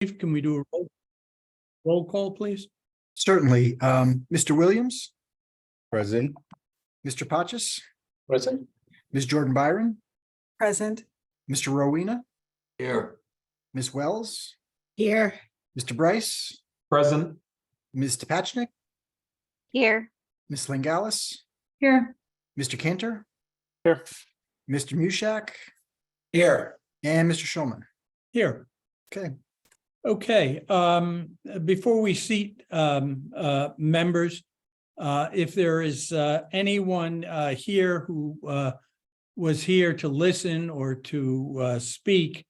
Can we do a roll call, please? Certainly. Mr. Williams, Present. Mr. Patches, Present. Ms. Jordan Byron, Present. Mr. Rowena, Here. Ms. Wells, Here. Mr. Bryce, Present. Ms. Tepachnik, Here. Ms. Lingalis, Here. Mr. Cantor, Here. Mr. Mushak, Here. and Mr. Schulman. Here. Okay. Okay, before we seat members, if there is anyone here who was here to listen or to speak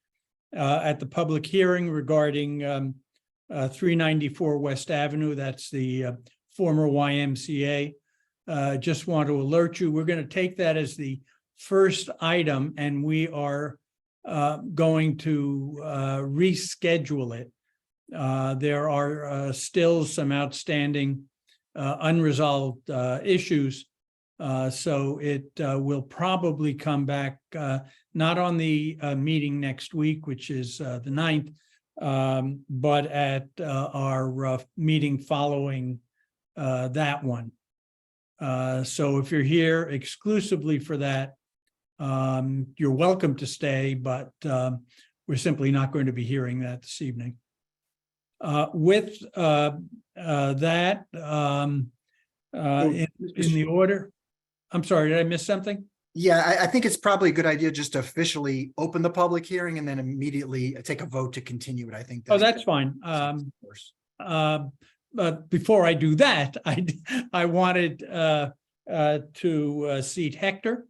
at the public hearing regarding 394 West Avenue, that's the former YMCA, just want to alert you, we're going to take that as the first item, and we are going to reschedule it. There are still some outstanding unresolved issues. So it will probably come back not on the meeting next week, which is the 9th, but at our meeting following that one. So if you're here exclusively for that, you're welcome to stay, but we're simply not going to be hearing that this evening. With that, in the order, I'm sorry, did I miss something? Yeah, I think it's probably a good idea just to officially open the public hearing and then immediately take a vote to continue it. I think. Oh, that's fine. But before I do that, I wanted to seat Hector,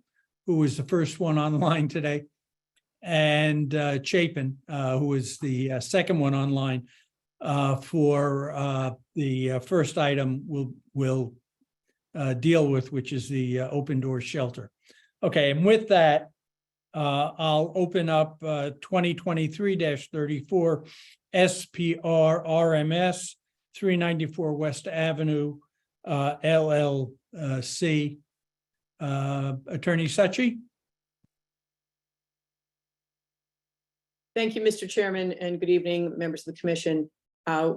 who was the first one online today, and Chapin, who was the second one online for the first item we'll deal with, which is the open door shelter. Okay, and with that, I'll open up 2023-34 SPR RMS 394 West Avenue LLC. Attorney Suchi. Thank you, Mr. Chairman, and good evening, members of the commission.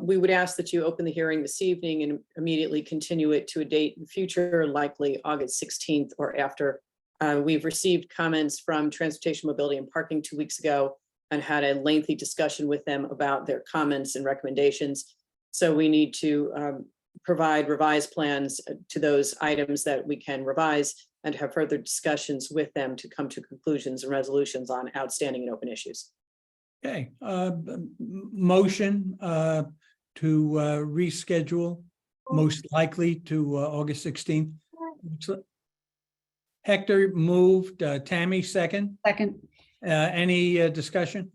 We would ask that you open the hearing this evening and immediately continue it to a date in the future, likely August 16th or after. We've received comments from Transportation, Mobility, and Parking 2 weeks ago and had a lengthy discussion with them about their comments and recommendations. So we need to provide revised plans to those items that we can revise and have further discussions with them to come to conclusions and resolutions on outstanding and open issues. Okay, motion to reschedule, most likely to August 16th. Hector moved, Tammy second. Second. Any discussion?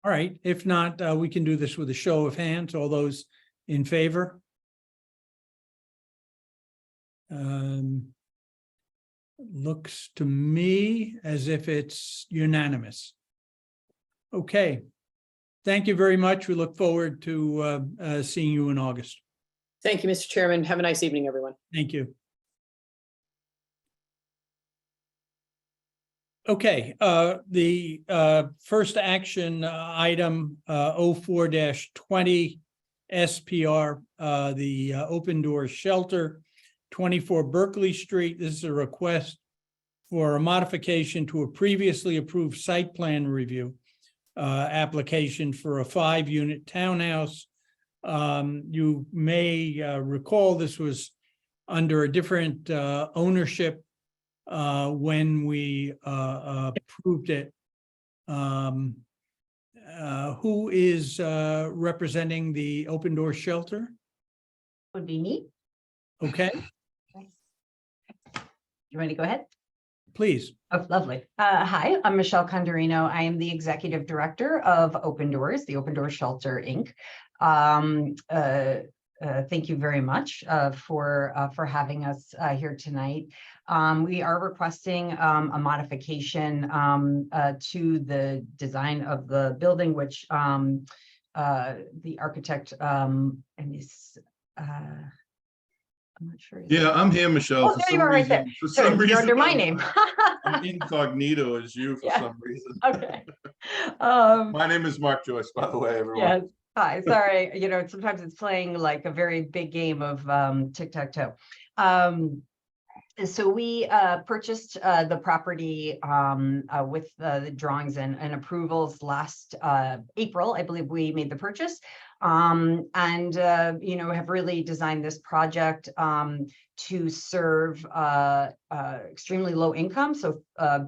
All right, if not, we can do this with a show of hands. All those in favor? Looks to me as if it's unanimous. Okay, thank you very much. We look forward to seeing you in August. Thank you, Mr. Chairman. Have a nice evening, everyone. Thank you. Okay, the first action item 04-20 SPR, the open door shelter, 24 Berkeley Street. This is a request for a modification to a previously approved site plan review application for a 5-unit townhouse. You may recall this was under a different ownership when we approved it. Who is representing the open door shelter? Would be me. Okay, You ready to go ahead? please. Oh, lovely. Hi, I'm Michelle Condorino. I am the executive director of Open Doors, the Open Door Shelter, Inc. Thank you very much for having us here tonight. We are requesting a modification to the design of the building, which the architect and his I'm not sure. Yeah, I'm here, Michelle. Oh, For there you some are right there. reason, for So some you're reason, under my I'm- name. I'm incognito as you for Yeah. some reason. Okay. Um, My name is Mark Joyce, by the way, everyone. yes. Hi, sorry, sometimes it's playing like a very big game of tic-tac-toe. So we purchased the property with the drawings and approvals last April. I believe we made the purchase. And have really designed this project to serve extremely low income, so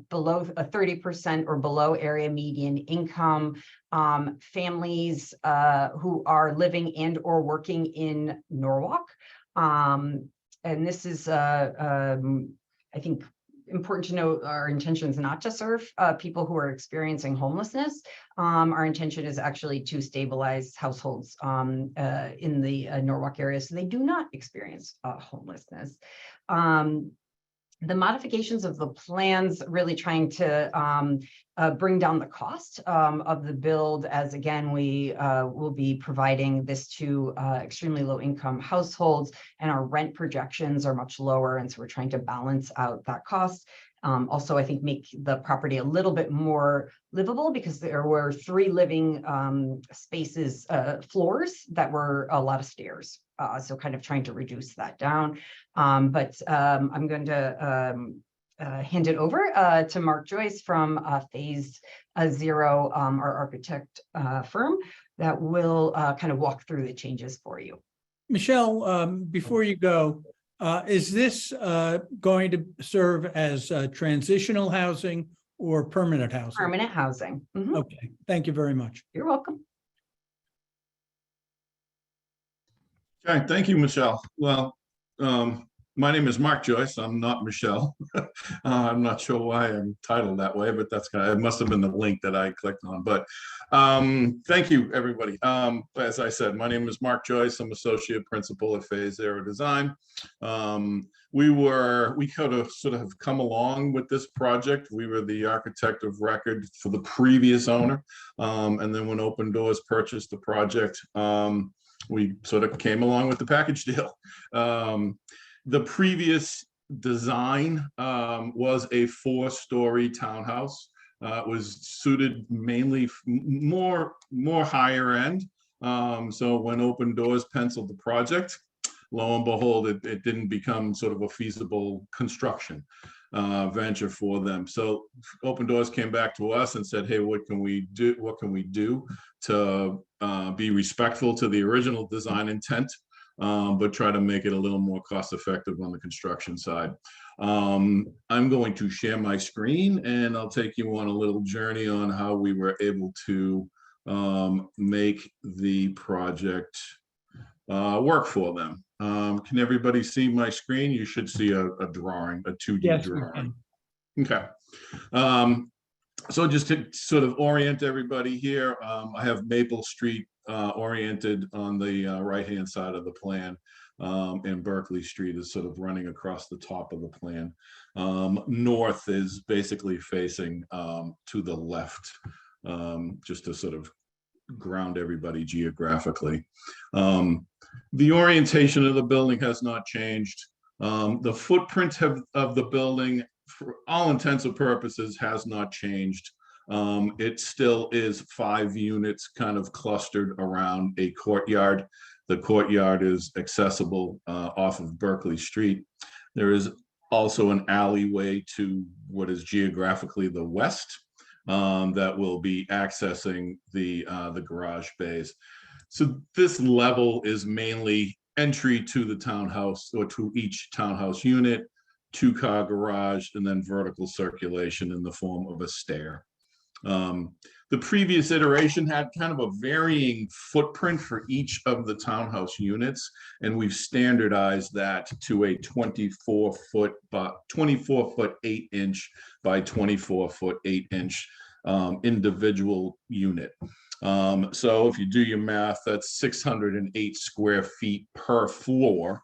below 30% or below area median income families who are living and or working in Norwalk. And this is, I think, important to note, our intention is not to serve people who are experiencing homelessness. Our intention is actually to stabilize households in the Norwalk area so they do not experience homelessness. The modifications of the plans really trying to bring down the cost of the build, as again, we will be providing this to extremely low income households, and our rent projections are much lower. And so we're trying to balance out that cost. Also, I think make the property a little bit more livable because there were 3 living spaces, floors that were a lot of stairs. So kind of trying to reduce that down. But I'm going to hand it over to Mark Joyce from Phase Zero, our architect firm, that will kind of walk through the changes for you. Michelle, before you go, is this going to serve as transitional housing or permanent housing? Permanent housing. Mhm. Okay, thank you very much. You're welcome. Okay, thank you, Michelle. Well, my name is Mark Joyce. I'm not Michelle. I'm not sure why I'm titled that way, but that's it must have been the link that I clicked on. But thank you, everybody. As I said, my name is Mark Joyce. I'm associate principal at Phase Zero Design. We could have sort of come along with this project. We were the architect of record for the previous owner. And then when Open Doors purchased the project, we sort of came along with the package deal. The previous design was a 4-story townhouse. It was suited mainly more higher end. So when Open Doors penciled the project, lo and behold, it didn't become sort of a feasible construction venture for them. So Open Doors came back to us and said, hey, what can we do? What can we do to be respectful to the original design intent, but try to make it a little more cost effective on the construction side. I'm going to share my screen and I'll take you on a little journey on how we were able to make the project work for them. Can everybody see my screen? You should see a drawing, a 2D Yes, we drawing. can. Okay. So just to sort of orient everybody here, I have Maple Street oriented on the right-hand side of the plan, and Berkeley Street is sort of running across the top of the plan. North is basically facing to the left, just to sort of ground everybody geographically. The orientation of the building has not changed. The footprint of the building, for all intents and purposes, has not changed. It still is 5 units kind of clustered around a courtyard. The courtyard is accessible off of Berkeley Street. There is also an alleyway to what is geographically the west that will be accessing the garage bays. So this level is mainly entry to the townhouse, or to each townhouse unit, 2-car garage, and then vertical circulation in the form of a stair. The previous iteration had kind of a varying footprint for each of the townhouse units, and we've standardized that to a 24-foot 8-inch by 24-foot 8-inch individual unit. So if you do your math, that's 608 square feet per floor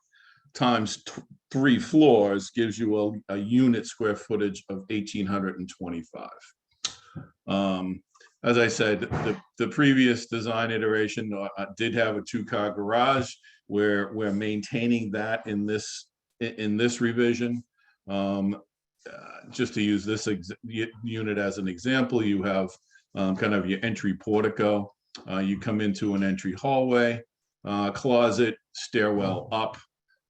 times 3 floors gives you a unit square footage of 1,825. as I said, the previous design iteration did have a 2-car garage. We're maintaining that in this revision. Just to use this unit as an example, you have kind of your entry portico. You come into an entry hallway, closet, stairwell up,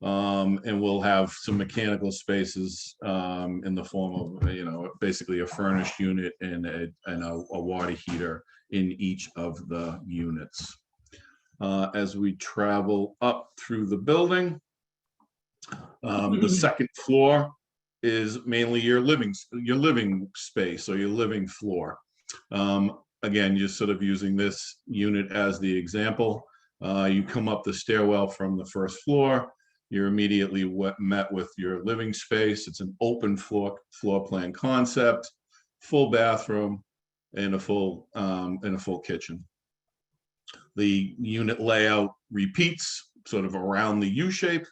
and we'll have some mechanical spaces in the form of, basically a furnished unit and a water heater in each of the units. As we travel up through the building, the second floor is mainly your living space or your living floor. Again, just sort of using this unit as the example. You come up the stairwell from the first floor. You're immediately met with your living space. It's an open floor plan concept, full bathroom, and a full kitchen. The unit layout repeats sort of around the U shape.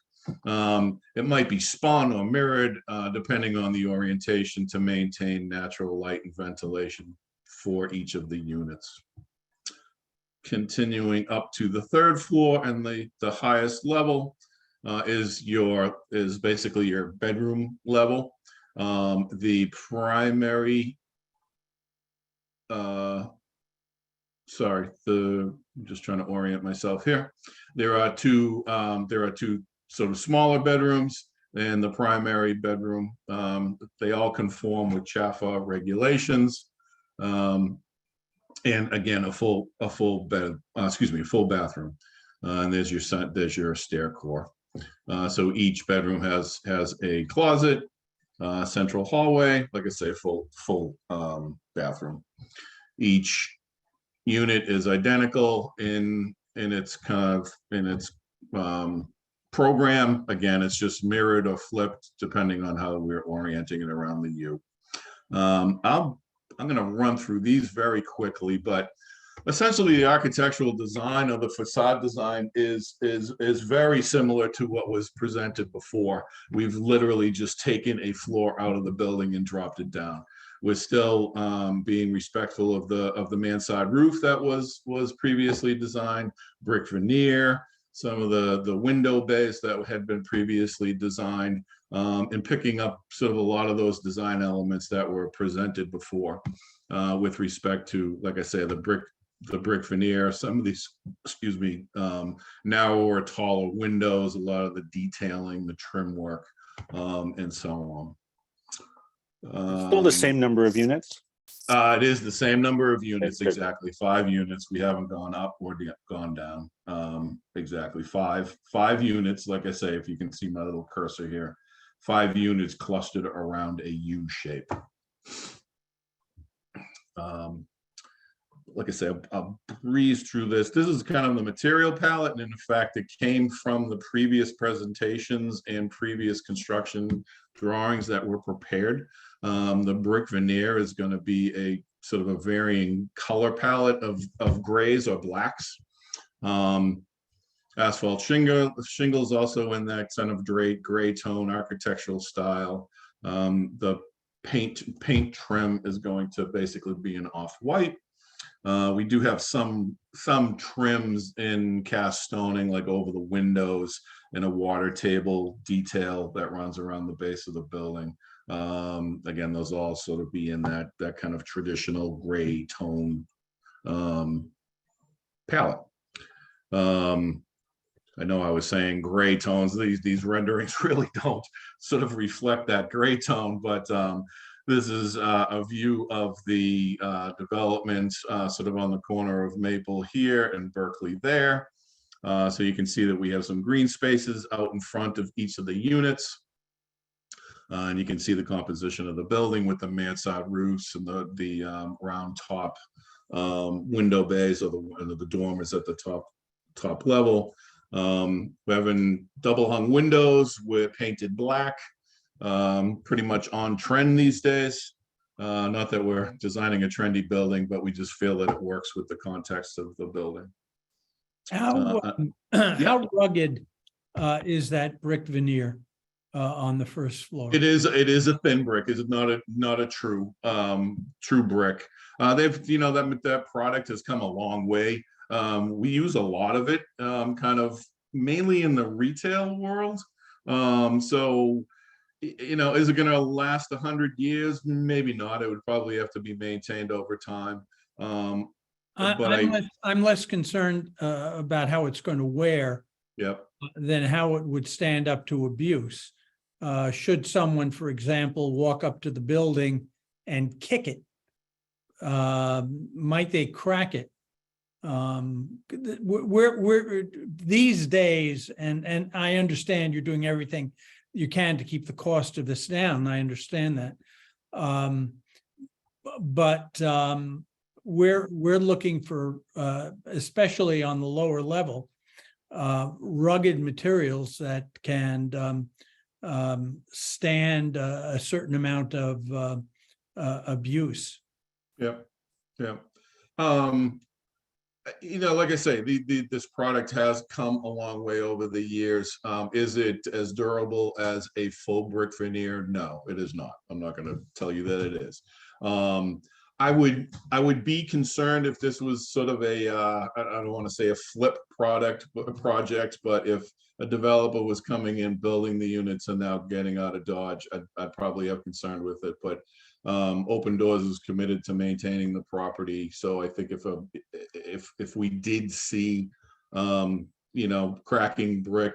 It might be spun or mirrored depending on the orientation to maintain natural light and ventilation for each of the units. Continuing up to the third floor and the highest level is basically your bedroom level. The primary, I'm just trying to orient myself here. There are two sort of smaller bedrooms and the primary bedroom. They all conform with CHAFA regulations. And again, a full bathroom. And there's your stair core. So each bedroom has a closet, central hallway, like I say, full bathroom. Each unit is identical in its program. Again, it's just mirrored or flipped depending on how we're orienting it around the U. I'm going to run through these very quickly, but essentially the architectural design of the facade design is very similar to what was presented before. We've literally just taken a floor out of the building and dropped it down. We're still being respectful of the mansard roof that was previously designed, brick veneer, some of the window bays that had been previously designed, and picking up sort of a lot of those design elements that were presented before with respect to, like I say, the brick veneer, some of these, narrower, taller windows, a lot of the detailing, the trim work, and so on. Still the same number of units? It is the same number of units, Okay, good. exactly 5 units. We haven't gone up or gone down. Exactly five units. Like I say, if you can see my little cursor here, 5 units clustered around a U shape. Like I say, I'll breeze through this. This is kind of the material palette, and in fact, it came from the previous presentations and previous construction drawings that were prepared. The brick veneer is going to be a sort of a varying color palette of grays or blacks. Asphalt shingles also in that kind of gray tone architectural style. The paint trim is going to basically be an off-white. We do have some trims in cast stoning, like over the windows, and a water table detail that runs around the base of the building. Again, those all sort of be in that kind of traditional gray tone palette. I know I was saying gray tones. These renderings really don't sort of reflect that gray tone, but this is a view of the development sort of on the corner of Maple here and Berkeley there. So you can see that we have some green spaces out in front of each of the units. And you can see the composition of the building with the mansard roofs and the round top window bays, or the dormers at the top level. We're having double hung windows with painted black, pretty much on trend these days. Not that we're designing a trendy building, but we just feel that it works with the context of the building. How rugged is that brick veneer? on the first floor. It is a thin brick. It's not a true brick. They've, that product has come a long way. We use a lot of it, kind of mainly in the retail world. So, is it going to last 100 years? Maybe not. It would probably have to be maintained over time. I'm less concerned about how it's going to wear Yep. than how it would stand up to abuse. Should someone, for example, walk up to the building and kick it, might they crack it? We're these days, and I understand you're doing everything you can to keep the cost of this down. I understand that. But we're looking for, especially on the lower level, rugged materials that can stand a certain amount of abuse. Yep. Yep. Like I say, this product has come a long way over the years. Is it as durable as a full brick veneer? No, it is not. I'm not going to tell you that it is. I would be concerned if this was sort of a I don't want to say a flip project, but if a developer was coming in, building the units and now getting out of Dodge, I'd probably have concern with it. But Open Doors is committed to maintaining the property. So I think if we did see cracking brick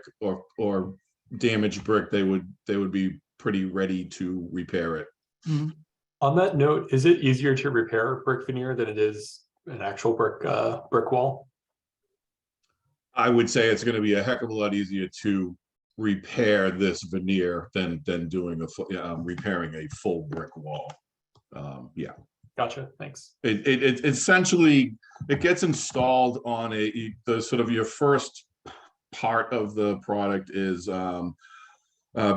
or damaged brick, they would be pretty ready to repair it. Mm-hmm. On that note, is it easier to repair brick veneer than it is an actual brick wall? I would say it's going to be a heck of a lot easier to repair this veneer than doing repairing a full brick wall. Yeah. Gotcha. Thanks. It essentially it gets installed on the sort of your first part of the product is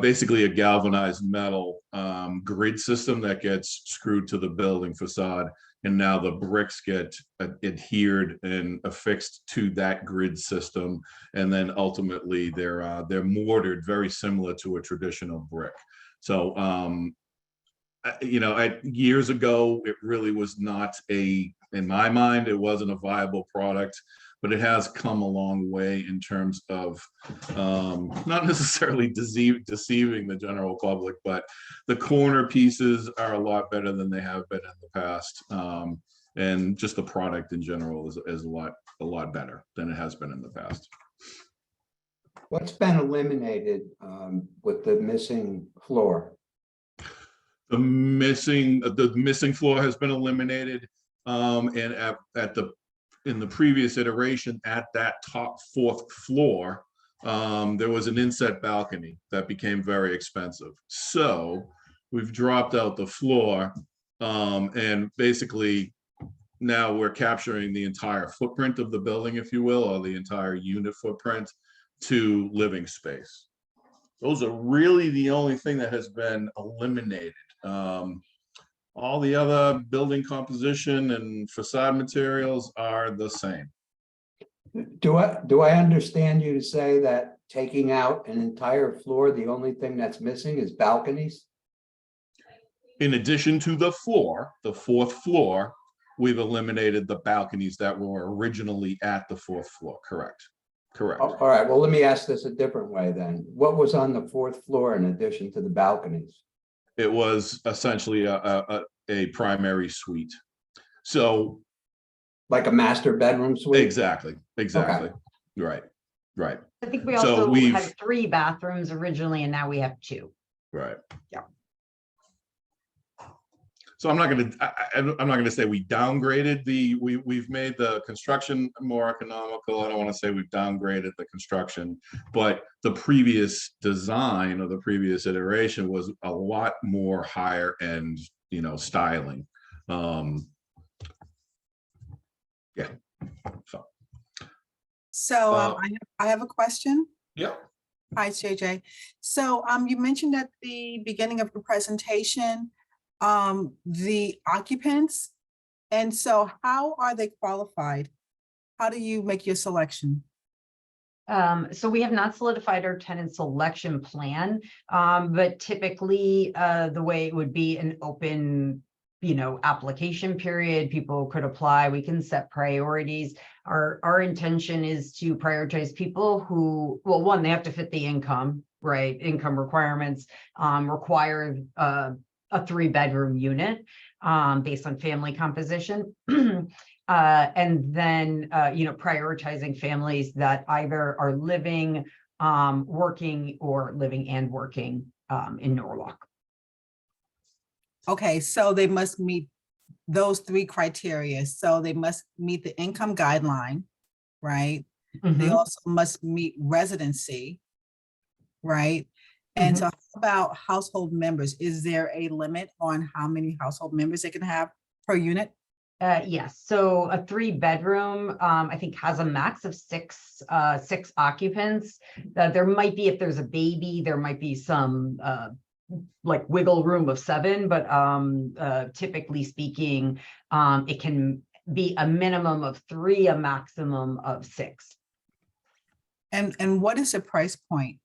basically a galvanized metal grid system that gets screwed to the building facade, and now the bricks get adhered and affixed to that grid system, and then ultimately they're mortared very similar to a traditional brick. So years ago it really was not in my mind, it wasn't a viable product. But it has come a long way in terms of not necessarily deceiving the general public, but the corner pieces are a lot better than they have been in the past. And just the product in general is a lot better than it has been in the past. What's been eliminated with the missing floor? The missing floor has been eliminated. And in the previous iteration at that top fourth floor, there was an inset balcony that became very expensive. So we've dropped out the floor, and basically now we're capturing the entire footprint of the building, if you will, or the entire unit footprint to living space. Those are really the only thing that has been eliminated. All the other building composition and facade materials are the same. Do I understand you to say that taking out an entire floor, the only thing that's missing is balconies? In addition to the floor, the fourth floor, we've eliminated the balconies that were originally at the fourth floor. Correct. All right, well, let me ask this a different way then. What was on the fourth floor in addition to the balconies? It was essentially a primary suite. So like a master bedroom suite? Exactly. Okay. Right. I think we So also we've- had 3 bathrooms originally, and now we have 2. Right. Yeah. So I'm not going to say we downgraded we've made the construction more economical. I don't want to say we've downgraded the construction, but the previous design or the previous iteration was a lot more higher end, styling. Yeah. So I have a question. Yep. Hi, JJ. So you mentioned at the beginning of your presentation, the occupants. And so how are they qualified? How do you make your selection? So we have not solidified our tenant selection plan, but typically, the way it would be an open, application period, people could apply, we can set priorities. Our intention is to prioritize people who, well, one, they have to fit the income, right? Income requirements, require, a 3-bedroom unit, based on family composition. And then, prioritizing families that either are living, working, or living and working in Norwalk. Okay, so they must meet those 3 criteria. So they must meet the income guideline, right? They Mhm. also must meet residency, right? And so how about household members? Is there a limit on how many household members they can have per unit? Yes, so a 3-bedroom, I think has a max of six occupants. There might be, if there's a baby, there might be some, like wiggle room of 7, but, typically speaking, it can be a minimum of 3, a maximum of 6. And what is the price point?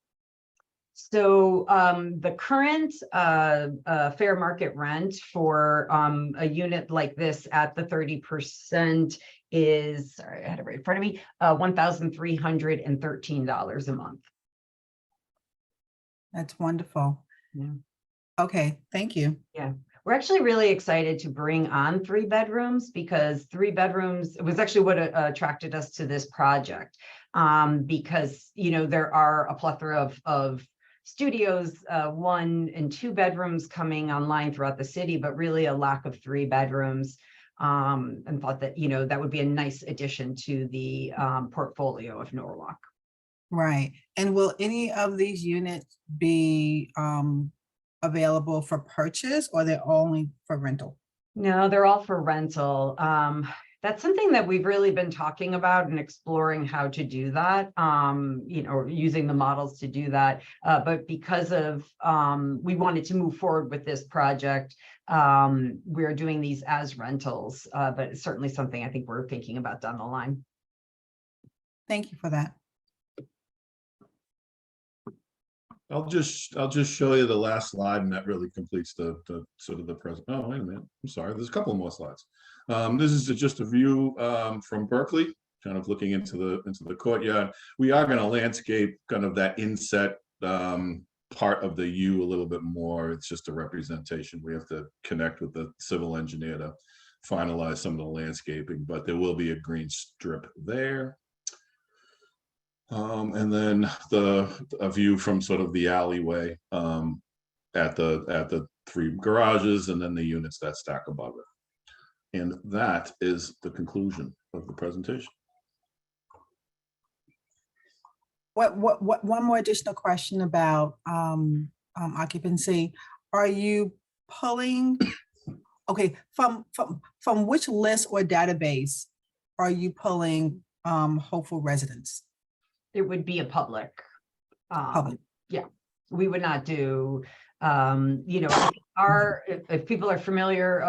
So the current fair market rent for a unit like this at the 30% is, sorry, I had it right in front of me, $1,313 a month. That's wonderful. Yeah. Okay, thank you. We're actually really excited to bring on 3 bedrooms because 3 bedrooms, it was actually what attracted us to this project. Because, there are a plethora of studios, 1 and 2 bedrooms coming online throughout the city, but really a lack of 3 bedrooms. And thought that, that would be a nice addition to the portfolio of Norwalk. Right. And will any of these units be available for purchase, or they're only for rental? No, they're all for rental. That's something that we've really been talking about and exploring how to do that, using the models to do that. But because of, we wanted to move forward with this project, we're doing these as rentals, but it's certainly something I think we're thinking about down the line. Thank you for that. I'll just show you the last slide, and that really completes the sort of the present. Oh, wait a minute. I'm sorry. There's a couple more slides. This is just a view from Berkeley, kind of looking into the courtyard. We are going to landscape kind of that inset part of the U a little bit more. It's just a representation. We have to connect with the civil engineer to finalize some of the landscaping, but there will be a green strip there. And then a view from sort of the alleyway at the 3 garages, and then the units that stack above it. And that is the conclusion of the presentation. One more additional question about occupancy. Are you pulling, okay, from which list or database are you pulling hopeful residents? It would be a public. Public. Yeah, we would not do, if people are familiar,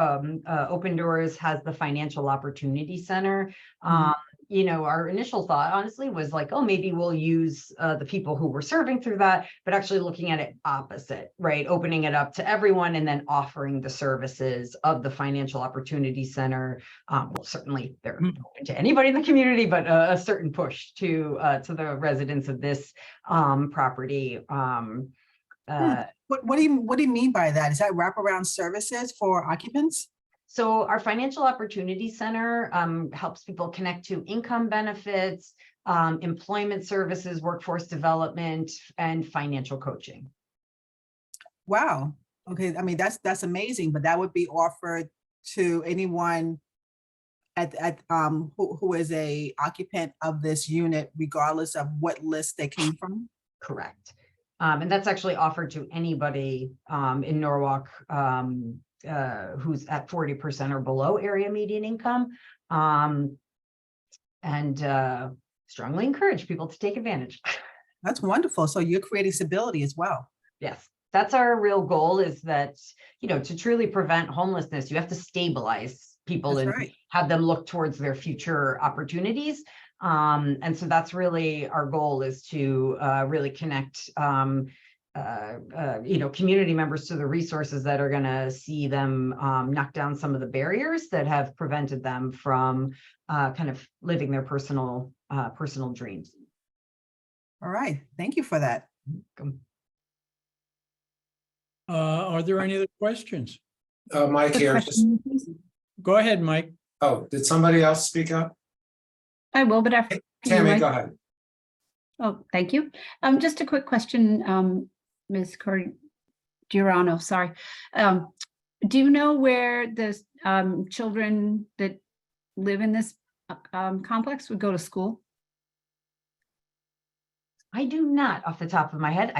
Open Doors has the Financial Opportunity Center. Our initial thought honestly was like, oh, maybe we'll use the people who were serving through that, but actually looking at it opposite, right? Opening it up to everyone and then offering the services of the Financial Opportunity Center. Well, certainly they're open to anybody in the community, but a certain push to the residents of this property. What do you mean by that? Is that wraparound services for occupants? So our Financial Opportunity Center helps people connect to income benefits, employment services, workforce development, and financial coaching. Wow. Okay. I mean, that's amazing, but that would be offered to anyone who is a occupant of this unit, regardless of what list they came from? Correct. And that's actually offered to anybody in Norwalk who's at 40% or below area median income. And strongly encourage people to take advantage. That's wonderful. So you're creating stability as well. Yes, that's our real goal, is that, to truly prevent homelessness, you have to stabilize people That's and right. have them look towards their future opportunities. And so that's really our goal, is to really connect community members to the resources that are going to see them knock down some of the barriers that have prevented them from kind of living their personal dreams. All right, thank you for that. Are there any other questions? Mike Quick here. question, please. Go ahead, Mike. Oh, did somebody else speak up? I will, but after. you, Tammy, Mike. go ahead. Oh, thank you. Just a quick question, Ms. Cordiano, sorry. Do you know where the children that live in this complex would go to school? I do not off the top of my head.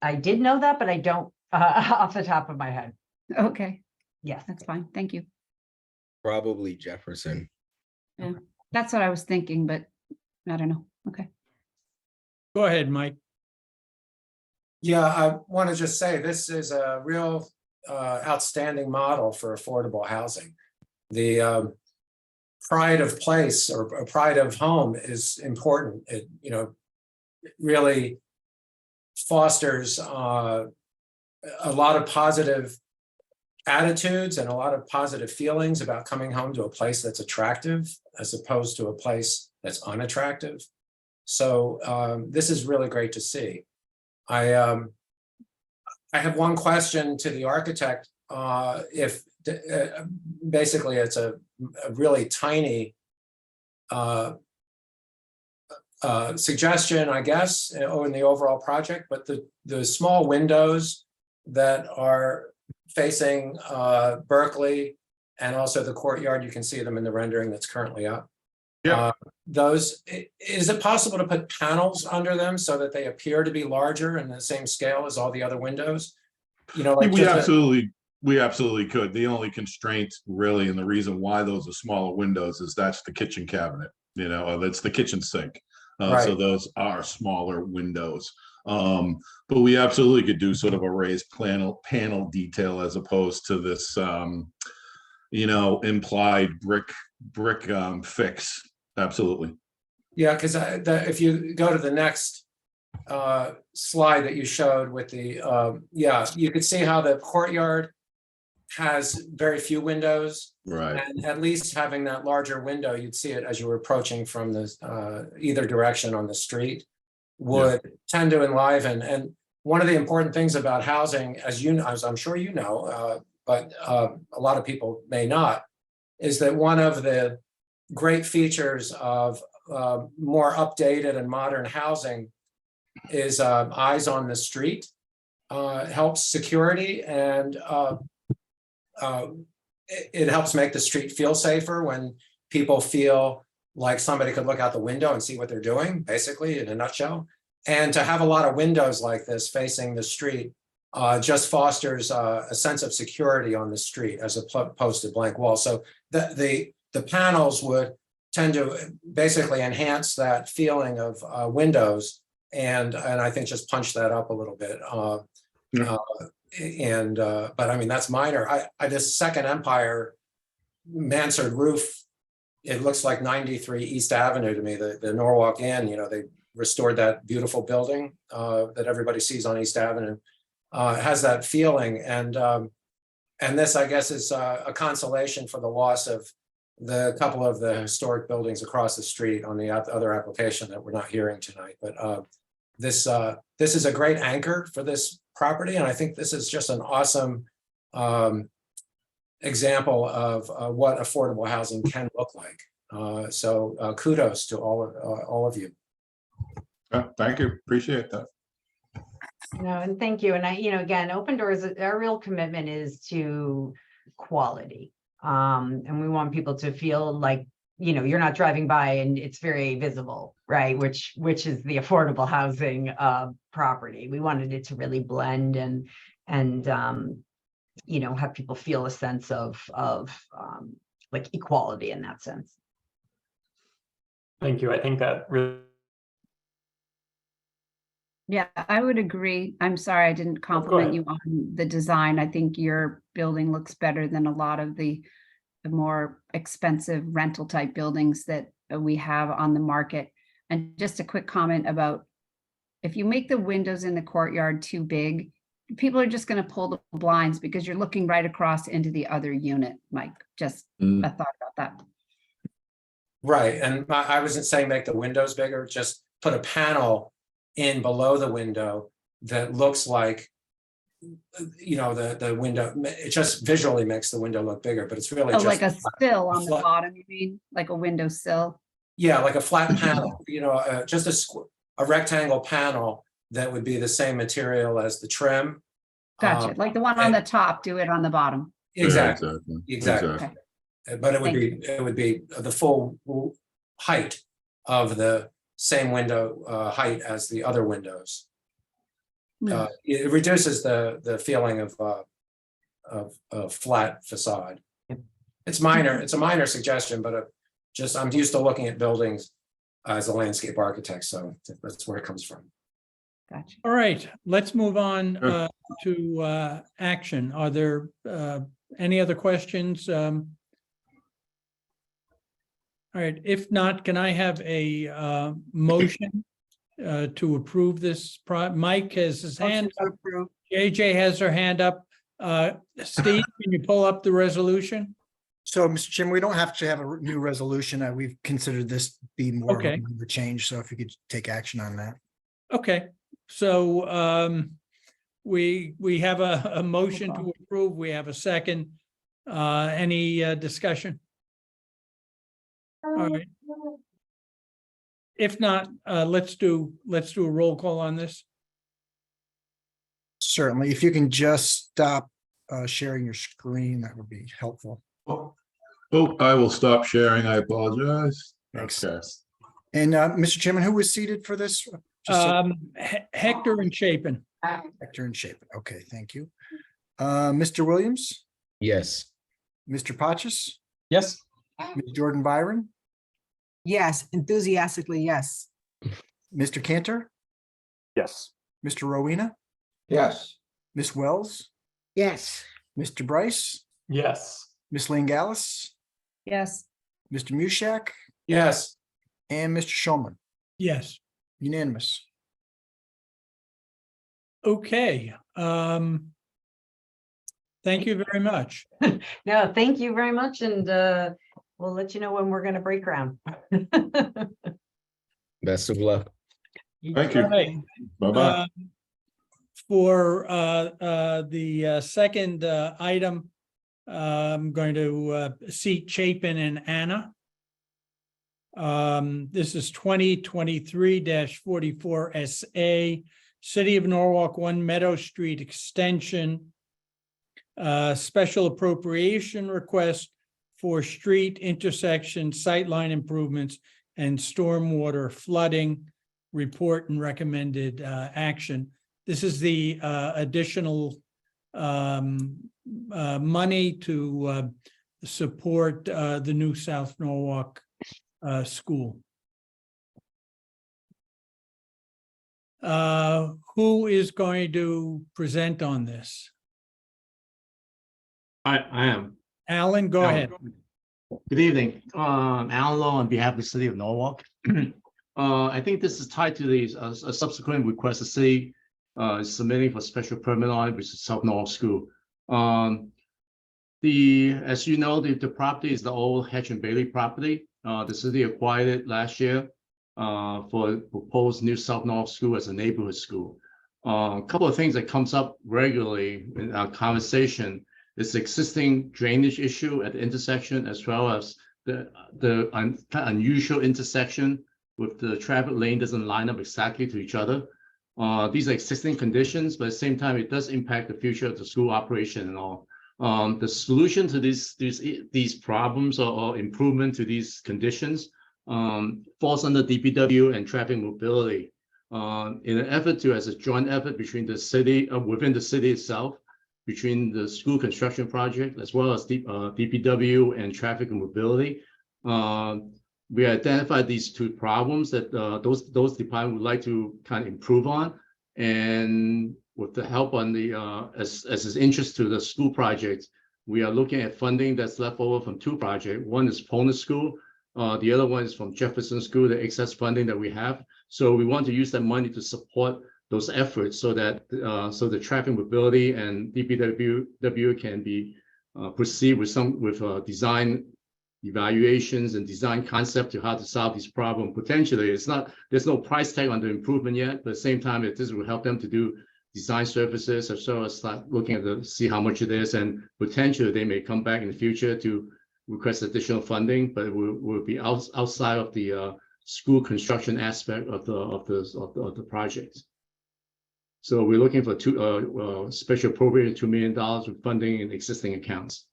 I did know that, but I don't off the top of my head. Okay, Yes. that's fine. Thank you. Probably Jefferson. That's what I was thinking, but I don't know. Okay. Go ahead, Mike. Yeah, I want to just say this is a real outstanding model for affordable housing. The pride of place or pride of home is important. It, really fosters a lot of positive attitudes and a lot of positive feelings about coming home to a place that's attractive as opposed to a place that's unattractive. So this is really great to see. I have one question to the architect. If basically it's a really tiny suggestion, I guess, in the overall project, but the small windows that are facing Berkeley and also the courtyard, you can see them in the rendering that's currently up. Yeah. Those, is it possible to put panels under them so that they appear to be larger and the same scale as all the other windows? Like We just absolutely could. The only constraint really, and the reason why those are smaller windows, is that's the kitchen cabinet, that's the kitchen sink. So Right. those are smaller windows. But we absolutely could do sort of a raised panel detail as opposed to this, implied brick fix. Absolutely. Yeah, because if you go to the next slide that you showed with the, you could see how the courtyard has very few windows. Right. And at least having that larger window, you'd see it as you were approaching from the either direction on the street, would tend to enliven. And one of the important things about housing, as I'm sure you know, but a lot of people may not, is that one of the great features of more updated and modern housing is eyes on the street. Helps security, and it helps make the street feel safer when people feel like somebody could look out the window and see what they're doing, basically, in a nutshell. And to have a lot of windows like this facing the street just fosters a sense of security on the street as opposed to blank walls. So the panels would tend to basically enhance that feeling of windows, and I think just punch that up a little bit. But I mean, that's minor. This Second Empire mansard roof, it looks like 93 East Avenue to me, the Norwalk Inn. They restored that beautiful building that everybody sees on East Avenue. It has that feeling, and this, I guess, is a consolation for the loss of the couple of the historic buildings across the street on the other application that we're not hearing tonight. But this is a great anchor for this property, and I think this is just an awesome example of what affordable housing can look like. So kudos to all of you. Thank you. Appreciate that. And thank you. And again, Open Doors, our real commitment is to quality. And we want people to feel like, you're not driving by and it's very visible, right? Which is the affordable housing property. We wanted it to really blend and have people feel a sense of like equality in that sense. Thank you. I think that really. Yeah, I would agree. I'm sorry I didn't compliment you on the design. I think your building looks better than a lot of the more expensive rental type buildings that we have on the market. And just a quick comment about if you make the windows in the courtyard too big, people are just going to pull the blinds because you're looking right across into the other unit, Mike. Just a thought about that. Right, and I wasn't saying make the windows bigger, just put a panel in below the window that looks like, you know, the window, it just visually makes the window look bigger, but it's really Oh, just. like a sill on the flat- bottom, you mean? Like a window sill? Yeah, like a flat panel, you know, just a rectangle panel that would be the same material as the trim. Gotcha. Like the one on the top, do it on the bottom. Exactly, Yeah, exactly. Okay. But it would Thank be, it would be the full height of the same window height as the other windows. Hmm. It reduces the feeling of a flat facade. It's minor, it's a minor suggestion, but just, I'm used to looking at buildings as a landscape architect, so that's where it comes from. Gotcha. All right, let's move on Sure. to action. Are there any other questions? All right, if not, can I have a motion to approve this? Mike has his hand up. JJ has her hand up. Steve, can you pull up the resolution? So, Mr. Chairman, we don't have to have a new resolution. We've considered this be more of Okay. a minor change, so if you could take action on that. Okay, so we have a motion to approve. We have a second. Any discussion? All right. If not, let's do a roll call on this. Certainly, if you can just stop sharing your screen, that would be helpful. Oh, I will stop sharing. I apologize. Thanks. Okay. And Mr. Chairman, who was seated for this? Just so- Hector and Chapin. Hector and Shapen. Okay, thank you. Mr. Williams, Yes. Mr. Patchis, Yes. Ms. Jordan Byron, Yes, enthusiastically, yes. Mr. Cantor, Yes. Mr. Rowena, Yes. Ms. Wells, Yes. Mr. Bryce, Yes. Ms. Lingallis, Yes. Mr. Mushak, Yes, and Mr. Schulman. Yes. Unanimous. Okay. Thank you very much. No, thank you very much, and we'll let you know when we're gonna break ground. Best of luck. Thank you. All right. Bye-bye. For the second item, I'm going to seat Chapin and Anna. This is 2023-44 SA, City of Norwalk, 1 Meadow Street Extension. Special appropriation request for street intersection sightline improvements and stormwater flooding report and recommended action. This is the additional money to support the new South Norwalk school. Who is going to present on this? I am. Alan, go ahead. Good evening. Alan Lowe on behalf of the city of Norwalk. I think this is tied to the a subsequent request the city is submitting for special permit on it, which is South Norwalk School. As you know, the property is the old Hedge and Bailey property. The city acquired it last year for proposed new South Norwalk School as a neighborhood school. A couple of things that comes up regularly in our conversation. This existing drainage issue at the intersection, as well as the kind of unusual intersection with the traffic lane doesn't line up exactly to each other. These are existing conditions, but at the same time, it does impact the future of the school operation and all. The solution to these problems or improvement to these conditions falls under DPW and traffic mobility. In an effort to, as a joint effort between the city, within the city itself, between the school construction project as well as DPW and traffic and mobility. We identified these two problems that those departments would like to kind of improve on. And with the help on the, as is interest to the school project, we are looking at funding that's left over from two projects. One is Pona School, The other one is from Jefferson School, the excess funding that we have. So we want to use that money to support those efforts so that so the traffic mobility and DPW can be proceed with design evaluations and design concept to how to solve this problem. Potentially, there's no price tag on the improvement yet, but at the same time, this will help them to do design services as well as start looking at see how much it is, and potentially they may come back in the future to request additional funding, but it will be outside of the school construction aspect of the project. So we're looking for special appropriated $2 million with funding in existing accounts.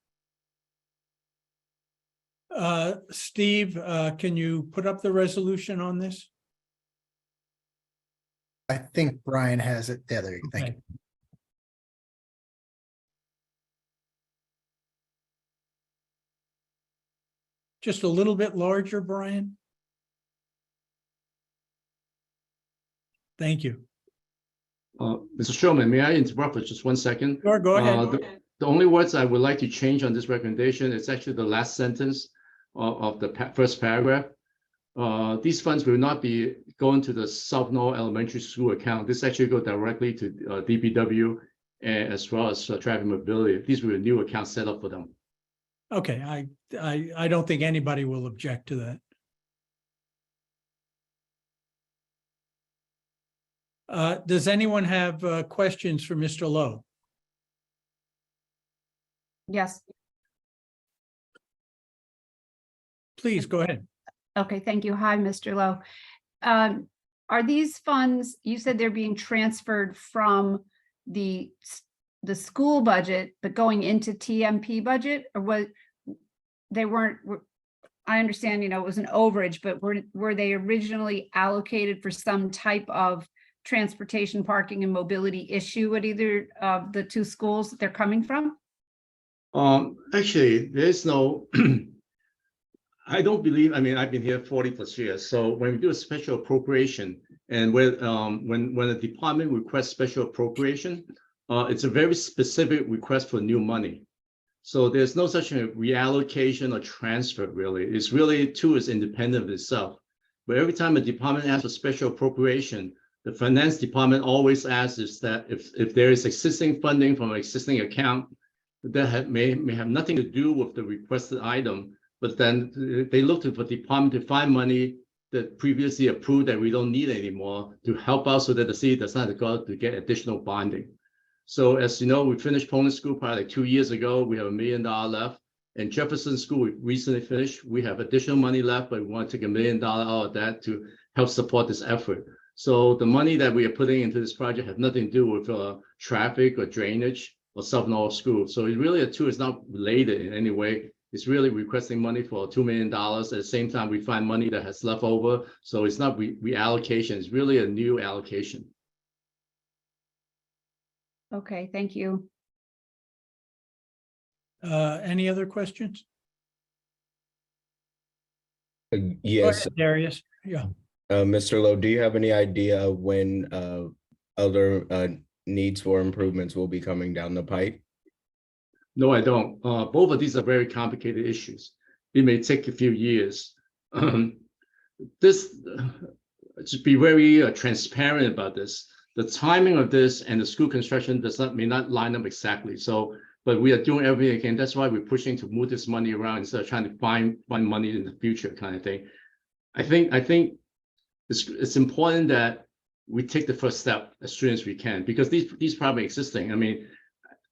Steve, can you put up the resolution on this? I think Brian has it. Yeah, there you go. Thank you. Okay. Just a little bit larger, Brian. Thank you. Mr. Sherman, may I interrupt for just 1 second? Sure, go ahead. The only words I would like to change on this recommendation is actually the last sentence of the first paragraph. These funds will not be going to the South Knoll Elementary School account. This actually go directly to DPW as well as traffic mobility. These were new accounts set up for them. Okay, I don't think anybody will object to that. Does anyone have questions for Mr. Lowe? Yes. Please go ahead. Okay, thank you. Hi, Mr. Lowe. Are these funds, you said they're being transferred from the school budget, but going into TMP budget, or what? They weren't, I understand, it was an overage, but were they originally allocated for some type of transportation, parking, and mobility issue at either of the two schools that they're coming from? Actually, there's no, I don't believe, I've been here 40+ years. So when we do a special appropriation and when a department requests special appropriation, it's a very specific request for new money. So there's no such a reallocation or transfer really. It's really too is independent of itself. But every time a department asks for special appropriation, the finance department always asks if there is existing funding from an existing account that may have nothing to do with the requested item, but then they look to the department to find money that previously approved that we don't need anymore to help out so that the city does not have to go to get additional bonding. So as you know, we finished Poland School probably like 2 years ago. We have $1 million left. And Jefferson School, we recently finished. We have additional money left, but we want to take $1 million out of that to help support this effort. So the money that we are putting into this project has nothing to do with traffic or drainage or South Knoll School. So it really, the two is not related in any way. It's really requesting money for $2 million. At the same time, we find money that has left over. So it's not reallocation. It's really a new allocation. Okay, thank you. Any other questions? Yes, Darius, yeah. Mr. Lowe, do you have any idea when other needs for improvements will be coming down the pipe? No, I don't. Both of these are very complicated issues. It may take a few years. To be very transparent about this, the timing of this and the school construction may not line up exactly. So, but we are doing everything again. That's why we're pushing to move this money around instead of trying to find money in the future kind of thing. I think it's important that we take the first step as soon as we can, because these problems existing.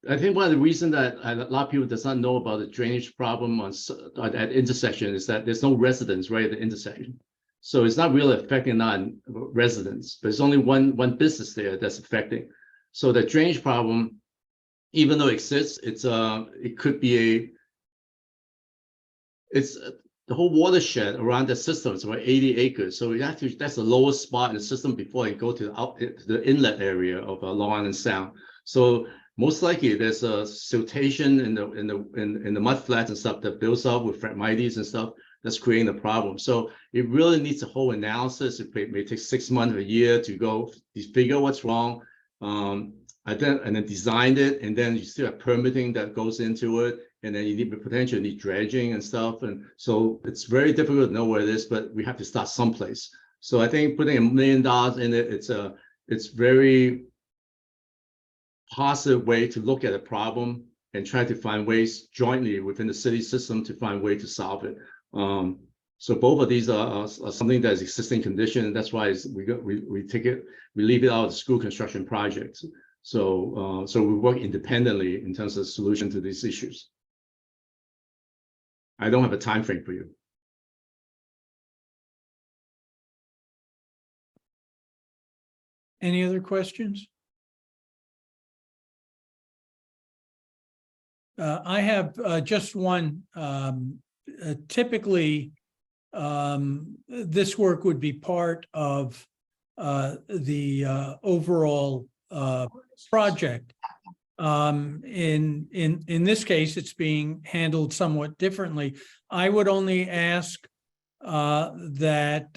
I think one of the reasons that a lot of people does not know about the drainage problem at intersection is that there's no residents right at the intersection. So it's not really affecting non-residents, but it's only one business there that's affecting. So the drainage problem, even though it exists, it could be the whole watershed around the system is about 80 acres. So that's the lowest spot in the system before it go to the inlet area of Long Island Sound. So most likely there's a siltation in the mud flats and stuff that builds up with Phragmites and stuff that's creating the problem. So it really needs a whole analysis. It may take 6 months or a year to go figure what's wrong, and then design it, and then you still have permitting that goes into it, and then you need potentially need dredging and stuff. And so it's very difficult to know where it is, but we have to start someplace. So I think putting $1 million in it, it's very positive way to look at a problem and try to find ways jointly within the city system to find a way to solve it. So both of these are something that is existing condition, and that's why we leave it out of the school construction projects. So we work independently in terms of solution to these issues. I don't have a time frame for you. Any other questions? I have just one. Typically, this work would be part of the overall project. In this case, it's being handled somewhat differently. I would only ask that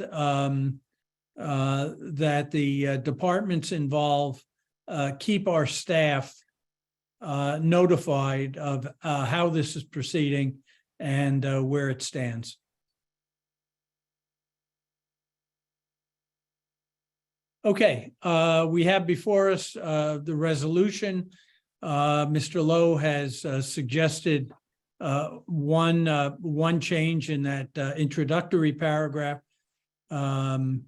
the departments involved keep our staff notified of how this is proceeding and where it stands. Okay, we have before us the resolution. Mr. Lowe has suggested one change in that introductory paragraph. The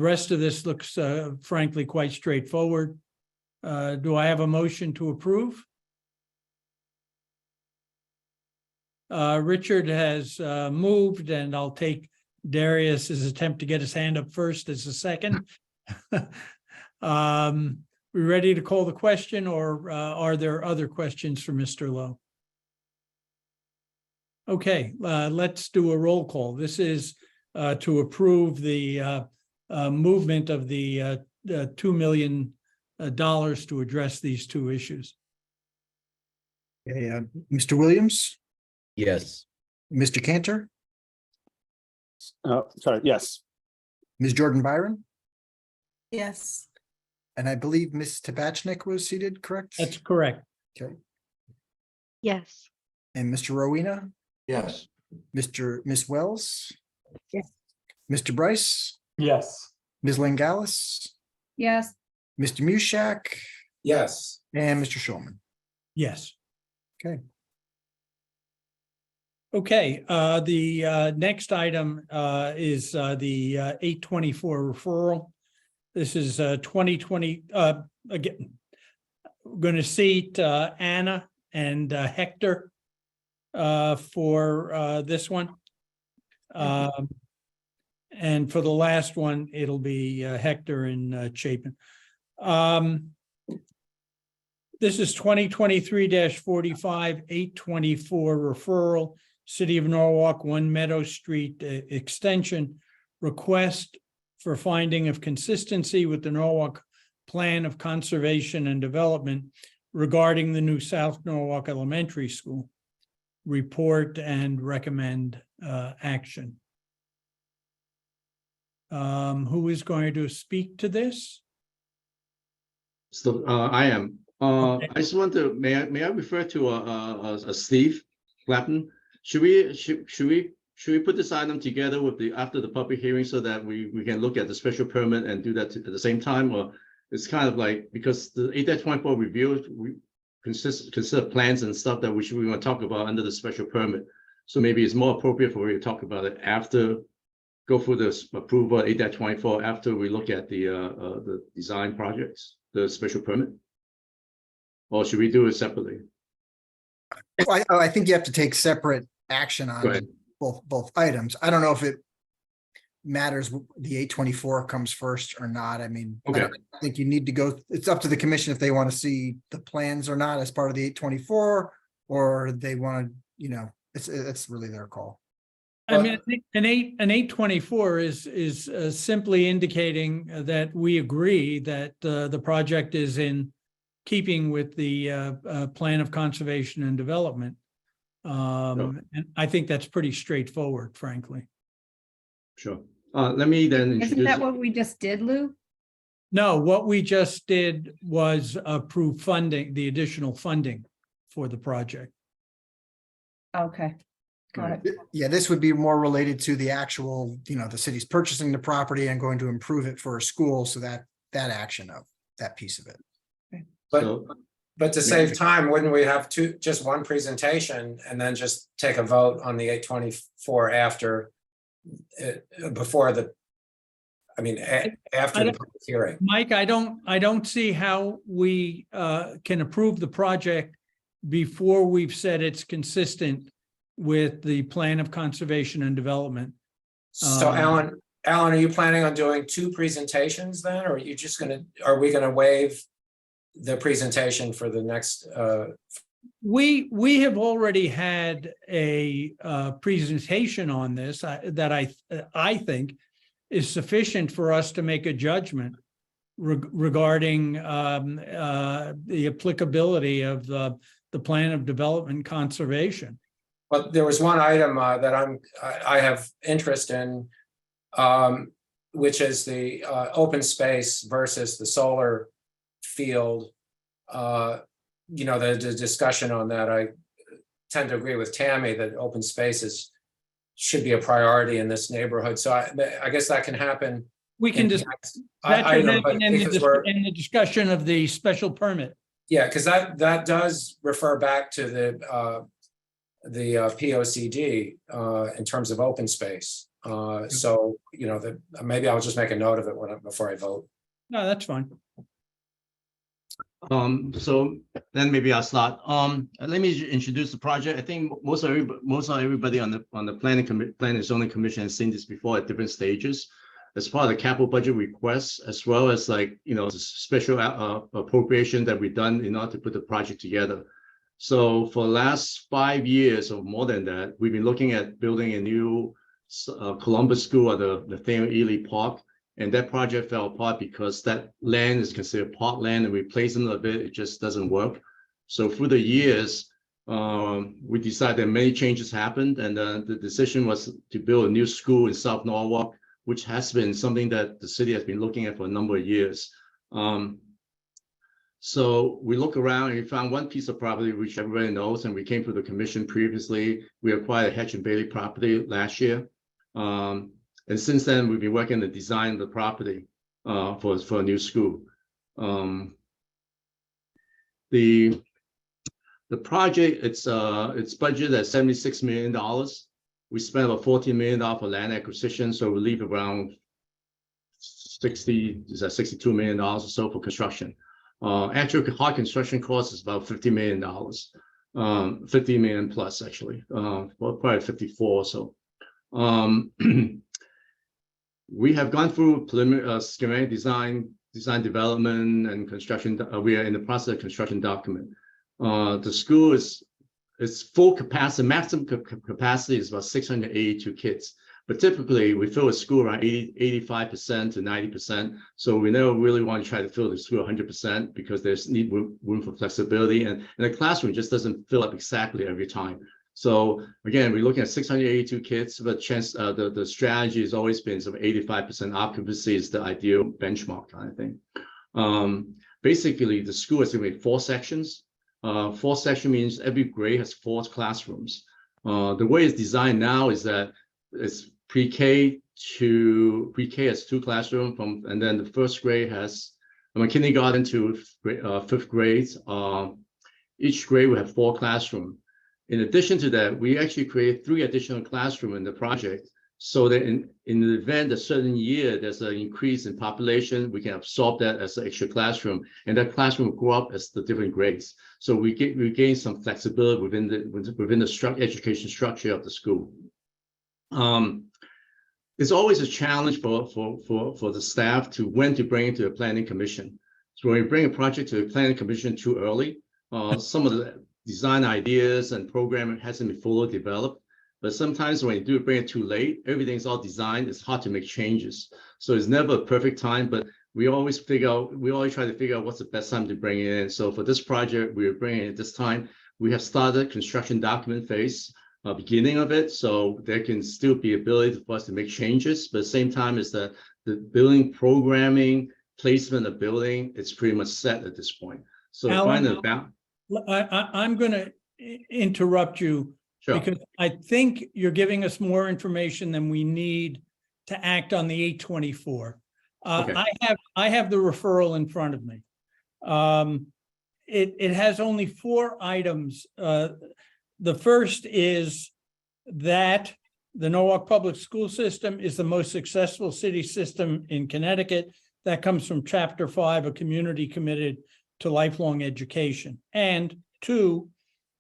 rest of this looks frankly quite straightforward. Do I have a motion to approve? Richard has moved, and I'll take Darius's attempt to get his hand up first as a second. We ready to call the question, or are there other questions for Mr. Lowe? Okay, let's do a roll call. This is to approve the movement of the $2 million to address these two issues. Okay, Mr. Williams, Yes. Mr. Cantor, Sorry, yes. Ms. Jordan Byron, Yes. and I believe Ms. Tabachnik was seated, correct? That's correct. Okay, Yes. and Mr. Rowena, Yes. Ms. Wells? Yes. Mr. Bryce, Yes. Ms. Langalis, Yes. Mr. Mushak, Yes. and Mr. Schulman. Yes. Okay. Okay, the next item is the 824 referral. This is 2020, again, we're going to seat Anna and Hector for this one. And for the last one, it'll be Hector and Chapin. This is 2023-45, 824 referral, City of Norwalk, 1 Meadow Street extension request for finding of consistency with the Norwalk Plan of Conservation and Development regarding the new South Norwalk Elementary School. Report and recommend action. Who is going to speak to this? So I am. Okay. I just want to, may I refer to Steve Clapton? Should we put this item together with after the public hearing so that we can look at the special permit and do that at the same time? Or it's kind of like, because the 8-24 review, we consider plans and stuff that we want to talk about under the special permit. So maybe it's more appropriate for we to talk about it after, go through this approval 8-24 after we look at the design projects, the special permit. Or should we do it separately? Well, I think you have to take separate action Go on ahead. both items. I don't know if it matters, the 824 comes first or not. I mean, I Okay. don't think you need to go, it's up to the commission if they want to see the plans or not as part of the 824, or they want to, it's really their call. I mean, I think an 824 is simply indicating that we agree that the project is in keeping with the Plan of Conservation and Development. And I think that's pretty straightforward, frankly. Sure. Let me then Isn't introduce. that what we just did, Lou? No, what we just did was approve funding, the additional funding for the project. Okay, got it. Yeah, this would be more related to the actual, the city's purchasing the property and going to improve it for a school, so that action of that piece of it. But, So, but to save time, wouldn't we have just one presentation and then just take a vote on the 824 after, before the, after the public hearing? Mike, I don't see how we can approve the project before we've said it's consistent with the plan of conservation and development. So Alan, are you planning on doing 2 presentations then, or are you just are we gonna waive the presentation for the next? We have already had a presentation on this that I think is sufficient for us to make a judgment regarding the applicability of the plan of development conservation. But there was one item that I have interest in, which is the open space versus the solar field. The discussion on that, I tend to agree with Tammy that open spaces should be a priority in this neighborhood. So I guess that can happen. We can in- that I should know, happen but in because we're- the discussion of the special permit. Yeah, because that does refer back to the POCD in terms of open space. So, that maybe I'll just make a note of it before I vote. No, that's fine. So then maybe I'll start. Let me introduce the project. I think most everybody on the planning and zoning commission has seen this before at different stages. As part of the capital budget requests, as well as the special appropriation that we've done in order to put the project together. So for the last 5 years or more than that, we've been looking at building a new Columbus School at the Nathaniel Ely Park. And that project fell apart because that land is considered parkland, and replacing of it just doesn't work. So through the years, we decided that many changes happened, and the decision was to build a new school in South Norwalk, which has been something that the city has been looking at for a number of years. So we look around and we found one piece of property which everybody knows, and we came to the commission previously. We acquired a Hedge and Bailey property last year. And since then, we've been working to design the property for a new school. The project, it's budgeted at $76 million. We spent about $14 million for land acquisition, so we leave around $62 million or so for construction. Actual hard construction cost is about $50 million, 50 million plus actually, well, probably 54 or so. We have gone through preliminary schematic design development and construction. We are in the process of construction document. The school is full capacity. Maximum capacity is about 682 kids. But typically, we fill a school around 85% to 90%. So we never really want to try to fill the school 100% because there's room for flexibility, and the classroom just doesn't fill up exactly every time. So again, we're looking at 682 kids, but the strategy has always been sort of 85% occupancy is the ideal benchmark kind of thing. Basically, the school has going to be 4 sections. 4 sections means every grade has 4 classrooms. The way it's designed now is that it's pre-K has 2 classrooms, and then the first grade has kindergarten to 5th grade. Each grade will have 4 classrooms. In addition to that, we actually create 3 additional classrooms in the project, so that in the event that certain year there's an increase in population, we can absorb that as an extra classroom, and that classroom will grow up as the different grades. So we gain some flexibility within the education structure of the school. It's always a challenge for the staff to when to bring it to the planning commission. So when we bring a project to the planning commission too early, some of the design ideas and programming hasn't been fully developed. But sometimes when you bring it too late, everything's all designed, it's hard to make changes. So it's never a perfect time, but we always try to figure out what's the best time to bring it in. So for this project, we're bringing it this time. We have started construction document phase, beginning of it. So there can still be ability for us to make changes, but at the same time is the building programming, placement of building, it's pretty much set at this point. So Alan, finding a balance. I'm gonna interrupt you Sure. because I think you're giving us more information than we need to act on the 824. Okay. I have the referral in front of me. It has only 4 items. The first is that the Norwalk Public School System is the most successful city system in Connecticut. That comes from Chapter 5, a community committed to lifelong education. And 2,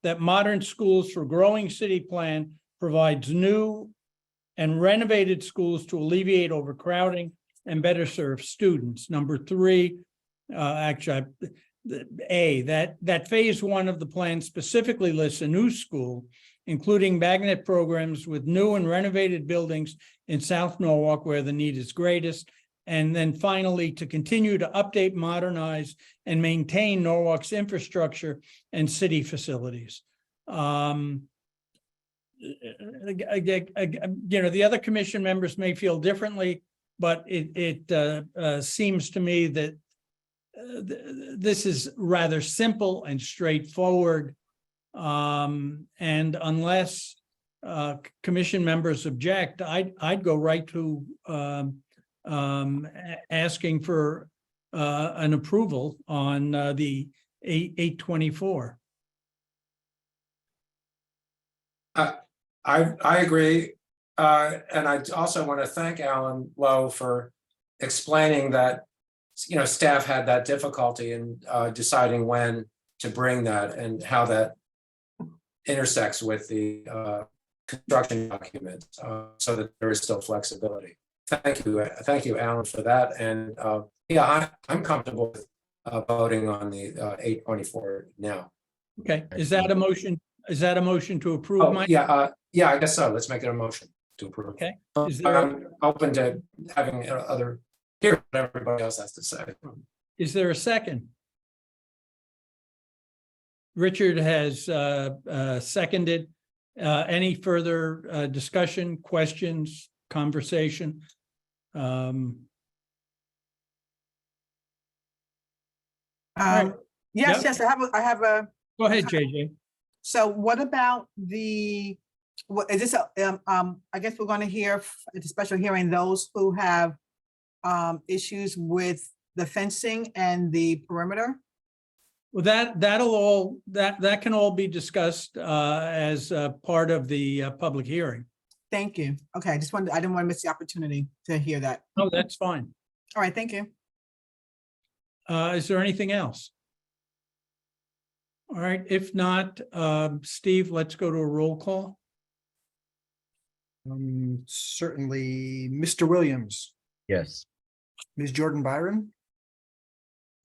that Modern Schools for Growing City Plan provides new and renovated schools to alleviate overcrowding and better serve students. Number 3, that phase 1 of the plan specifically lists a new school, including magnet programs with new and renovated buildings in South Norwalk where the need is greatest. And then finally, to continue to update, modernize, and maintain Norwalk's infrastructure and city facilities. The other commission members may feel differently, but it seems to me that this is rather simple and straightforward. And unless commission members object, I'd go right to asking for an approval on the 824. I agree. And I also want to thank Alan Lowe for explaining that, staff had that difficulty in deciding when to bring that and how that intersects with the construction document, so that there is still flexibility. Thank you, Alan, for that. And I'm comfortable with voting on the 824 now. Okay, is that a motion? Is that a motion to approve? Oh, Mike? yeah, I guess so. Let's make it a motion to approve. Okay. But Is there, I'm open to having hear what everybody else has to say. is there a second? Richard has seconded. Any further discussion, questions, conversation? right. Yes, Yep. I have a, Go ahead, JJ. so what about what is this, I guess we're gonna hear at the special hearing, those who have issues with the fencing and the perimeter? Well, that can all be discussed as part of the public hearing. Thank you. Okay, I didn't want to miss the opportunity to hear that. Oh, that's fine. All right, thank you. Is there anything else? All right, if not, Steve, let's go to a roll call. Certainly, Mr. Williams, Yes. Ms. Jordan Byron,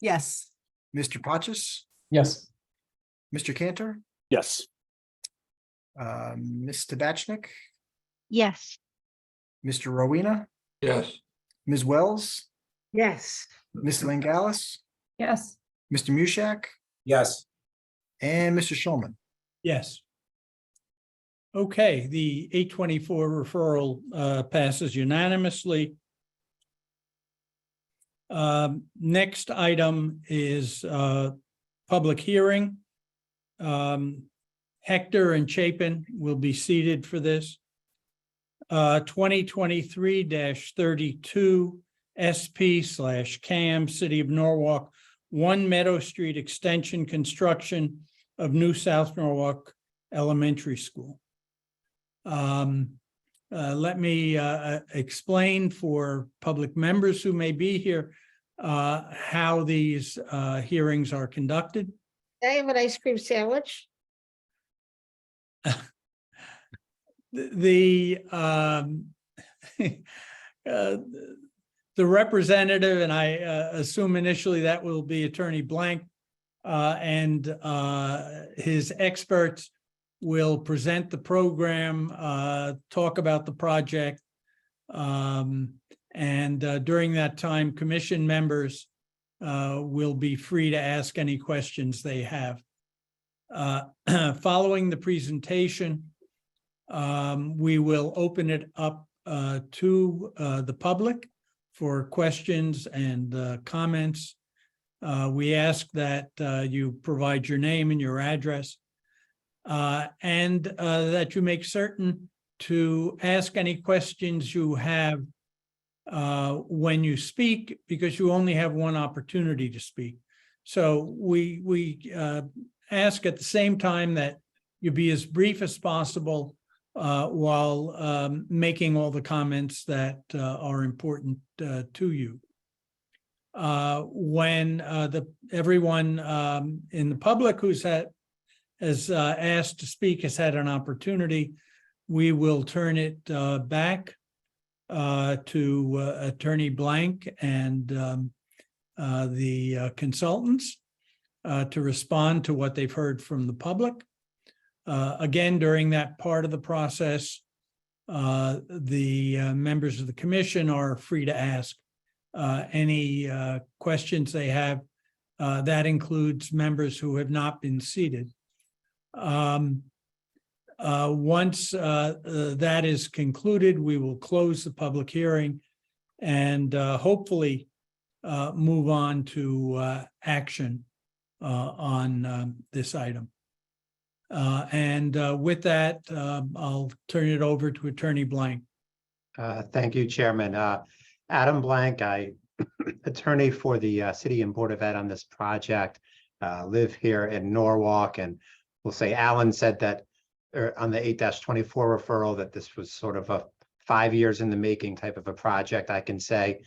Yes. Mr. Patches, Yes. Mr. Cantor, Yes. Ms. Tabachnik, Yes. Mr. Rowena, Yes. Ms. Wells, Yes. Ms. Langalis, Yes. Mr. Mushak, Yes. and Mr. Schulman. Yes. Okay, the 824 referral passes unanimously. Next item is public hearing. Hector and Chapin will be seated for this. 2023-32 SP/CAM City of Norwalk, 1 Meadow Street Extension construction of New South Norwalk Elementary School. Let me explain for public members who may be here how these hearings are conducted. I have an ice cream sandwich. The representative, and I assume initially that will be Attorney Blank, and his experts will present the program, talk about the project. And during that time, commission members will be free to ask any questions they have. Following the presentation, we will open it up to the public for questions and comments. We ask that you provide your name and your address, and that you make certain to ask any questions you have when you speak, because you only have one opportunity to speak. So we ask at the same time that you be as brief as possible while making all the comments that are important to you. When everyone in the public has asked to speak has had an opportunity, we will turn it back to Attorney Blank and the consultants to respond to what they've heard from the public. Again, during that part of the process, the members of the commission are free to ask any questions they have. That includes members who have not been seated. Once that is concluded, we will close the public hearing and hopefully move on to action on this item. With that, I'll turn it over to Attorney Blank. Thank you, Chairman. Adam Blank, attorney for the City and Board of Ed on this project, live here in Norwalk, and we'll say Alan said that on the 8-24 referral that this was sort of a 5 years in the making type of a project. I can say,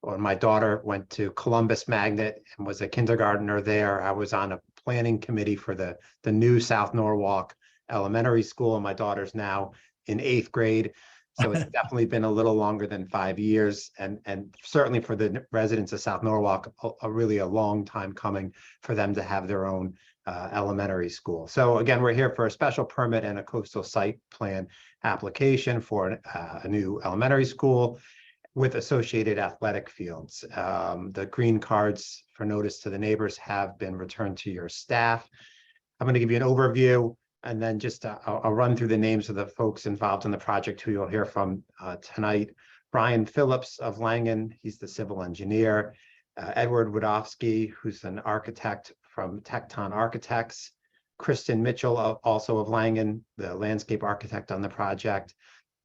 when my daughter went to Columbus Magnet and was a kindergartner there, I was on a planning committee for the new South Norwalk Elementary School, and my daughter's now in 8th grade. So it's definitely been a little longer than 5 years, and certainly for the residents of South Norwalk, really a long time coming for them to have their own elementary school. So again, we're here for a special permit and a coastal site plan application for a new elementary school with associated athletic fields. The green cards for notice to the neighbors have been returned to your staff. I'm going to give you an overview, and then just I'll run through the names of the folks involved in the project who you'll hear from tonight. Brian Phillips of Langen, he's the civil engineer. Edward Wadowski, who's an architect from Tecton Architects. Kristen Mitchell, also of Langen, the landscape architect on the project.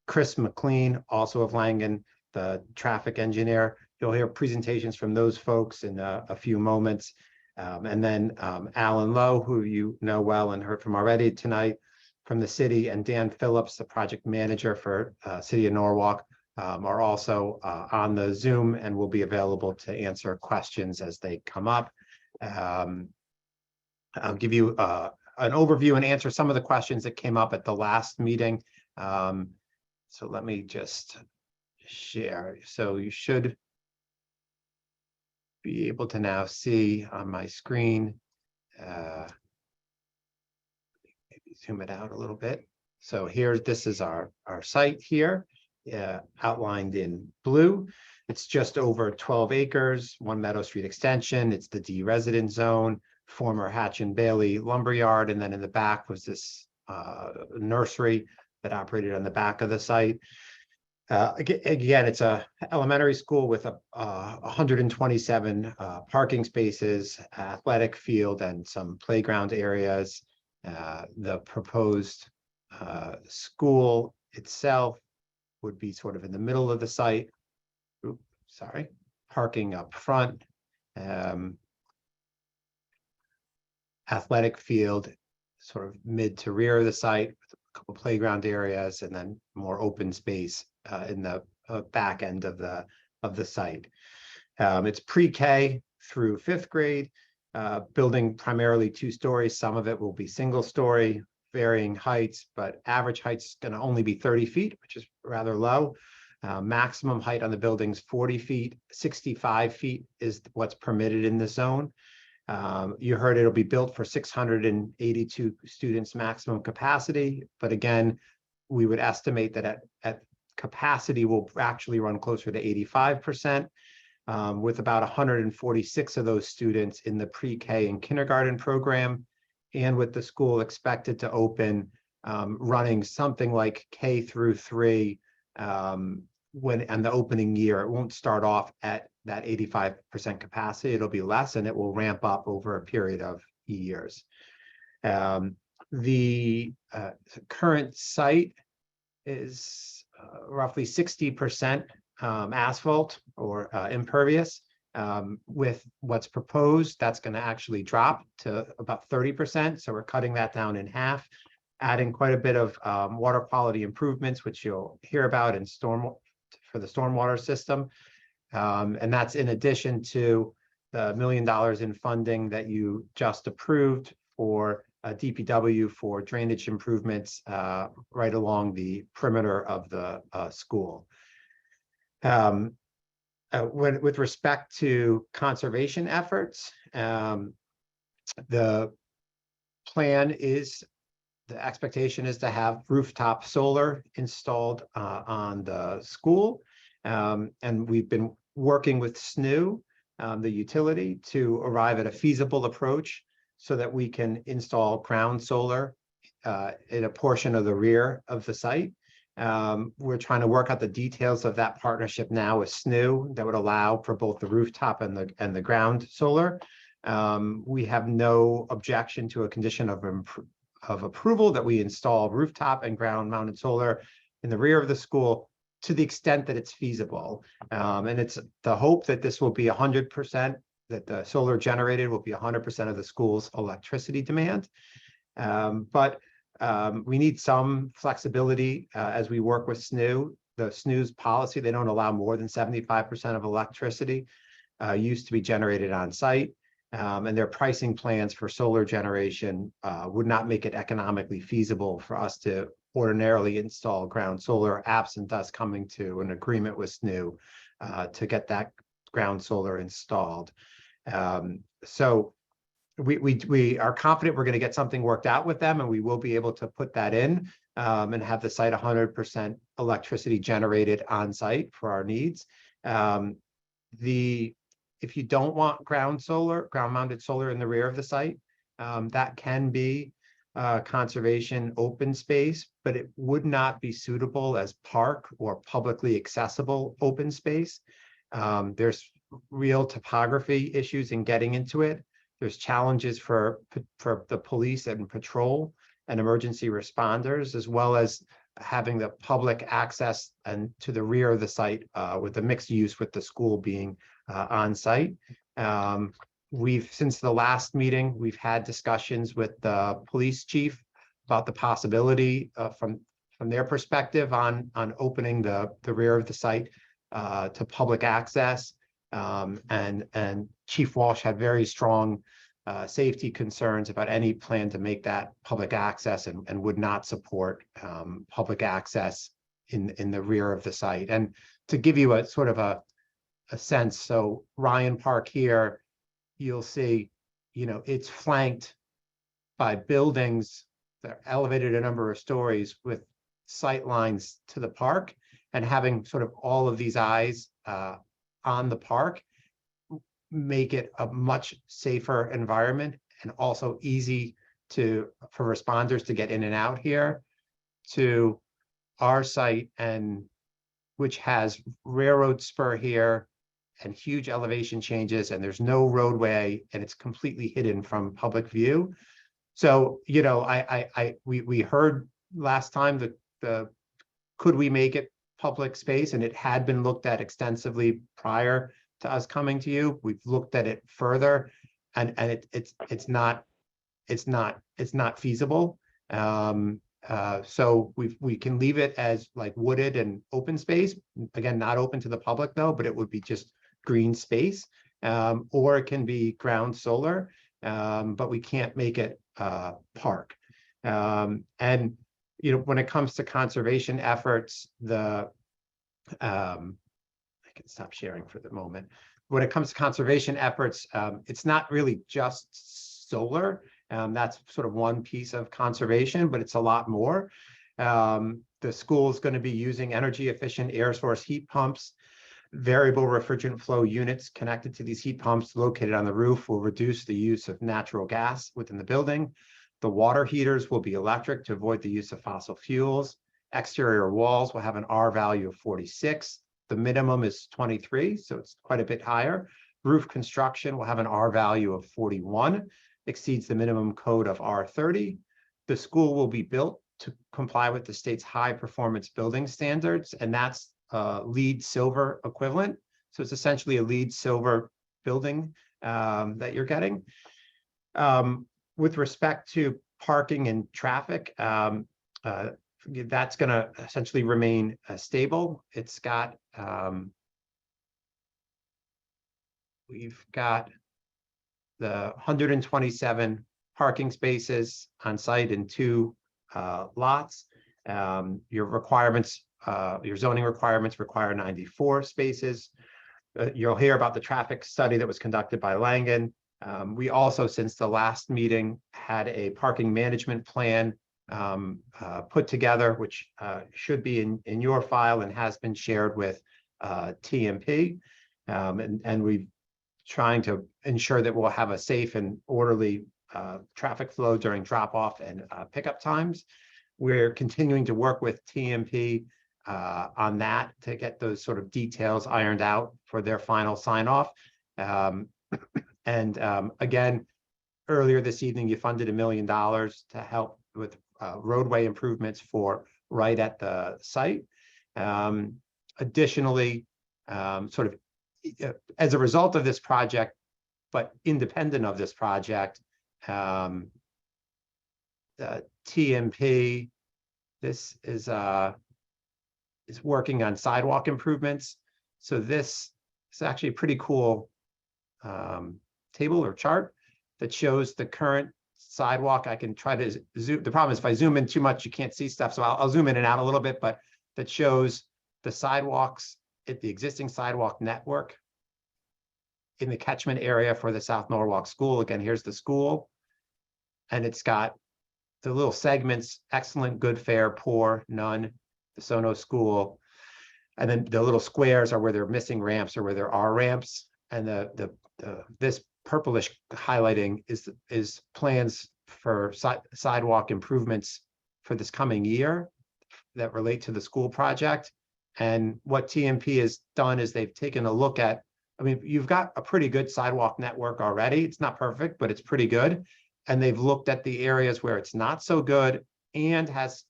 Chris McLean, also of Langen, the traffic engineer. You'll hear presentations from those folks in a few moments. And then Alan Lowe, who you know well and heard from already tonight from the city, and Dan Phillips, the project manager for City of Norwalk, are also on the Zoom and will be available to answer questions as they come up. I'll give you an overview and answer some of the questions that came up at the last meeting. So let me just share. So you should be able to now see on my screen. Maybe zoom it out a little bit. So here, this is our site here, outlined in blue. It's just over 12 acres, One Meadow Street extension. It's the D residence zone, former Hatch and Bailey lumberyard, and then in the back was this nursery that operated on the back of the site. Again, it's a elementary school with 127 parking spaces, athletic field, and some playground areas. The proposed school itself would be sort of in the middle of the site. Oops, sorry, parking up front. Athletic field sort of mid to rear of the site with a couple playground areas, and then more open space in the back end of the site. It's pre-K through 5th grade, building primarily 2 stories. Some of it will be single story, varying heights, but average height's going to only be 30 feet, which is rather low. Maximum height on the building's 40 feet, 65 feet is what's permitted in the zone. You heard it'll be built for 682 students maximum capacity, but again, we would estimate that at capacity will actually run closer to 85%, with about 146 of those students in the pre-K and kindergarten program, and with the school expected to open running something like K through 3 when and the opening year, it won't start off at that 85% capacity. It'll be less, and it will ramp up over a period of years. The current site is roughly 60% asphalt or impervious. With what's proposed, that's going to actually drop to about 30%. So we're cutting that down in half, adding quite a bit of water quality improvements, which you'll hear about in for the stormwater system. And that's in addition to the $1 million in funding that you just approved for DPW for drainage improvements right along the perimeter of the school. With respect to conservation efforts, the plan is, the expectation is to have rooftop solar installed on the school. And we've been working with SNU, the utility, to arrive at a feasible approach so that we can install ground solar in a portion of the rear of the site. We're trying to work out the details of that partnership now with SNU that would allow for both the rooftop and the ground solar. We have no objection to a condition of approval that we install rooftop and ground mounted solar in the rear of the school to the extent that it's feasible. And it's the hope that this will be 100%, that the solar generated will be 100% of the school's electricity demand. But we need some flexibility as we work with SNU. The SNU's policy, they don't allow more than 75% of electricity used to be generated on site. And their pricing plans for solar generation would not make it economically feasible for us to ordinarily install ground solar, absent us coming to an agreement with SNU to get that ground solar installed. So we are confident we're going to get something worked out with them, and we will be able to put that in and have the site 100% electricity generated on site for our needs. If you don't want ground mounted solar in the rear of the site, that can be conservation open space, but it would not be suitable as park or publicly accessible open space. There's real topography issues in getting into it. There's challenges for the police and patrol and emergency responders, as well as having the public access and to the rear of the site with the mixed use with the school being on site. Since the last meeting, we've had discussions with the police chief about the possibility from their perspective on opening the rear of the site to public access. And Chief Walsh had very strong safety concerns about any plan to make that public access and would not support public access in the rear of the site. And to give you a sort of a sense, so Ryan Park here, you'll see, it's flanked by buildings that are elevated a number of stories with sight lines to the park, and having sort of all of these eyes on the park make it a much safer environment, and also easy for responders to get in and out here to our site, and which has railroad spur here and huge elevation changes, and there's no roadway, and it's completely hidden from public view. So, we heard last time that could we make it public space, and it had been looked at extensively prior to us coming to you. We've looked at it further, and it's not feasible. So we can leave it as like wooded and open space. Again, not open to the public though, but it would be just green space, or it can be ground solar, but we can't make it park. And when it comes to conservation efforts, I can stop sharing for the moment. When it comes to conservation efforts, it's not really just solar. That's sort of one piece of conservation, but it's a lot more. The school is going to be using energy efficient air source heat pumps. Variable refrigerant flow units connected to these heat pumps located on the roof will reduce the use of natural gas within the building. The water heaters will be electric to avoid the use of fossil fuels. Exterior walls will have an R value of 46. the minimum is 23, so it's quite a bit higher. Roof construction will have an R value of 41, exceeds the minimum code of R30. The school will be built to comply with the state's high performance building standards, and that's LEED Silver equivalent. So it's essentially a LEED Silver building that you're getting. With respect to parking and traffic, that's going to essentially remain stable. It's got, we've got the 127 parking spaces on site in 2 lots. Your requirements, your zoning requirements require 94 spaces. You'll hear about the traffic study that was conducted by Langen. We also, since the last meeting, had a parking management plan put together, which should be in your file and has been shared with TMP. And we're trying to ensure that we'll have a safe and orderly traffic flow during drop-off and pickup times. We're continuing to work with TMP on that to get those sort of details ironed out for their final sign-off. Again, earlier this evening, you funded $1 million to help with roadway improvements for right at the site. Additionally, sort of as a result of this project, but independent of this project, the TMP, this is working on sidewalk improvements. So this is actually a pretty cool table or chart that shows the current sidewalk. I can try to zoom. The problem is if I zoom in too much, you can't see stuff. So I'll zoom in and out a little bit, but that shows the sidewalks at the existing sidewalk network in the catchment area for the South Norwalk School. Again, here's the school, and it's got the little segments: excellent, good, fair, poor, none, the Sono School. And then the little squares are where there are missing ramps or where there are ramps. And this purplish highlighting is plans for sidewalk improvements for this coming year that relate to the school project. And what TMP has done is they've taken a look at, I mean, you've got a pretty good sidewalk network already. It's not perfect, but it's pretty good. And they've looked at the areas where it's not so good and has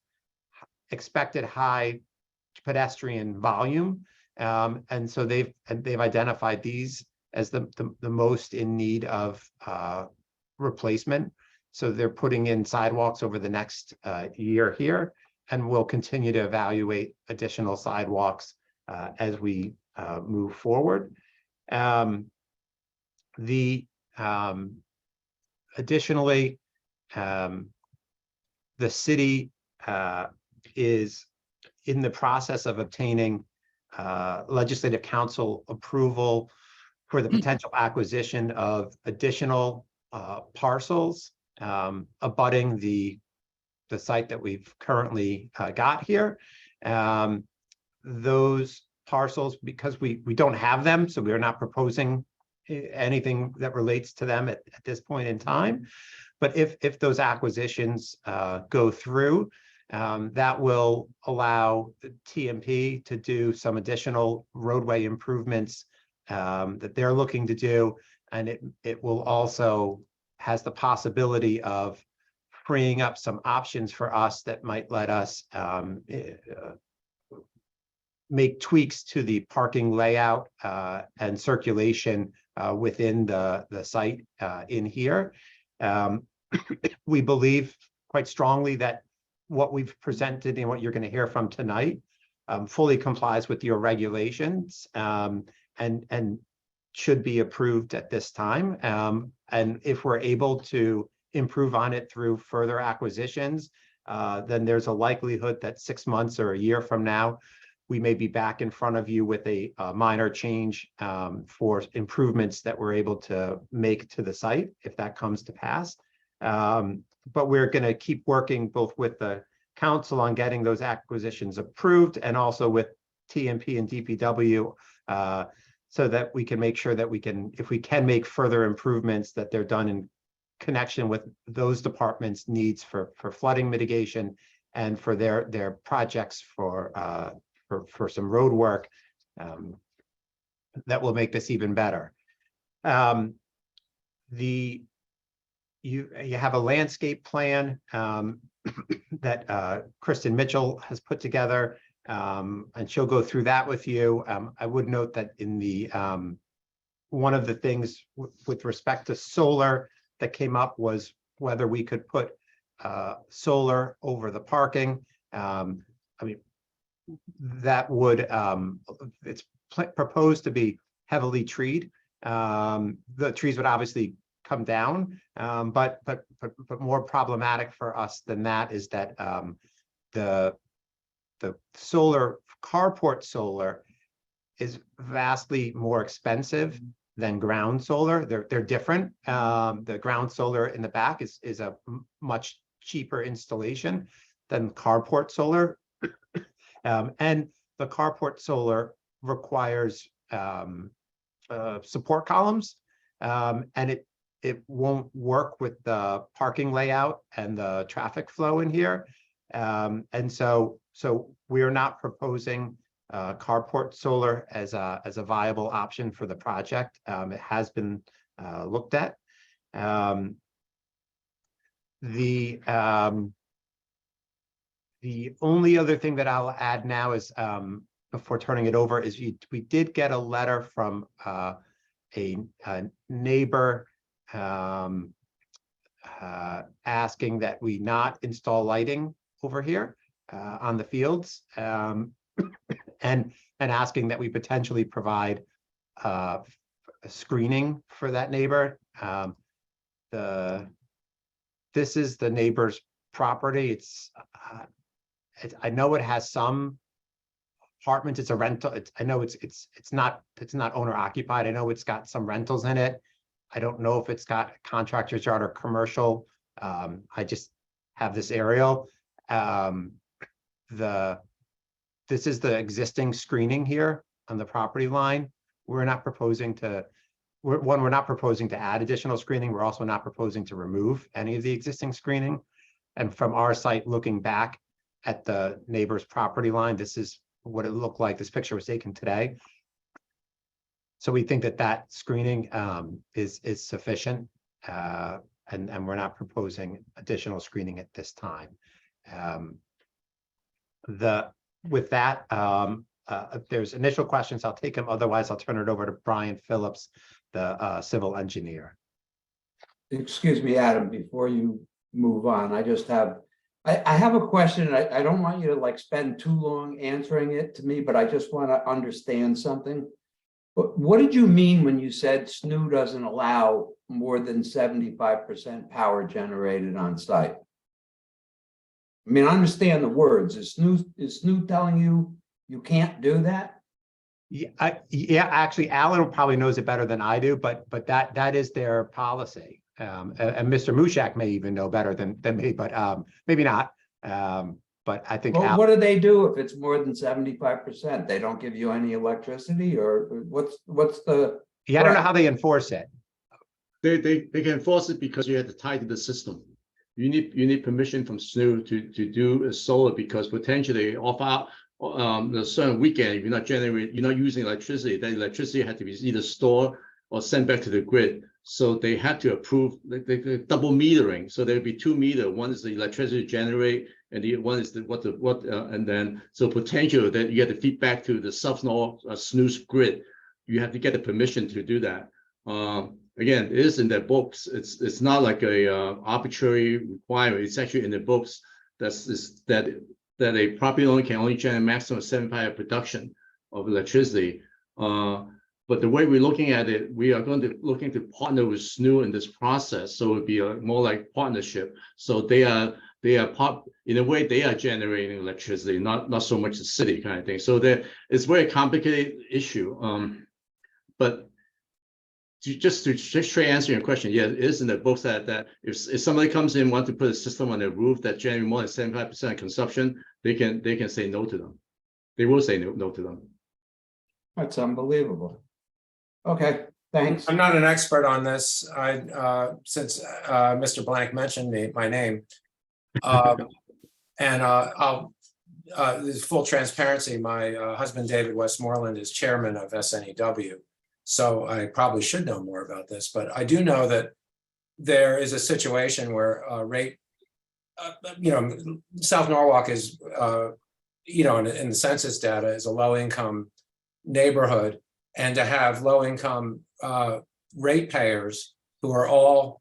expected high pedestrian volume. And so they've identified these as the most in need of replacement. So they're putting in sidewalks over the next year here, and we'll continue to evaluate additional sidewalks as we move forward. Additionally, the city is in the process of obtaining legislative council approval for the potential acquisition of additional parcels abutting the site that we've currently got here. Those parcels, because we don't have them, so we're not proposing anything that relates to them at this point in time. But if those acquisitions go through, that will allow the TMP to do some additional roadway improvements that they're looking to do. And it will also has the possibility of freeing up some options for us that might let us make tweaks to the parking layout and circulation within the site in here. We believe quite strongly that what we've presented and what you're going to hear from tonight fully complies with your regulations and should be approved at this time. And if we're able to improve on it through further acquisitions, then there's a likelihood that 6 months or a year from now, we may be back in front of you with a minor change for improvements that we're able to make to the site, if that comes to pass. But we're going to keep working both with the council on getting those acquisitions approved and also with TMP and DPW so that we can make sure that we can, if we can make further improvements, that they're done in connection with those departments' needs for flooding mitigation and for their projects for some road work that will make this even better. You have a landscape plan that Kristen Mitchell has put together, and she'll go through that with you. I would note that in the one of the things with respect to solar that came up was whether we could put solar over the parking. I mean, that would it's proposed to be heavily treed. The trees would obviously come down, but more problematic for us than that is that the solar carport solar is vastly more expensive than ground solar. They're different. The ground solar in the back is a much cheaper installation than carport solar, and the carport solar requires support columns, and it won't work with the parking layout and the traffic flow in here. And so we are not proposing carport solar as a viable option for the project. It has been looked at. The only other thing that I'll add now is before turning it over is we did get a letter from a neighbor asking that we not install lighting over here on the fields, and asking that we potentially provide screening for that neighbor. This is the neighbor's property. I know it has some apartments. It's a rental. I know it's not owner occupied. I know it's got some rentals in it. I don't know if it's got contractor's yard or commercial. I just have this aerial. This is the existing screening here on the property line. We're not proposing to, we're not proposing to add additional screening. We're also not proposing to remove any of the existing screening. And from our site, looking back at the neighbor's property line, this is what it looked like. This picture was taken today. So we think that screening is sufficient, and we're not proposing additional screening at this time. With that, if there's initial questions, I'll take them. Otherwise, I'll turn it over to Brian Phillips, the civil engineer. Excuse me, Adam, before you move on, I just have, I have a question. I don't want you to like spend too long answering it to me, but I just want to understand something. But what did you mean when you said SNU doesn't allow more than 75% power generated on site? I mean, I understand the words. Is SNU telling you you can't do that? Yeah, actually, Alan probably knows it better than I do, but that is their policy. And Mr. Mushak may even know better than me, but maybe not. But I think. Well, what do they do if it's more than 75%? They don't give you any electricity, or what's the? Yeah, I don't know how they enforce it. They can enforce it because you have to tie to the system. You need permission from SNU to do a solar, because potentially off out a certain weekend, if you're not using electricity, that electricity had to be either stored or sent back to the grid. So they had to approve the double metering. So there'd be 2 meters. One is the electricity generate, and the one is and then so potential that you get the feedback to the SNU's grid. You have to get the permission to do that. Again, it is in their books. It's not like a arbitrary requirement. It's actually in the books that a property owner can only generate maximum 75% production of electricity. But the way we're looking at it, we are looking to partner with SNU in this process. So it would be more like partnership. So they are part, in a way, they are generating electricity, not so much the city kind of thing. So it's a very complicated issue. But just to straight answer your question, yeah, it is in the books that if somebody comes in and wants to put a system on their roof that generates more than 75% consumption, they can say no to them. They will say no to them. That's unbelievable. Okay, thanks. I'm not an expert on this. Since Mr. Blank mentioned my name, and I'll this full transparency, my husband, David Westmoreland, is chairman of SNEW. So I probably should know more about this, but I do know that there is a situation where South Norwalk is, in the census data is a low income neighborhood, and to have low income ratepayers who are all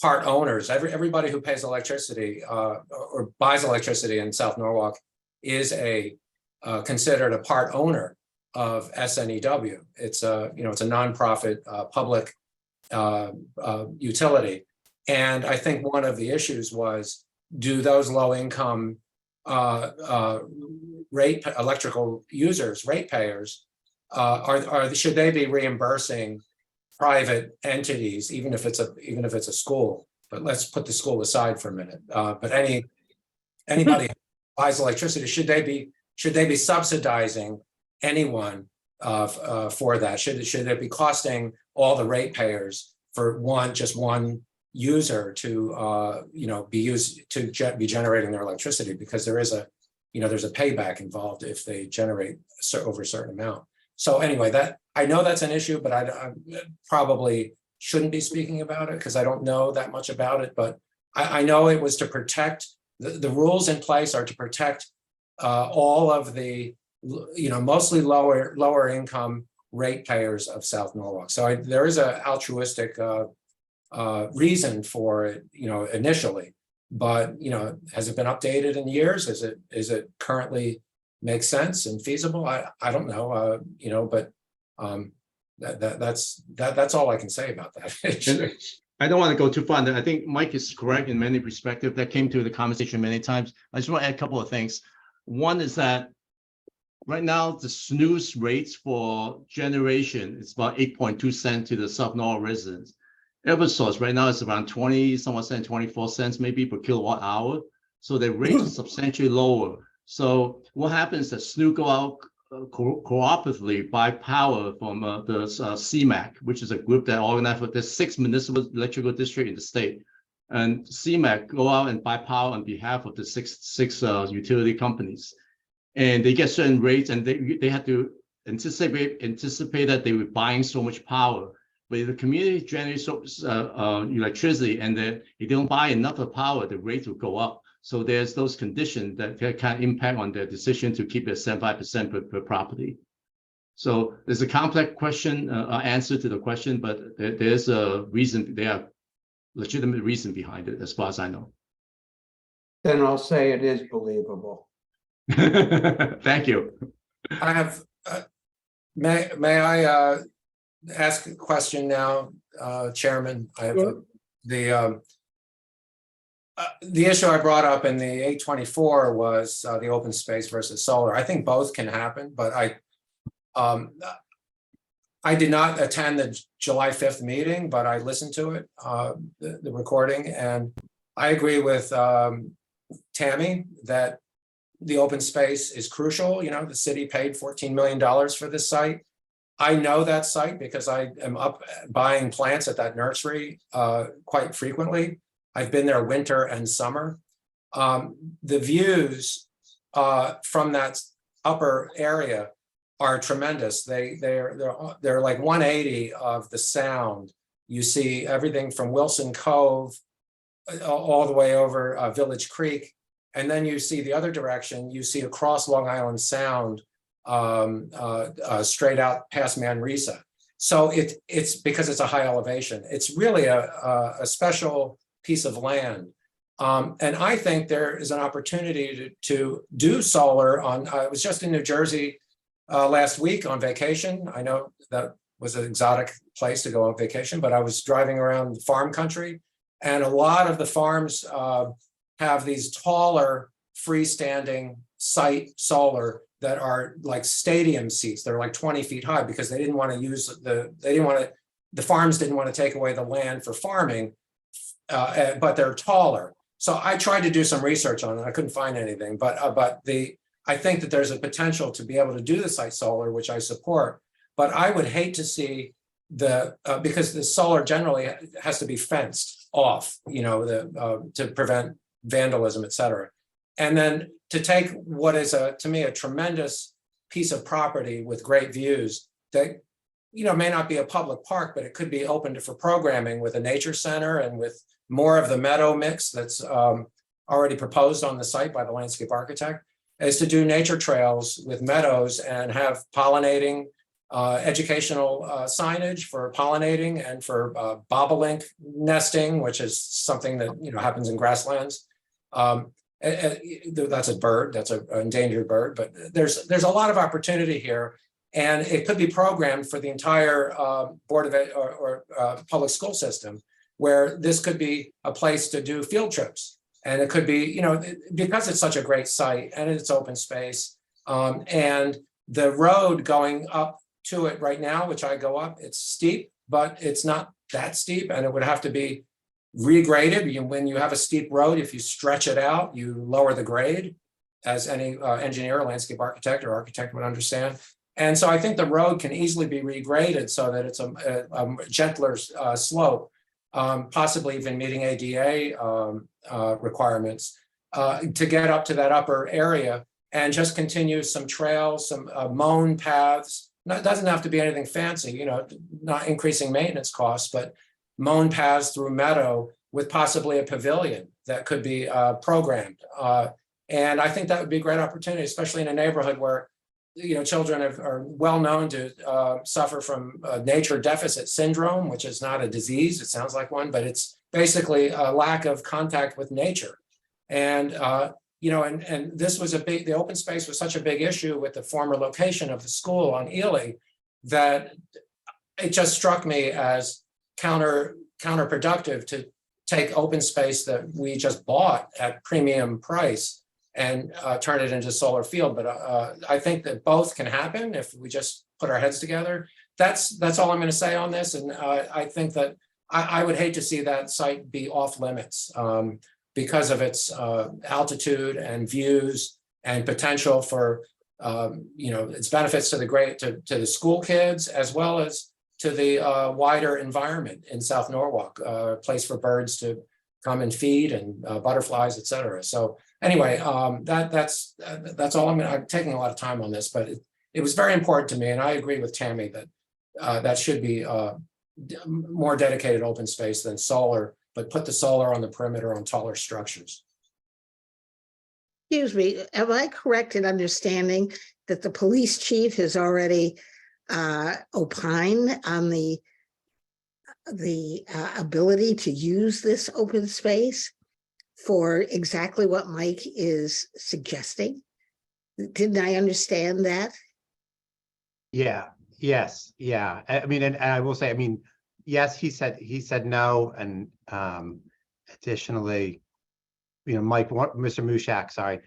part owners, everybody who pays electricity or buys electricity in South Norwalk is considered a part owner of SNEW. It's a nonprofit public utility. And I think one of the issues was, do those low income electrical users, ratepayers, should they be reimbursing private entities, even if it's a school? But let's put the school aside for a minute. But anybody who buys electricity, should they be subsidizing anyone for that? Should it be costing all the ratepayers for just one user to be generating their electricity, because there's a payback involved if they generate over a certain amount. So anyway, that I know that's an issue, but I probably shouldn't be speaking about it because I don't know that much about it. But I know it was to protect the rules in place are to protect all of the mostly lower income ratepayers of South Norwalk. So there is an altruistic reason for it, initially, but has it been updated in years? Is it currently make sense and feasible? I don't know, but that's all I can say about that. I don't want to go too far. I think Mike is correct in many perspectives. That came to the conversation many times. I just want to add a couple of things. One is that right now the snooze rates for generation is about 8.2 cents to the South Norwalk residents. Eversource right now is around 24 cents maybe per kilowatt hour. So the rates are substantially lower. So what happens is that SNU go out cooperatively buy power from the CMAQ, which is a group that organized for the 6 municipal electrical districts in the state. And CMAQ go out and buy power on behalf of the six utility companies. And they get certain rates, and they have to anticipate that they were buying so much power. But if the community generates electricity and if they don't buy enough of power, the rate will go up. So there's those conditions that can impact on their decision to keep it 75% per property. So there's a complex question, answer to the question, but there's a reason, there are legitimate reason behind it, as far as I know. Then I'll say it is believable. Thank you. I have, may I ask a question now, Chairman? I have the issue I brought up in the 824 was the open space versus solar. I think both can happen, but I did not attend the July 5th meeting, but I listened to it, the recording, and I agree with Tammy that the open space is crucial. The city paid $14 million for this site. I know that site because I am up buying plants at that nursery quite frequently. I've been there winter and summer. The views from that upper area are tremendous. They're like 180 of the sound. You see everything from Wilson Cove all the way over Village Creek, and then you see the other direction. You see across Long Island Sound, straight out past Manresa. So it's because it's a high elevation. It's really a special piece of land. And I think there is an opportunity to do solar on, I was just in New Jersey last week on vacation. I know that was an exotic place to go on vacation, but I was driving around farm country, and a lot of the farms have these taller freestanding site solar that are like stadium seats. They're like 20 feet high because they didn't want to use the farms didn't want to take away the land for farming, but they're taller. So I tried to do some research on it. I couldn't find anything, but I think that there's a potential to be able to do the site solar, which I support. But I would hate to see because the solar generally has to be fenced off, to prevent vandalism, et cetera. And then to take what is to me, a tremendous piece of property with great views that, may not be a public park, but it could be opened for programming with a nature center and with more of the meadow mix that's already proposed on the site by the landscape architect, is to do nature trails with meadows and have pollinating, educational signage for pollinating and for bobolink nesting, which is something that happens in grasslands. That's a bird, that's an endangered bird, but there's a lot of opportunity here, and it could be programmed for the entire Board of Ed or public school system, where this could be a place to do field trips. And it could be, because it's such a great site and it's open space, and the road going up to it right now, which I go up, it's steep, but it's not that steep, and it would have to be regraded. When you have a steep road, if you stretch it out, you lower the grade, as any engineer, landscape architect, or architect would understand. And so I think the road can easily be regraded so that it's a gentler slope, possibly even meeting ADA requirements to get up to that upper area, and just continue some trails, some mown paths. It doesn't have to be anything fancy, not increasing maintenance costs, but mown paths through meadow with possibly a pavilion that could be programmed. And I think that would be a great opportunity, especially in a neighborhood where, children are well known to suffer from nature deficit syndrome, which is not a disease. It sounds like one, but it's basically a lack of contact with nature. And, and this was the open space was such a big issue with the former location of the school on Ely, that it just struck me as counterproductive to take open space that we just bought at premium price and turn it into solar field. But I think that both can happen if we just put our heads together. That's all I'm going to say on this. And I think that I would hate to see that site be off limits because of its altitude and views and potential for its benefits to the school kids, as well as to the wider environment in South Norwalk, a place for birds to come and feed, and butterflies, et cetera. So anyway, that's all I'm taking a lot of time on this, but it was very important to me. And I agree with Tammy that that should be more dedicated open space than solar, but put the solar on the perimeter on taller structures. Excuse me, am I correct in understanding that the police chief has already opined on the ability to use this open space for exactly what Mike is suggesting? Didn't I understand that? Yeah, yes, yeah. I mean, and I will say, yes, he said no. And additionally, Mike, Mr. Mushak, sorry.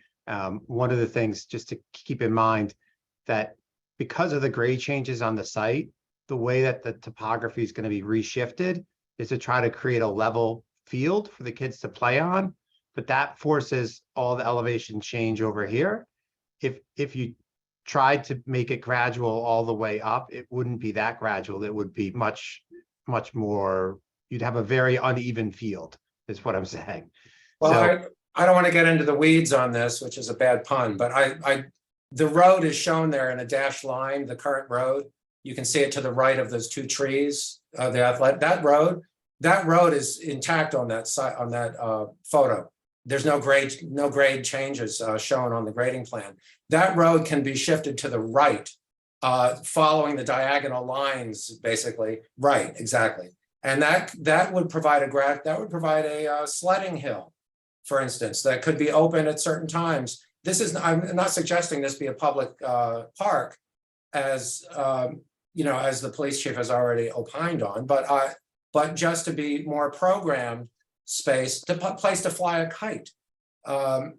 One of the things just to keep in mind that because of the grade changes on the site, the way that the topography is going to be reshifted is to try to create a level field for the kids to play on, but that forces all the elevation change over here. If you tried to make it gradual all the way up, it wouldn't be that gradual. It would be much more, you'd have a very uneven field, is what I'm saying. Well, So, I don't want to get into the weeds on this, which is a bad pun, but the road is shown there in a dashed line, the current road. You can see it to the right of those two trees. That road is intact on that side, on that photo. There's no grade changes shown on the grading plan. That road can be shifted to the right, following the diagonal lines, basically. Right, exactly. And that would provide a sledding hill, for instance, that could be open at certain times. I'm not suggesting this be a public park, as as the police chief has already opined on, but just to be more programmed space, place to fly a kite. I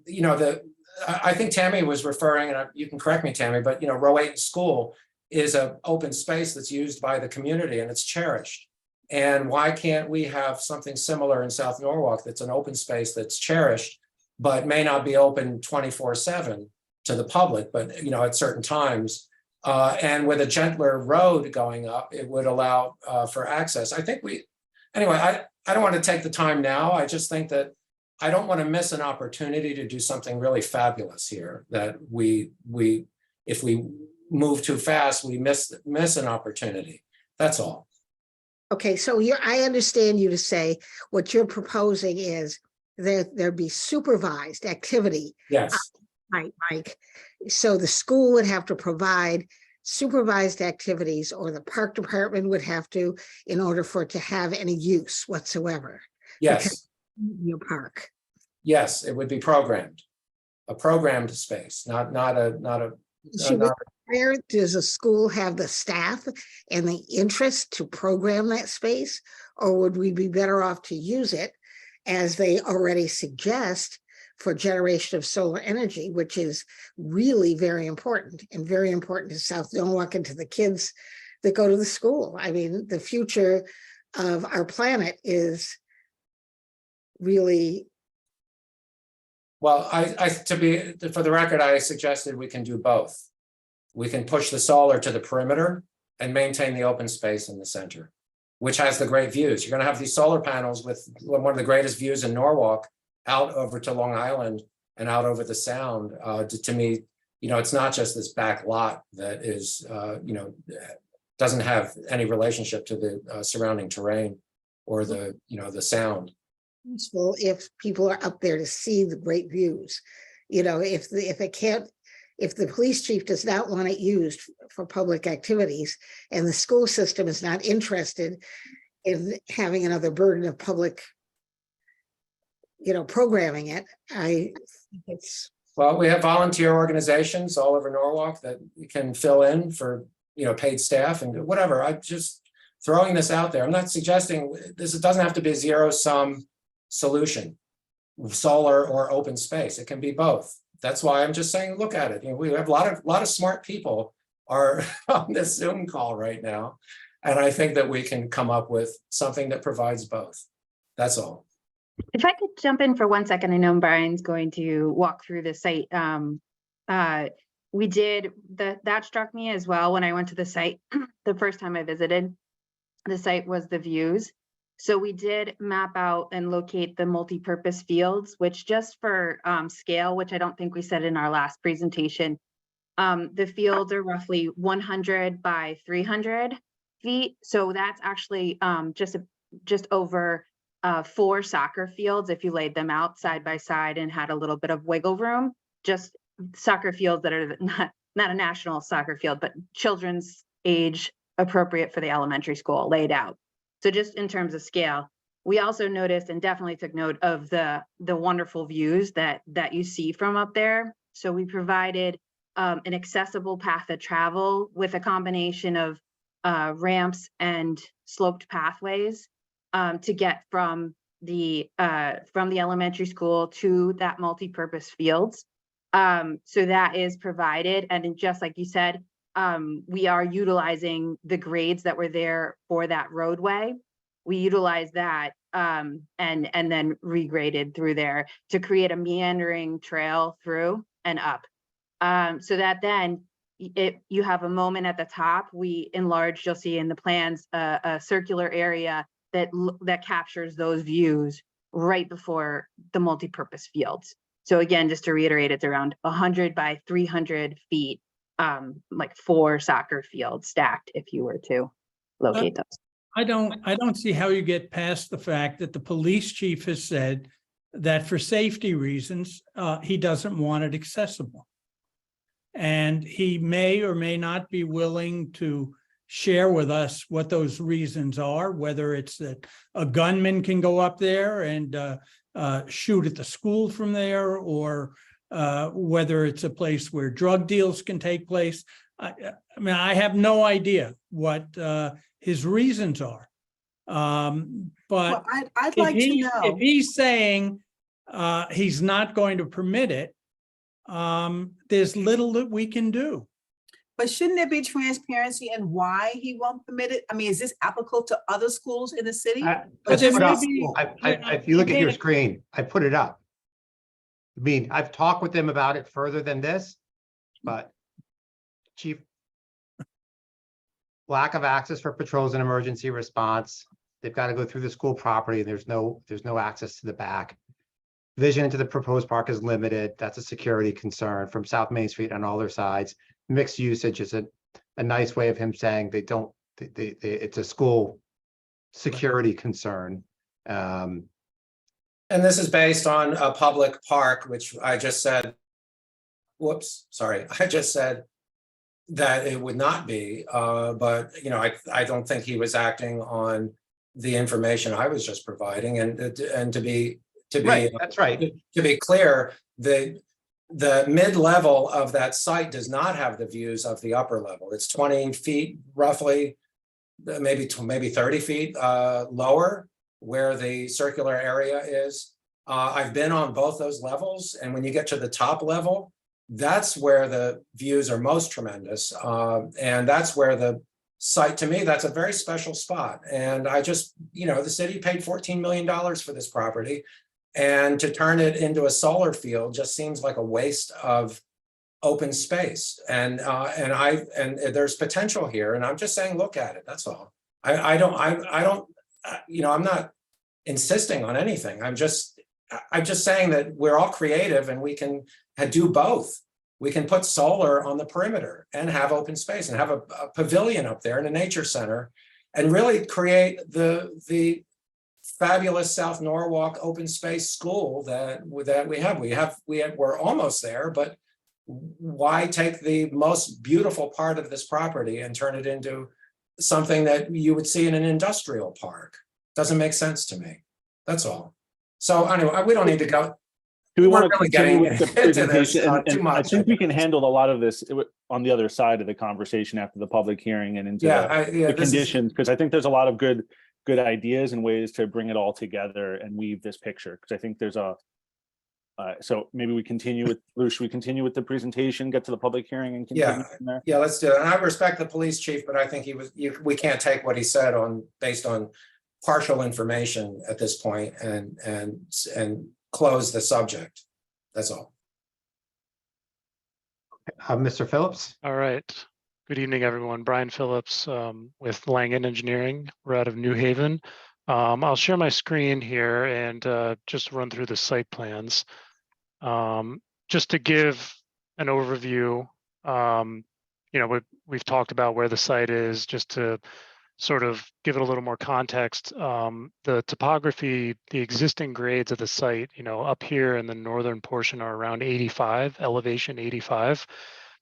think Tammy was referring, and you can correct me, Tammy, but Row 8 School is an open space that's used by the community and it's cherished. And why can't we have something similar in South Norwalk that's an open space that's cherished, but may not be open 24/7 to the public, but at certain times, and with a gentler road going up, it would allow for access. I think I don't want to take the time now. I just think that I don't want to miss an opportunity to do something really fabulous here, that if we move too fast, we miss an opportunity. That's all. Okay, so I understand you to say what you're proposing is there be supervised activity. Yes, Right, Mike. So the school would have to provide supervised activities, or the park department would have to, in order for it to have any use whatsoever. yes, Your park. yes, it would be programmed. A programmed space, not a. Should does a school have the staff and the interest to program that space? Or would we be better off to use it, as they already suggest, for generation of solar energy, which is really very important, and very important to South Norwalk and to the kids that go to the school. I mean, the future of our planet is really. Well, for the record, I suggested we can do both. We can push the solar to the perimeter and maintain the open space in the center, which has the great views. You're going to have these solar panels with one of the greatest views in Norwalk, out over to Long Island and out over the Sound. To me, it's not just this back lot that is, doesn't have any relationship to the surrounding terrain or the Sound. Useful if people are up there to see the great views. If the police chief does not want it used for public activities, and the school system is not interested in having another burden of public, programming it, I think it's. Well, we have volunteer organizations all over Norwalk that can fill in for, paid staff and whatever. I'm just throwing this out there. I'm not suggesting this. It doesn't have to be a zero-sum solution, solar or open space. It can be both. That's why I'm just saying, look at it. We have a lot of smart people are on this Zoom call right now. And I think that we can come up with something that provides both. That's all. If I could jump in for 1 second, I know Brian's going to walk through the site. That struck me as well when I went to the site the first time I visited the site, was the views. So we did map out and locate the multi-purpose fields, which, just for scale, which I don't think we said in our last presentation, the fields are roughly 100 by 300 feet. So that's actually just over 4 soccer fields if you laid them out side by side and had a little bit of wiggle room. Just soccer fields that are not a national soccer field, but children's age appropriate for the elementary school laid out. So just in terms of scale, we also noticed and definitely took note of the wonderful views that you see from up there. So we provided an accessible path of travel with a combination of ramps and sloped pathways to get from the elementary school to that multi-purpose fields. So that is provided, and just like you said, we are utilizing the grades that were there for that roadway. We utilize that and then regraded through there to create a meandering trail through and up. So that then you have a moment at the top. We enlarged, you'll see in the plans, a circular area that captures those views right before the multi-purpose fields. So again, just to reiterate, it's around 100 by 300 feet. Like 4 soccer fields stacked, if you were to locate those. I don't see how you get past the fact that the police chief has said that for safety reasons, he doesn't want it accessible. And he may or may not be willing to share with us what those reasons are, whether it's that a gunman can go up there and shoot at the school from there, or whether it's a place where drug deals can take place. I mean, I have no idea what his reasons are. But I'd like to know. If he's saying he's not going to permit it, there's little that we can do. But shouldn't there be transparency in why he won't permit it? I mean, is this applicable to other schools in the city? But there may If you look at your screen, I put it up. I mean, I've talked with them about it further than this, but chief, lack of access for patrols and emergency response. They've got to go through the school property. There's no access to the back. Vision into the proposed park is limited. That's a security concern from South Main Street on all their sides. Mixed usage is a nice way of him saying it's a school security concern. And this is based on a public park, which I just said, whoops, sorry, I just said that it would not be, but you know, I don't think he was acting on the information I was just providing, and to be Right, that's right. to be clear, the mid-level of that site does not have the views of the upper level. It's 20 feet roughly, maybe 30 feet lower where the circular area is. I've been on both those levels, and when you get to the top level, that's where the views are most tremendous. And that's where the site, to me, that's a very special spot. And I just, you know, the city paid $14 million for this property. And to turn it into a solar field just seems like a waste of open space. And there's potential here. And I'm just saying, look at it. That's all. I don't, you know, I'm not insisting on anything. I'm just saying that we're all creative and we can do both. We can put solar on the perimeter and have open space and have a pavilion up there in a nature center and really create the fabulous South Norwalk open space school that we have. We're almost there, but why take the most beautiful part of this property and turn it into something that you would see in an industrial park? Doesn't make sense to me. That's all. So anyway, we don't need to go. Do we want We're to really continue getting with the into this, presentation? too And much, I I think we think. can handle a lot of this on the other side of the conversation after the public hearing and into the this is- conditions, because I think there's a lot of good ideas and ways to bring it all together and weave this picture. Because I think there's so maybe we continue with, Lou, should we continue with the presentation, get to the public hearing and continue from there? Yeah, let's do it. And I respect the police chief, but I think we can't take what he said based on partial information at this point and close the subject. That's all. Mr. Phillips? All right. Good evening, everyone. Brian Phillips with Langen Engineering. We're out of New Haven. I'll share my screen here and just run through the site plans. Just to give an overview, you know, we've talked about where the site is, just to sort of give it a little more context. The topography, the existing grades of the site, you know, up here in the northern portion are around 85, elevation 85.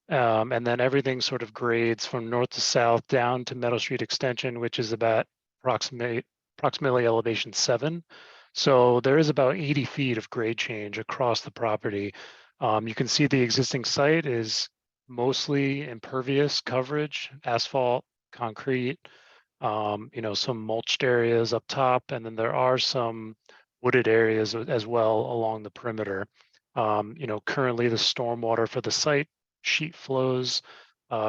And then everything sort of grades from north to south down to Meadow Street Extension, which is about approximately elevation 7. So there is about 80 feet of grade change across the property. You can see the existing site is mostly impervious coverage, asphalt, concrete, you know, some mulched areas up top, and then there are some wooded areas as well along the perimeter. You know, currently the stormwater for the site sheet flows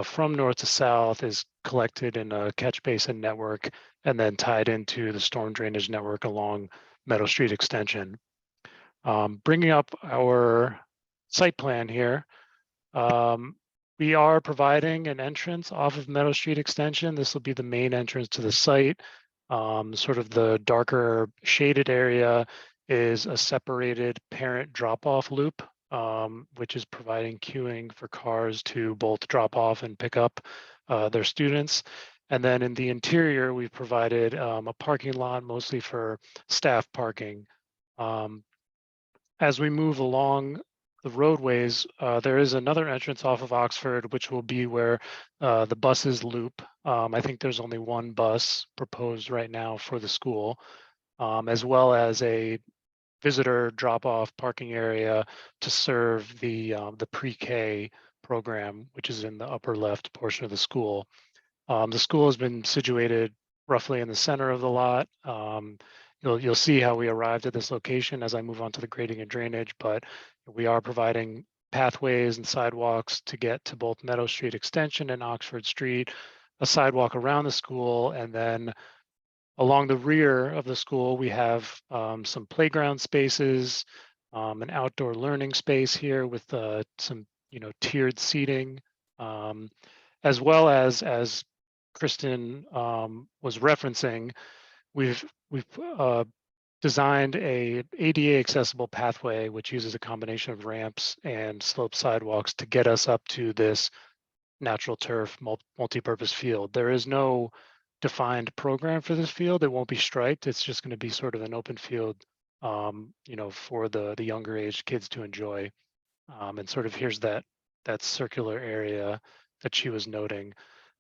from north to south, is collected in a catch basin network and then tied into the storm drainage network along Meadow Street Extension. Bringing up our site plan here, we are providing an entrance off of Meadow Street Extension. This will be the main entrance to the site. Sort of the darker shaded area is a separated parent drop-off loop, which is providing queuing for cars to both drop off and pick up their students. And then in the interior, we've provided a parking lot mostly for staff parking. As we move along the roadways, there is another entrance off of Oxford, which will be where the buses loop. I think there's only one bus proposed right now for the school, as well as a visitor drop-off parking area to serve the pre-K program, which is in the upper left portion of the school. The school has been situated roughly in the center of the lot. You'll see how we arrived at this location as I move on to the grading and drainage, but we are providing pathways and sidewalks to get to both Meadow Street Extension and Oxford Street, a sidewalk around the school, and then along the rear of the school, we have some playground spaces, an outdoor learning space here with some, you know, tiered seating, as well as Kristen was referencing, we've designed a ADA accessible pathway, which uses a combination of ramps and slope sidewalks to get us up to this natural turf multi-purpose field. There is no defined program for this field. It won't be striped. It's just going to be sort of an open field, for the younger age kids to enjoy. And sort of here's that circular area that she was noting.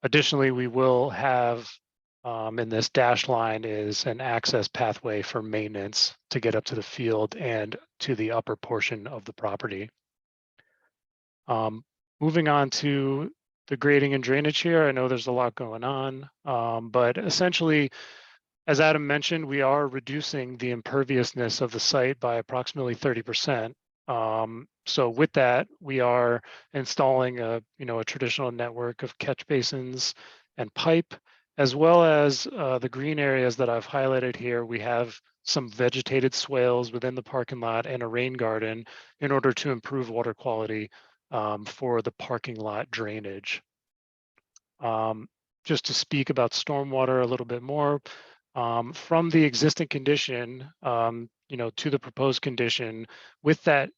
Additionally, we will have in this dashed line is an access pathway for maintenance to get up to the field and to the upper portion of the property. Moving on to the grading and drainage here, I know there's a lot going on, but essentially, as Adam mentioned, we are reducing the imperviousness of the site by approximately 30%. So with that, we are installing a traditional network of catch basins and pipe, as well as the green areas that I've highlighted here. We have some vegetated swales within the parking lot and a rain garden in order to improve water quality for the parking lot drainage. Just to speak about stormwater a little bit more, from the existing condition, to the proposed condition, with that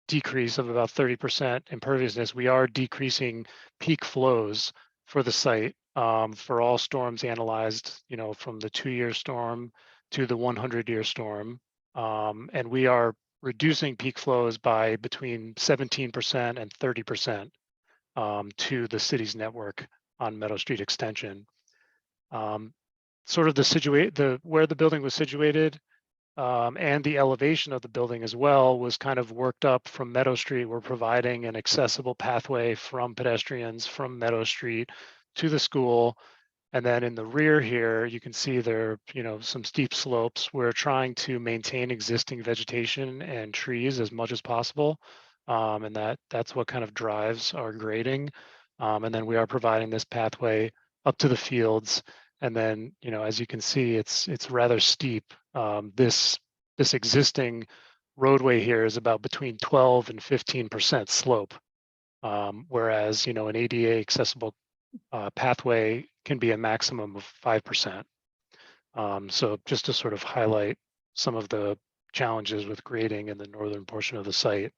decrease of about 30% imperviousness, we are decreasing peak flows for the site for all storms analyzed, from the 2-year storm to the 100-year storm. And we are reducing peak flows by between 17% and 30% to the city's network on Meadow Street Extension. Sort of where the building was situated and the elevation of the building as well was kind of worked up from Meadow Street. We're providing an accessible pathway from pedestrians from Meadow Street to the school. And then in the rear here, you can see there are, some steep slopes. We're trying to maintain existing vegetation and trees as much as possible. And that's what kind of drives our grading. And then we are providing this pathway up to the fields. And then, as you can see, it's rather steep. This existing roadway here is about between 12 and 15% slope, whereas, an ADA accessible pathway can be a maximum of 5%. So just to sort of highlight some of the challenges with grading in the northern portion of the site.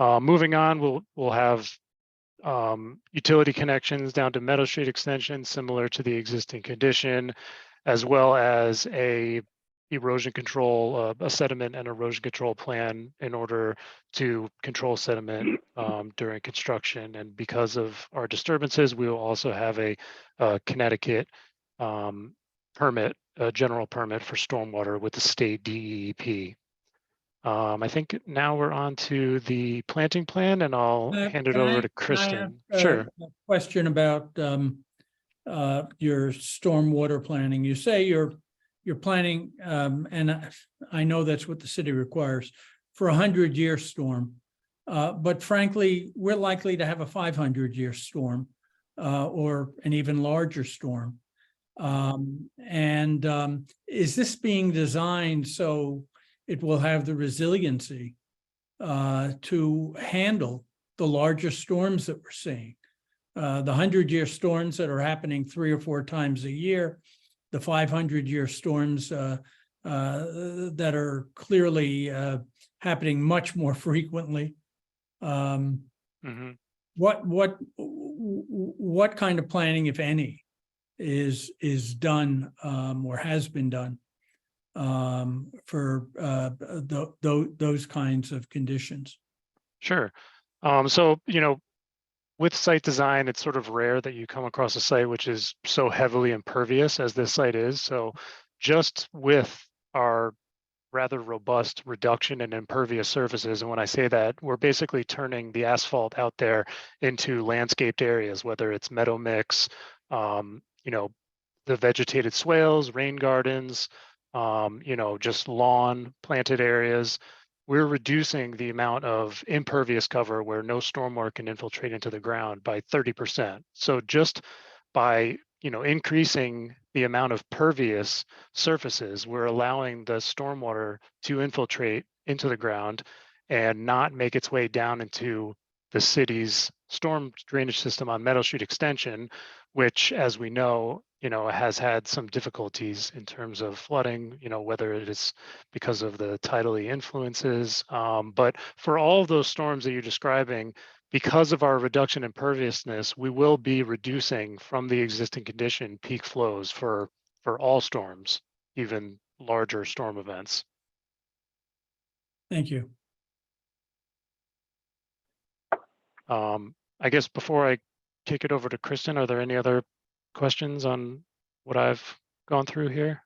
Moving on, we'll have utility connections down to Meadow Street Extension, similar to the existing condition, as well as a erosion control, a sediment and erosion control plan in order to control sediment during construction. And because of our disturbances, we will also have a Connecticut permit, a general permit for stormwater with the state DEP. I think now we're on to the planting plan, and I'll hand it over to Kristen. Sure. A question about your stormwater planning. You say you're planning, and I know that's what the city requires, for a 100-year storm. But frankly, we're likely to have a 500-year storm or an even larger storm. Is this being designed so it will have the resiliency to handle the larger storms that we're seeing? The 100-year storms that are happening 3 or 4 times a year, the 500-year storms that are clearly happening much more frequently. What kind of planning, if any, is done or has been done for those kinds of conditions? Sure. So, with site design, it's sort of rare that you come across a site which is so heavily impervious as this site is. So just with our rather robust reduction in impervious surfaces, and when I say that, we're basically turning the asphalt out there into landscaped areas, whether it's meadow mix, the vegetated swales, rain gardens, just lawn planted areas. We're reducing the amount of impervious cover where no stormwater can infiltrate into the ground by 30%. So just by increasing the amount of pervious surfaces, we're allowing the stormwater to infiltrate into the ground and not make its way down into the city's storm drainage system on Meadow Street Extension, which, as we know, has had some difficulties in terms of flooding, whether it is because of the tidally influences. But for all of those storms that you're describing, because of our reduction in perviousness, we will be reducing from the existing condition peak flows for all storms, even larger storm events. Thank you. I guess before I kick it over to Kristen, are there any other questions on what I've gone through here?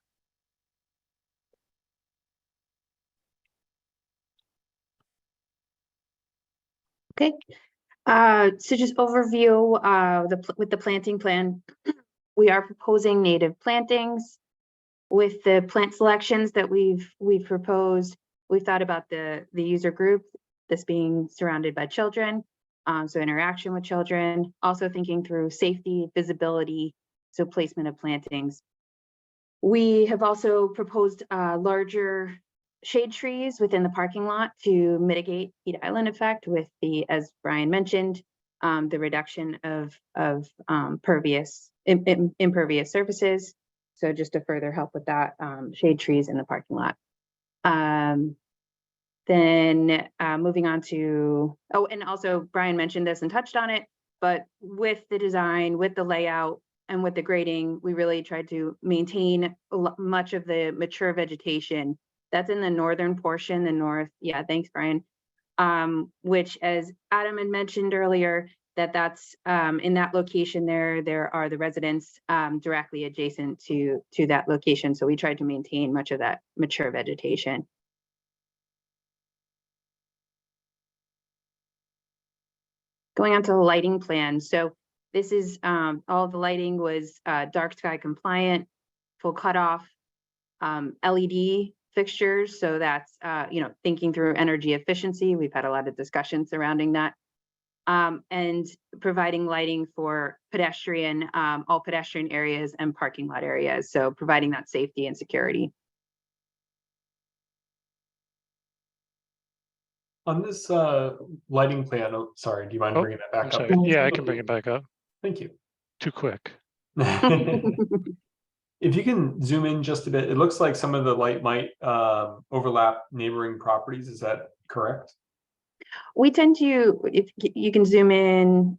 Okay, so just overview, with the planting plan, we are proposing native plantings. With the plant selections that we've proposed, we've thought about the user group, this being surrounded by children, so interaction with children, also thinking through safety, visibility, so placement of plantings. We have also proposed larger shade trees within the parking lot to mitigate heat island effect with the, as Brian mentioned, the reduction of impervious surfaces. So just to further help with that, shade trees in the parking lot. Then moving on to, oh, and also Brian mentioned this and touched on it, but with the design, with the layout, and with the grading, we really tried to maintain much of the mature vegetation that's in the northern portion, the north. Yeah, thanks, Brian. Which, as Adam had mentioned earlier, that's in that location there are the residents directly adjacent to that location. So we tried to maintain much of that mature vegetation. Going on to the lighting plan. So this is all the lighting was dark sky compliant, full cutoff, LED fixtures. So that's thinking through energy efficiency. We've had a lot of discussion surrounding that. And providing lighting for pedestrian, all pedestrian areas and parking lot areas. So providing that safety and security. On this lighting plan, oh, sorry, do you mind bringing that back up? Yeah, I can bring it back up. Thank you. Too quick. If you can zoom in just a bit, it looks like some of the light might overlap neighboring properties. Is that correct? We tend to, if you can zoom in,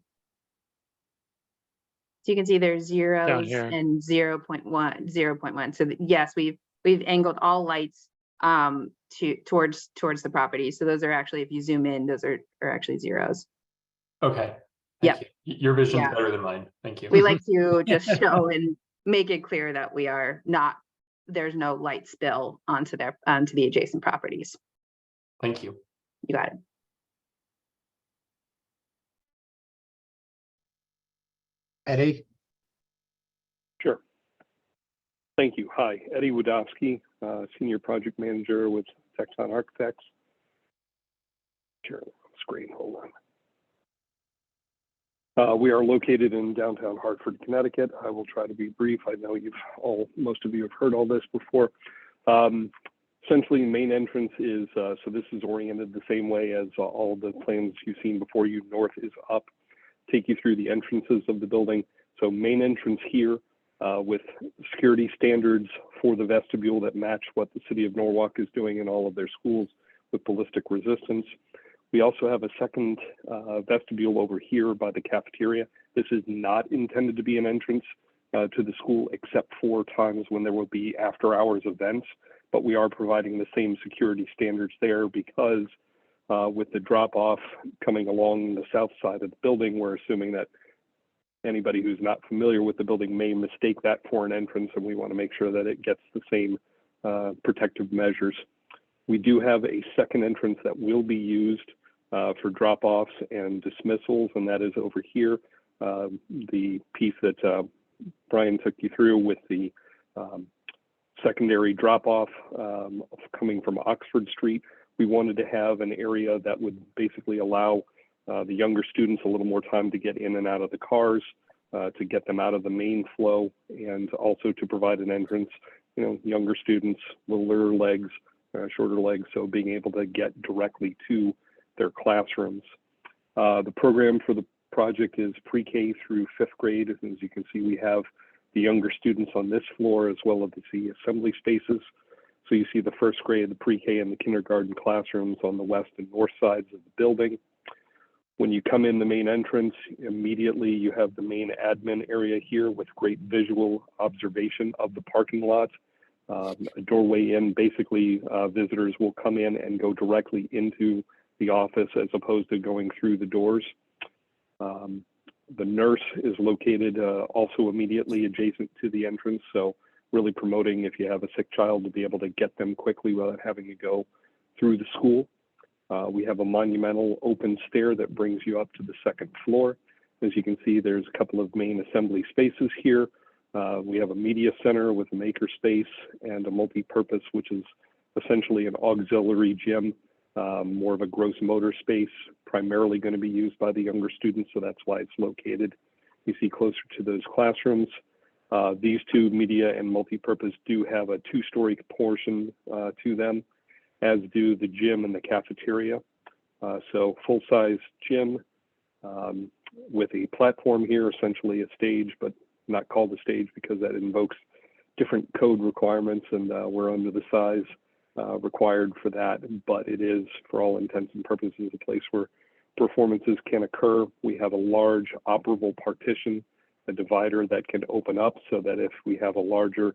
so you can see there's zeros and 0.1. So yes, we've angled all lights towards the property. So those are actually, if you zoom in, those are actually zeros. Okay. Yeah. Your vision's better than mine. Thank you. We like to just show and make it clear that we are not, there's no light spill onto the adjacent properties. Thank you. You got it. Eddie? Sure. Thank you. Hi, Eddie Wadowski, Senior Project Manager with Texon Architects. Share screen, hold on. We are located in downtown Hartford, Connecticut. I will try to be brief. I know most of you have heard all this before. Essentially, main entrance is, so this is oriented the same way as all the plans you've seen before you. North is up. Take you through the entrances of the building. So main entrance here with security standards for the vestibule that match what the city of Norwalk is doing in all of their schools with ballistic resistance. We also have a second vestibule over here by the cafeteria. This is not intended to be an entrance to the school except for times when there will be after hours events, but we are providing the same security standards there because with the drop off coming along the south side of the building, we're assuming that anybody who's not familiar with the building may mistake that for an entrance, and we want to make sure that it gets the same protective measures. We do have a second entrance that will be used for drop-offs and dismissals, and that is over here. The piece that Brian took you through with the secondary drop-off coming from Oxford Street. We wanted to have an area that would basically allow the younger students a little more time to get in and out of the cars, to get them out of the main flow, and also to provide an entrance. Younger students, littler legs, shorter legs, so being able to get directly to their classrooms. The program for the project is pre-K through 5th grade. As you can see, we have the younger students on this floor, as well as the assembly spaces. So you see the first grade, the pre-K and the kindergarten classrooms on the west and north sides of the building. When you come in the main entrance, immediately you have the main admin area here with great visual observation of the parking lot. A doorway in, basically visitors will come in and go directly into the office as opposed to going through the doors. The nurse is located also immediately adjacent to the entrance, so really promoting if you have a sick child to be able to get them quickly without having to go through the school. We have a monumental open stair that brings you up to the second floor. As you can see, there's a couple of main assembly spaces here. We have a media center with a maker space and a multi-purpose, which is essentially an auxiliary gym, more of a gross motor space, primarily going to be used by the younger students, so that's why it's located. You see closer to those classrooms. These two, media and multi-purpose, do have a two-story portion to them, as do the gym and the cafeteria. So full-size gym with a platform here, essentially a stage, but not called a stage because that invokes different code requirements, and we're under the size required for that. But it is, for all intents and purposes, a place where performances can occur. We have a large operable partition, a divider that can open up so that if we have a larger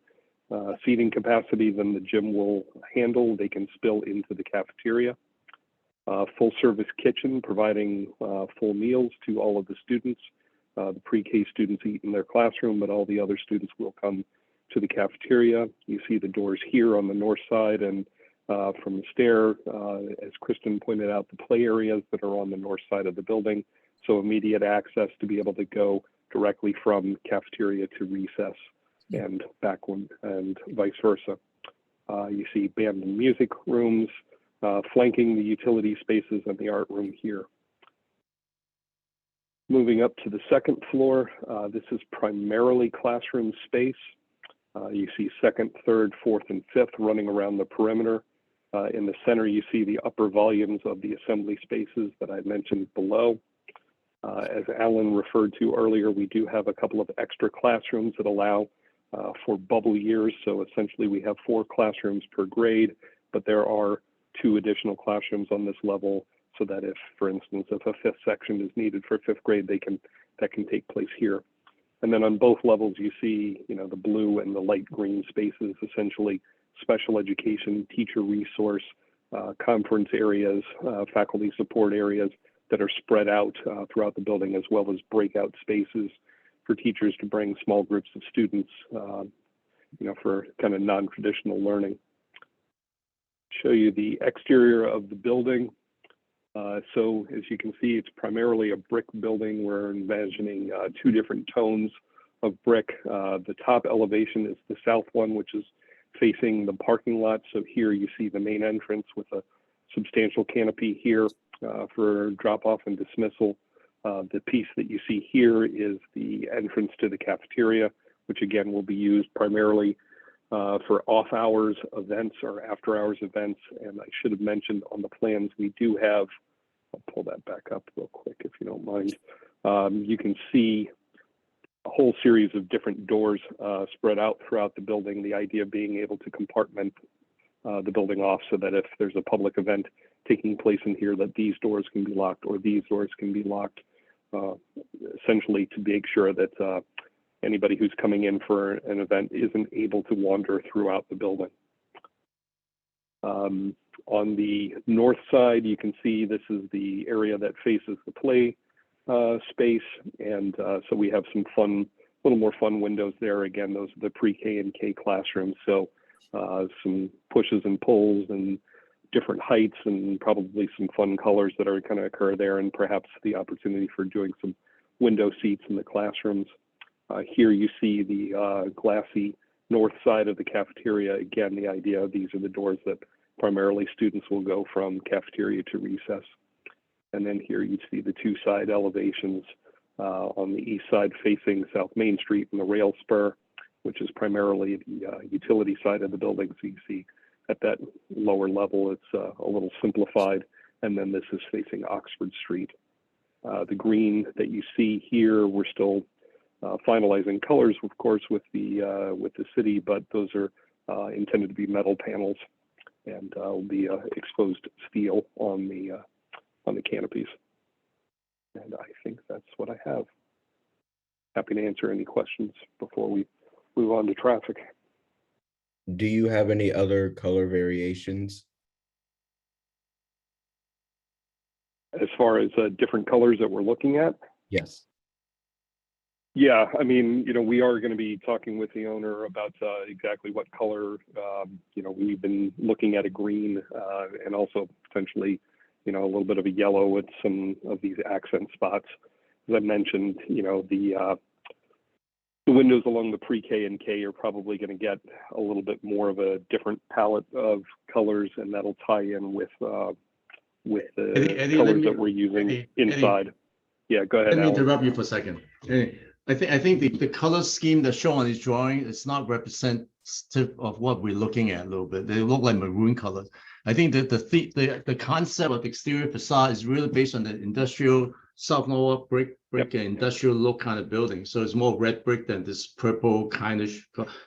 seating capacity than the gym will handle, they can spill into the cafeteria. Full service kitchen providing full meals to all of the students. The pre-K students eat in their classroom, but all the other students will come to the cafeteria. You see the doors here on the north side, and from the stair, as Kristen pointed out, the play areas that are on the north side of the building. So immediate access to be able to go directly from cafeteria to recess and back one, and vice versa. You see band and music rooms flanking the utility spaces and the art room here. Moving up to the second floor, this is primarily classroom space. You see second, third, fourth, and fifth running around the perimeter. In the center, you see the upper volumes of the assembly spaces that I mentioned below. As Alan referred to earlier, we do have a couple of extra classrooms that allow for bubble years. So essentially we have 4 classrooms per grade, but there are 2 additional classrooms on this level so that if, for instance, if a 5th section is needed for 5th grade, that can take place here. And then on both levels, you see, the blue and the light green spaces, essentially special education, teacher resource, conference areas, faculty support areas that are spread out throughout the building, as well as breakout spaces for teachers to bring small groups of students, for kind of non-traditional learning. Show you the exterior of the building. So as you can see, it's primarily a brick building. We're imagining 2 different tones of brick. The top elevation is the south one, which is facing the parking lot. So here you see the main entrance with a substantial canopy here for drop-off and dismissal. The piece that you see here is the entrance to the cafeteria, which again will be used primarily for off-hours events or after-hours events. And I should have mentioned on the plans, we do have, I'll pull that back up real quick if you don't mind. You can see a whole series of different doors spread out throughout the building, the idea being able to compartment the building off so that if there's a public event taking place in here, that these doors can be locked or these doors can be locked, essentially to make sure that anybody who's coming in for an event isn't able to wander throughout the building. On the north side, you can see this is the area that faces the play space. And so we have some fun, little more fun windows there. Again, those are the pre-K and K classrooms. So some pushes and pulls and different heights and probably some fun colors that are going to occur there, and perhaps the opportunity for doing some window seats in the classrooms. Here you see the glassy north side of the cafeteria. Again, the idea of these are the doors that primarily students will go from cafeteria to recess. And then here you see the 2 side elevations on the east side facing South Main Street and the rail spur, which is primarily the utility side of the building. So you see at that lower level, it's a little simplified. And then this is facing Oxford Street. The green that you see here, we're still finalizing colors, of course, with the city, but those are intended to be metal panels and will be exposed steel on the canopies. And I think that's what I have. Happy to answer any questions before we move on to traffic. Do you have any other color variations? As far as different colors that we're looking at, Yes. yeah, I mean, we are going to be talking with the owner about exactly what color. We've been looking at a green and also potentially, a little bit of a yellow with some of these accent spots. As I mentioned, the windows along the pre-K and K are probably going to get a little bit more of a different palette of colors, and that'll tie in with the Eddie, colors that we're using inside. Yeah, go ahead, Let me Alan. interrupt you for a second. I think the color scheme that's shown on this drawing is not representative of what we're looking at a little bit. They look like maroon colors. I think that the concept of exterior facade is really based on the industrial South Norwalk brick and industrial look kind of building. So it's more red brick than this purple kind of.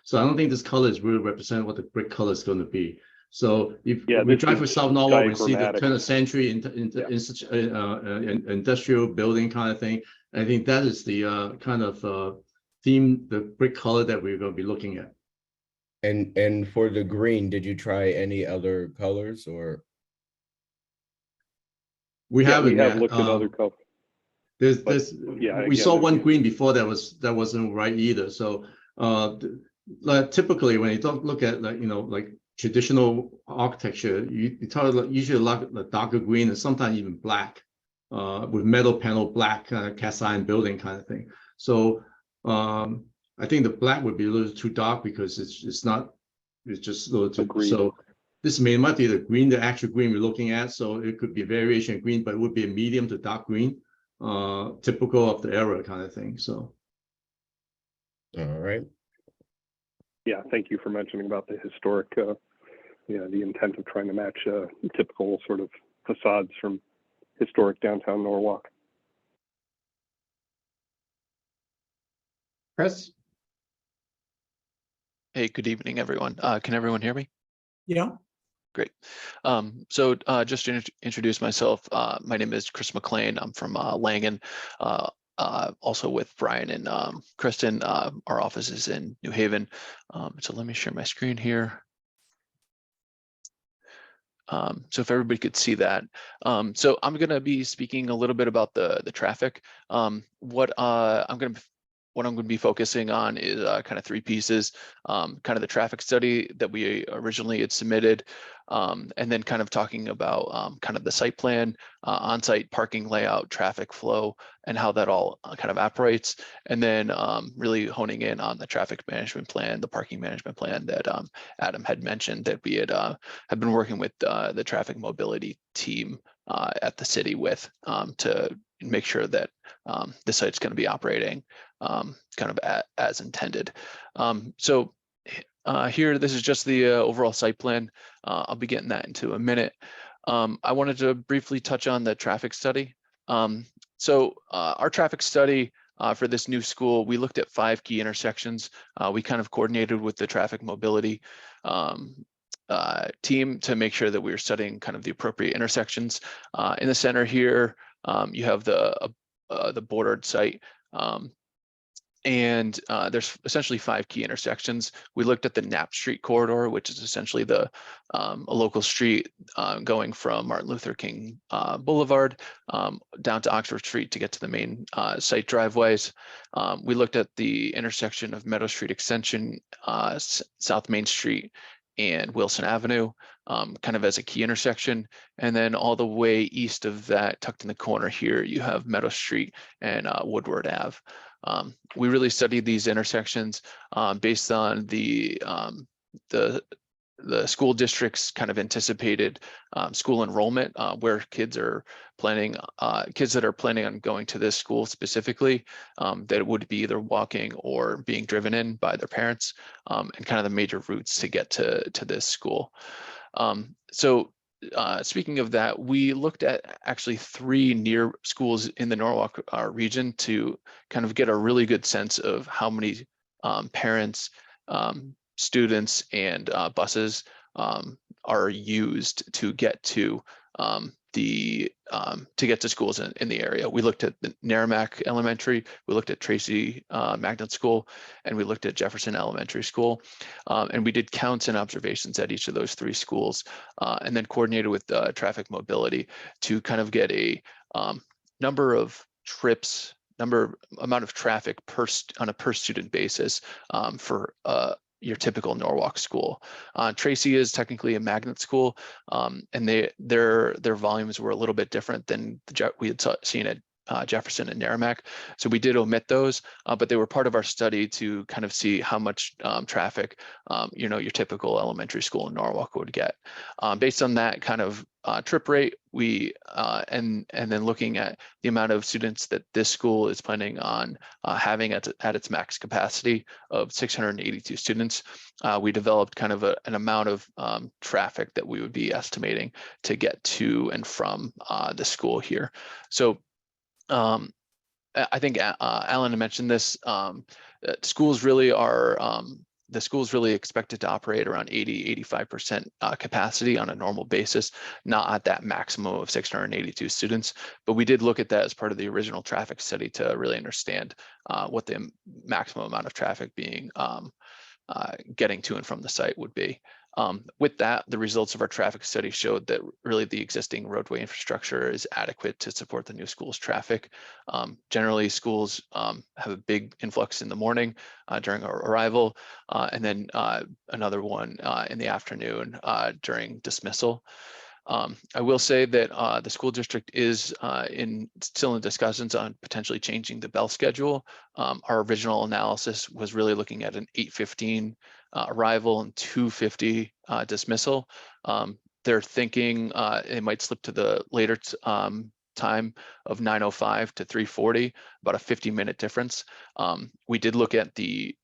So I don't think this color is really represent what the brick color is going to be. So if we drive through South Norwalk and see the turn of century industrial building kind of thing, I think that is the kind of theme, the brick color that we're going to be looking at. And for the green, did you try any other colors or? We have haven't yet. looked at other colors. We saw one green before that wasn't right either. So typically when you don't look at like traditional architecture, you usually like the darker green and sometimes even black, with metal panel black kind of cast iron building kind of thing. So I think the black would be a little too dark because it's just a little too green. So this might be the green, the actual green we're looking at. So it could be a variation of green, but it would be a medium to dark green, typical of the era kind of thing. So. All right. Yeah, thank you for mentioning about the historic, the intent of trying to match typical sort of facades from historic downtown Norwalk. Chris? Hey, good evening, everyone. Can everyone hear me? Yeah. Great. So just to introduce myself, my name is Chris McLean. I'm from Langen. Also with Brian and Kristen, our office is in New Haven. So let me share my screen here. So if everybody could see that. So I'm going to be speaking a little bit about the traffic. What I'm going to be focusing on is kind of three pieces, kind of the traffic study that we originally had submitted, and then kind of talking about kind of the site plan, on-site parking layout, traffic flow, and how that all kind of operates, and then really honing in on the traffic management plan, the parking management plan that Adam had mentioned that we had been working with the traffic mobility team at the city with to make sure that the site's going to be operating kind of as intended. So here, this is just the overall site plan. I'll be getting that into a minute. I wanted to briefly touch on the traffic study. So our traffic study for this new school, we looked at 5 key intersections. We kind of coordinated with the traffic mobility team to make sure that we were studying kind of the appropriate intersections. In the center here, you have the bordered site. And there's essentially 5 key intersections. We looked at the Knapp Street corridor, which is essentially a local street going from Martin Luther King Boulevard down to Oxford Street to get to the main site driveways. We looked at the intersection of Meadow Street Extension, South Main Street, and Wilson Avenue, kind of as a key intersection. And then all the way east of that, tucked in the corner here, you have Meadow Street and Woodward Ave. We really studied these intersections based on the school district's kind of anticipated school enrollment, where kids that are planning on going to this school specifically, that would be either walking or being driven in by their parents, and kind of the major routes to get to this school. So speaking of that, we looked at actually 3 near schools in the Norwalk region to kind of get a really good sense of how many parents, students, and buses are used to get to schools in the area. We looked at the Merrimack Elementary, we looked at Tracy Magnet School, and we looked at Jefferson Elementary School. And we did counts and observations at each of those 3 schools, and then coordinated with traffic mobility to kind of get a number of trips, amount of traffic on a per student basis for your typical Norwalk school. Tracy is technically a magnet school, and their volumes were a little bit different than we had seen at Jefferson and Merrimack. So we did omit those, but they were part of our study to kind of see how much traffic, your typical elementary school in Norwalk would get. Based on that kind of trip rate, we and then looking at the amount of students that this school is planning on having at its max capacity of 682 students, we developed kind of an amount of traffic that we would be estimating to get to and from the school here. So I think Alan mentioned this. Schools really are the school's really expected to operate around 80–85% capacity on a normal basis, not at that maximum of 682 students. But we did look at that as part of the original traffic study to really understand what the maximum amount of traffic being getting to and from the site would be. With that, the results of our traffic study showed that really the existing roadway infrastructure is adequate to support the new school's traffic. Generally, schools have a big influx in the morning during our arrival, and then another one in the afternoon during dismissal. I will say that the school district is still in discussions on potentially changing the bell schedule. Our original analysis was really looking at an 8:15 arrival and 2:50 dismissal. They're thinking it might slip to the later time of 9:05 to 3:40, about a 50-minute difference. We did look at the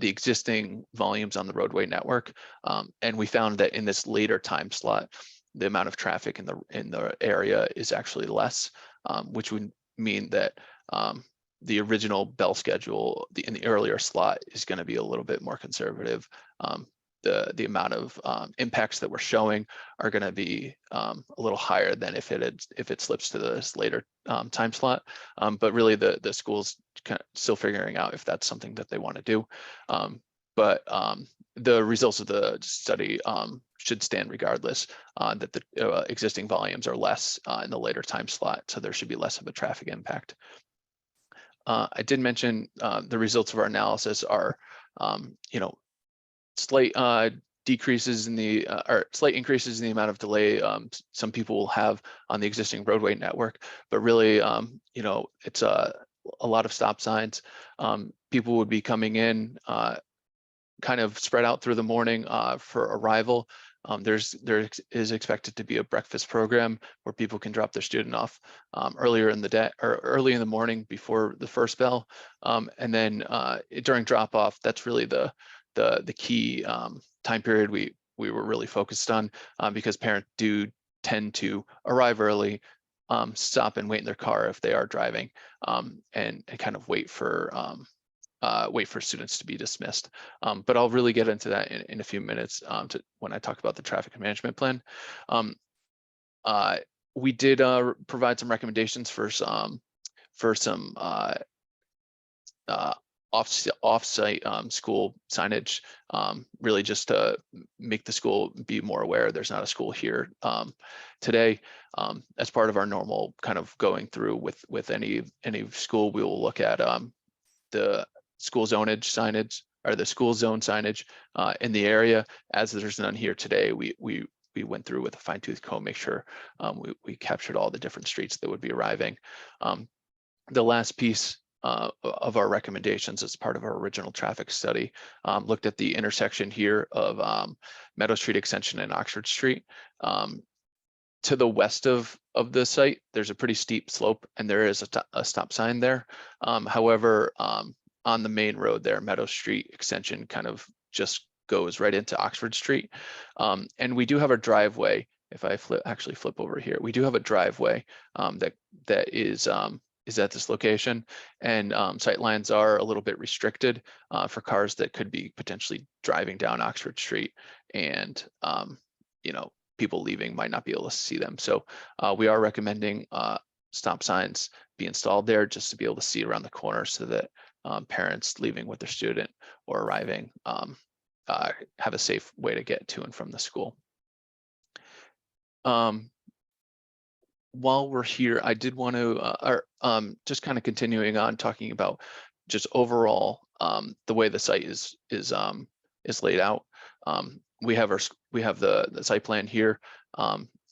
existing volumes on the roadway network, and we found that in this later time slot, the amount of traffic in the area is actually less, which would mean that the original bell schedule in the earlier slot is going to be a little bit more conservative. The amount of impacts that we're showing are going to be a little higher than if it slips to this later time slot. But really, the school's kind of still figuring out if that's something that they want to do. But the results of the study should stand regardless, that the existing volumes are less in the later time slot, so there should be less of a traffic impact. I did mention the results of our analysis are, slight decreases in the or slight increases in the amount of delay some people will have on the existing roadway network, but really, it's a lot of stop signs. People would be coming in kind of spread out through the morning for arrival. There is expected to be a breakfast program where people can drop their student off earlier in the day or early in the morning before the first bell, and then during drop off, that's really the key time period we were really focused on, because parents do tend to arrive early, stop and wait in their car if they are driving, and kind of wait for students to be dismissed. But I'll really get into that in a few minutes when I talk about the traffic management plan. We did provide some recommendations for some off-site school signage, really just to make the school be more aware there's not a school here today. As part of our normal kind of going through with any school, we will look at the school zonage signage or the school zone signage in the area. As there's none here today, we went through with a fine-tooth comb, make sure we captured all the different streets that would be arriving. The last piece of our recommendations as part of our original traffic study looked at the intersection here of Meadow Street Extension and Oxford Street. To the west of the site, there's a pretty steep slope and there is a stop sign there. However, on the main road there, Meadow Street Extension kind of just goes right into Oxford Street. And we do have a driveway. If I flip over here, we do have a driveway that is at this location, and sight lines are a little bit restricted for cars that could be potentially driving down Oxford Street, and you know, people leaving might not be able to see them. So we are recommending stop signs be installed there just to be able to see around the corner, so that parents leaving with their student or arriving have a safe way to get to and from the school. While we're here, I did want to, just kind of continuing on talking about just overall the way the site is laid out. We have the site plan here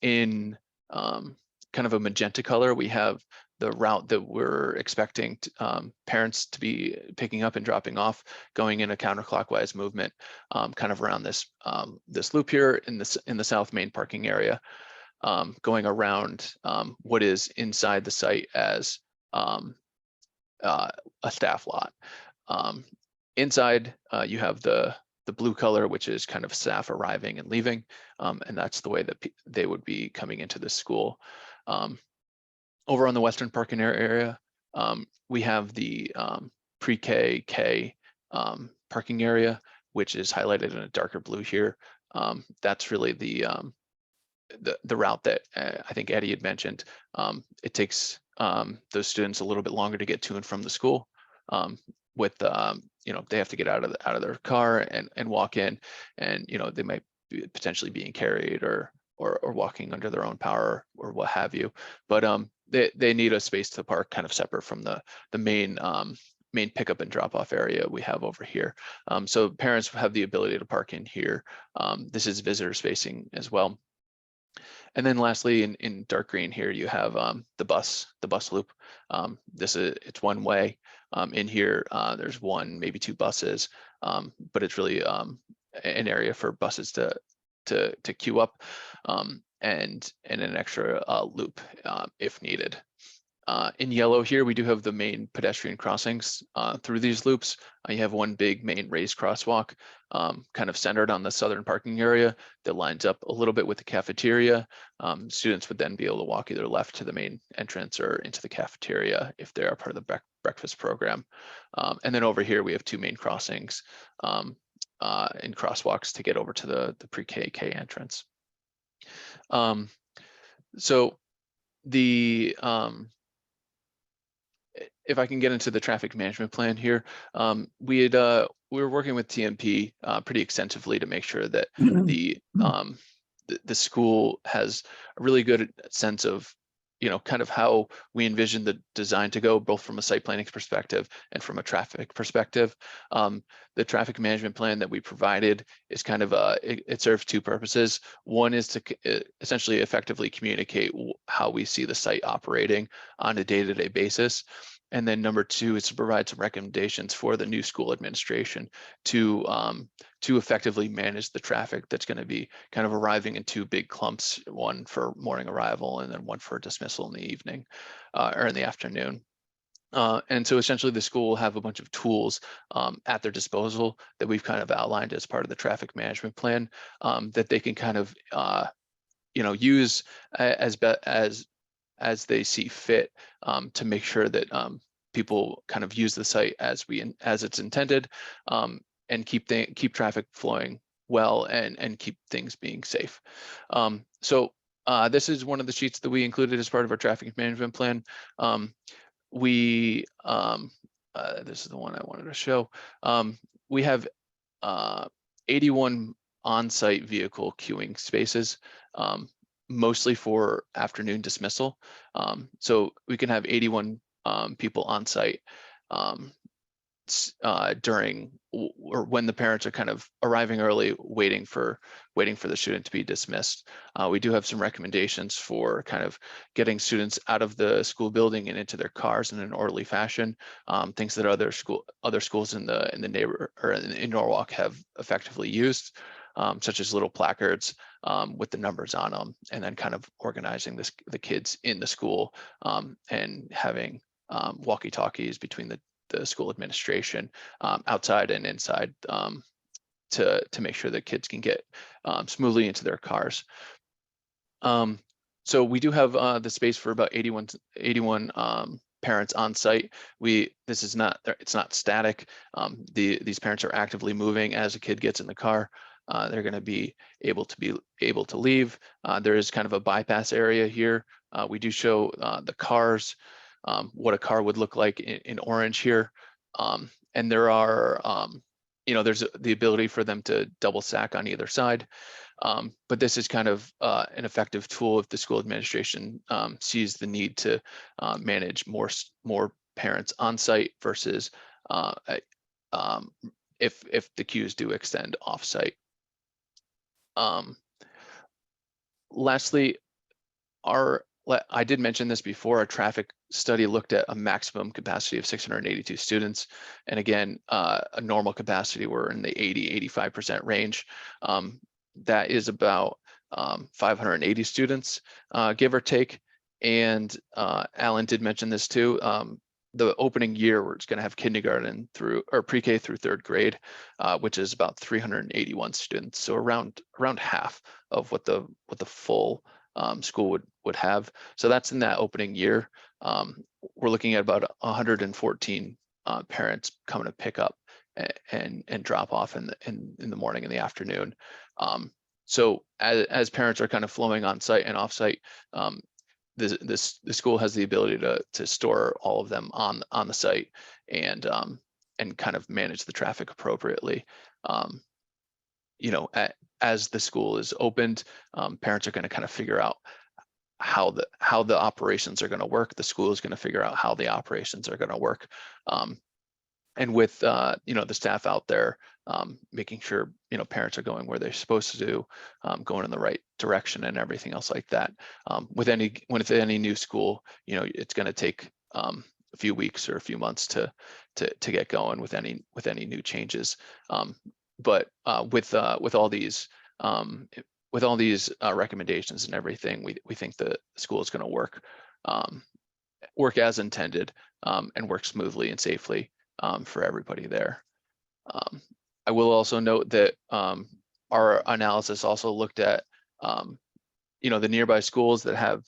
in kind of a magenta color. We have the route that we're expecting parents to be picking up and dropping off, going in a counterclockwise movement, kind of around this loop here in the South Main parking area, going around what is inside the site as a staff lot. Inside, you have the blue color, which is kind of staff arriving and leaving, and that's the way that they would be coming into the school. Over on the western parking area, we have the pre-K, K parking area, which is highlighted in a darker blue here. That's really the route that I think Eddie had mentioned. It takes those students a little bit longer to get to and from the school. With you know, they have to get out of their car and walk in, and you know, they might be potentially being carried or walking under their own power or what have you. But they need a space to park kind of separate from the main pickup and drop off area we have over here. So parents have the ability to park in here. This is visitor spacing as well. And then lastly, in dark green here, you have the bus loop. It's one way. In here, there's one, maybe two buses, but it's really an area for buses to queue up, and an extra loop if needed. In yellow here, we do have the main pedestrian crossings through these loops. You have one big main raised crosswalk kind of centered on the southern parking area that lines up a little bit with the cafeteria. Students would then be able to walk either left to the main entrance or into the cafeteria if they are part of the breakfast program. And then over here, we have two main crossings and crosswalks to get over to the pre-K entrance. So the if I can get into the traffic management plan here, we were working with TMP pretty extensively to make sure that the school has a really good sense of, you know, kind of how we envision the design to go, both from a site planning perspective and from a traffic perspective. The traffic management plan that we provided is kind of it serves two purposes. One is to essentially effectively communicate how we see the site operating on a day-to-day basis. And then number two is to provide some recommendations for the new school administration to effectively manage the traffic that's going to be kind of arriving in two big clumps, one for morning arrival and then one for dismissal in the evening or in the afternoon. And so essentially the school will have a bunch of tools at their disposal that we've kind of outlined as part of the traffic management plan that they can kind of you know, use as they see fit to make sure that people kind of use the site as it's intended, and keep traffic flowing well and keep things being safe. So this is one of the sheets that we included as part of our traffic management plan. This is the one I wanted to show. We have 81 on-site vehicle queuing spaces, mostly for afternoon dismissal. So we can have 81 people on site during or when the parents are kind of arriving early, waiting for the student to be dismissed. We do have some recommendations for kind of getting students out of the school building and into their cars in an orderly fashion. Things that other schools in the neighborhood or in Norwalk have effectively used. Such as little placards with the numbers on them, and then kind of organizing the kids in the school and having walkie-talkies between the school administration outside and inside to make sure that kids can get smoothly into their cars. So we do have the space for about 81 parents on site. It's not static. These parents are actively moving as a kid gets in the car. They're going to be able to leave. There is kind of a bypass area here. We do show the cars, what a car would look like in orange here. And there are, there's the ability for them to double stack on either side. But this is kind of an effective tool if the school administration sees the need to manage more parents on site versus if the queues do extend off site. Lastly, I did mention this before, our traffic study looked at a maximum capacity of 682 students. And again, a normal capacity, we're in the 80–85% range. That is about 580 students, give or take. And Alan did mention this too. The opening year, we're just going to have kindergarten through or pre-K through third grade, which is about 381 students. So around half of what the full school would have. So that's in that opening year. We're looking at about 114 parents coming to pick up and drop off in the morning and the afternoon. So as parents are kind of flowing on site and off site, the school has the ability to store all of them on the site and kind of manage the traffic appropriately. As the school is opened, parents are going to kind of figure out how the operations are going to work. The school is going to figure out how the operations are going to work. And with the staff out there, making sure parents are going where they're supposed to do, going in the right direction and everything else like that. With any new school, it's going to take a few weeks or a few months to get going with any new changes. But with all these recommendations and everything, we think the school is going to work as intended and work smoothly and safely for everybody there. I will also note that our analysis also looked at the nearby schools that have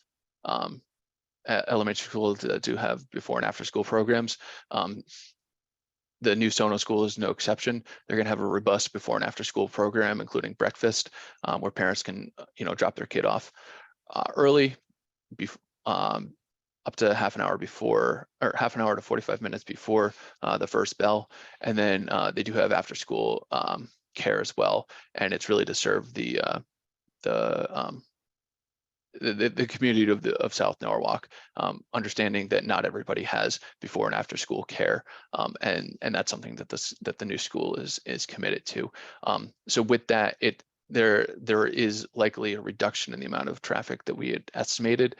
elementary schools that do have before and after school programs. The new Sono school is no exception. They're going to have a robust before and after school program, including breakfast, where parents can drop their kid off early, up to half an hour before, or half an hour to 45 minutes before the first bell. And then they do have after school care as well. And it's really to serve the community of South Norwalk, understanding that not everybody has before and after school care. And that's something that the new school is committed to. So with that, there is likely a reduction in the amount of traffic that we had estimated,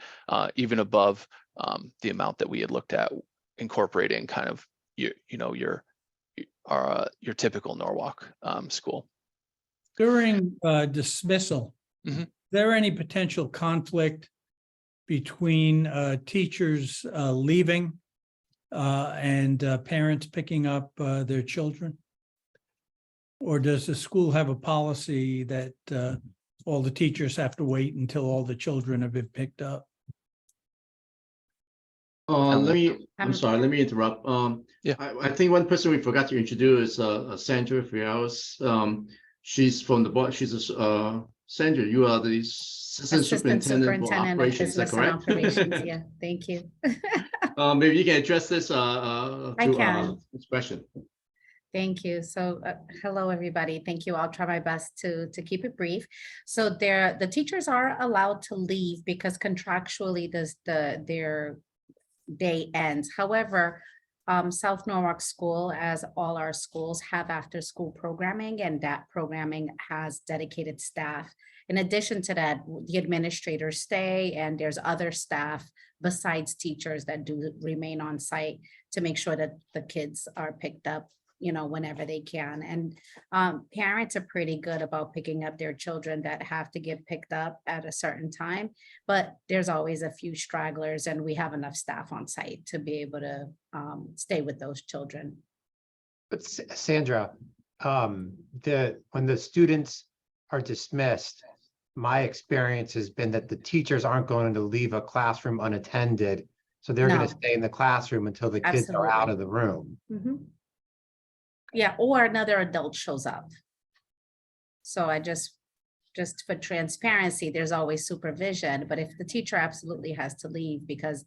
even above the amount that we had looked at, incorporating kind of your typical Norwalk school. During dismissal, Mhm. is there any potential conflict between teachers leaving and parents picking up their children? Or does the school have a policy that all the teachers have to wait until all the children have been picked up? I'm sorry, let me interrupt. Yeah. I think one person we forgot to introduce is Sandra Fiaus. She's from the board. She's Sandra, you are the assistant superintendent for operations, is that correct? Yeah, thank you. Maybe you can address this can. expression. Thank you. So hello, everybody. Thank you. I'll try my best to keep it brief. So the teachers are allowed to leave because contractually their day ends. However, South Norwalk School, as all our schools, have after school programming, and that programming has dedicated staff. In addition to that, the administrators stay, and there's other staff besides teachers that do remain on site to make sure that the kids are picked up whenever they can. And parents are pretty good about picking up their children that have to get picked up at a certain time, but there's always a few stragglers, and we have enough staff on site to be able to stay with those children. But Sandra, when the students are dismissed, my experience has been that the teachers aren't going to leave a classroom unattended. So they're going No. to stay in the classroom until the kids are out of the room. Mhm. Yeah, or another adult shows up. So I just for transparency, there's always supervision, but if the teacher absolutely has to leave because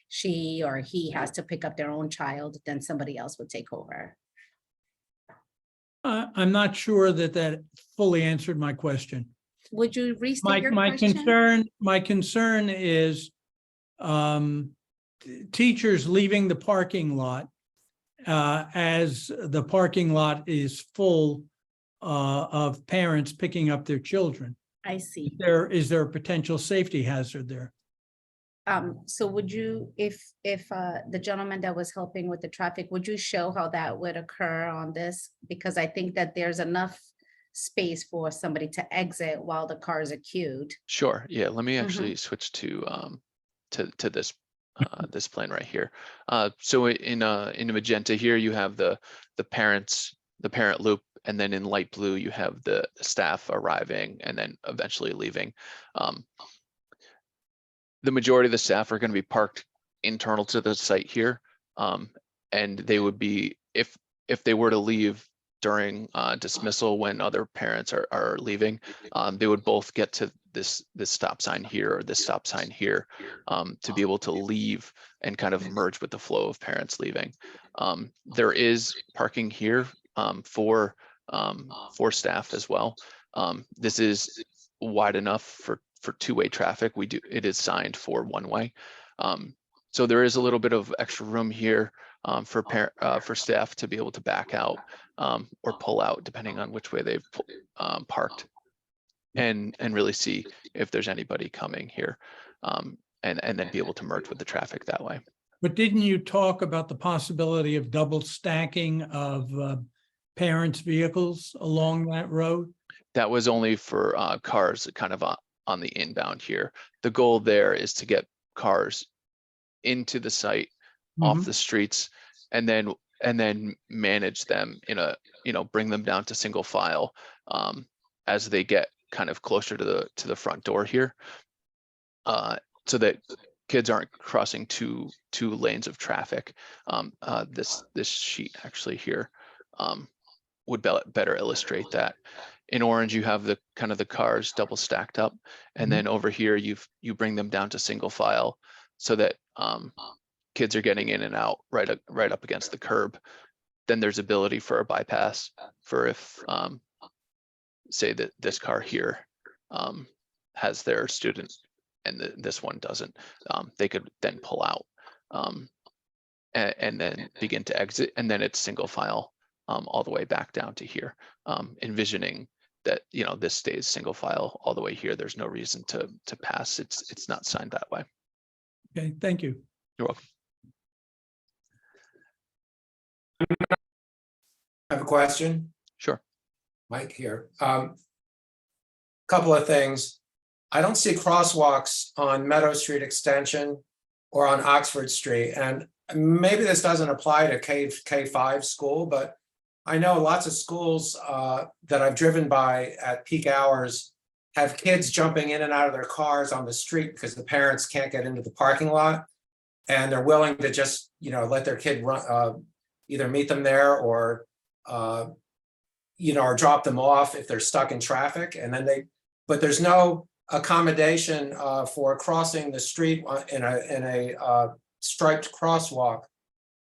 she or he has to pick up their own child, then somebody else would take over. I'm not sure that that fully answered my question. Would you restate your My question? concern is teachers leaving the parking lot as the parking lot is full of parents picking up their children. I see. Is there a potential safety hazard there? So would you, if the gentleman that was helping with the traffic, would you show how that would occur on this? Because I think that there's enough space for somebody to exit while the cars are queued. Sure. Yeah. Let me actually switch to this this plan right here. So in the magenta here, you have the parent loop, and then in light blue, you have the staff arriving and then eventually leaving. The majority of the staff are going to be parked internal to the site here, and they would be, if they were to leave during dismissal when other parents are leaving, they would both get to this stop sign here or this stop sign here to be able to leave and kind of merge with the flow of parents leaving. There is parking here for staff as well. This is wide enough for two-way traffic. It is signed for one-way. So there is a little bit of extra room here for staff to be able to back out or pull out depending on which way they've parked, and really see if there's anybody coming here, and then be able to merge with the traffic that way. But didn't you talk about the possibility of double stacking of parents' vehicles along that road? That was only for cars kind of on the inbound here. The goal there is to get cars into the site, off the streets, and then manage them in a, bring them down to single file as they get kind of closer to the front door here, so that kids aren't crossing two lanes of traffic. This sheet actually here would better illustrate that. In orange, you have the kind of the cars double stacked up, and then over here you bring them down to single file so that kids are getting in and out right up against the curb. Then there's ability for a bypass for if say that this car here has their student and this one doesn't, they could then pull out and then begin to exit, and then it's single file all the way back down to here, envisioning that this stays single file all the way here. There's no reason to pass. It's not signed that way. Okay, thank you. You're welcome. I have a question. Sure. Mike here. Couple of things. I don't see crosswalks on Meadow Street Extension or on Oxford Street, and maybe this doesn't apply to K-5 school, but I know lots of schools that I've driven by at peak hours have kids jumping in and out of their cars on the street because the parents can't get into the parking lot, and they're willing to just let their kid run, either meet them there or or drop them off if they're stuck in traffic, and then but there's no accommodation for crossing the street in a striped crosswalk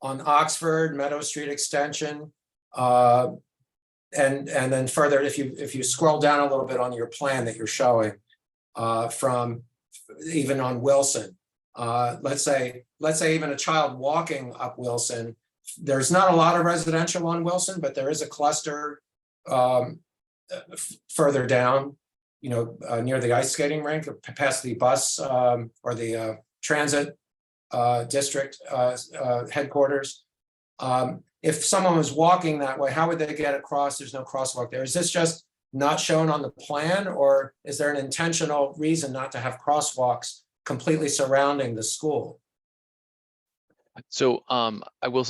on Oxford, Meadow Street Extension. And then further, if you scroll down a little bit on your plan that you're showing, from even on Wilson, let's say even a child walking up Wilson, there's not a lot of residential on Wilson, but there is a cluster further down, near the ice skating rink, past the bus or the transit district headquarters. If someone was walking that way, how would they get across? There's no crosswalk there. Is this just not shown on the plan, or is there an intentional reason not to have crosswalks completely surrounding the school? So I will.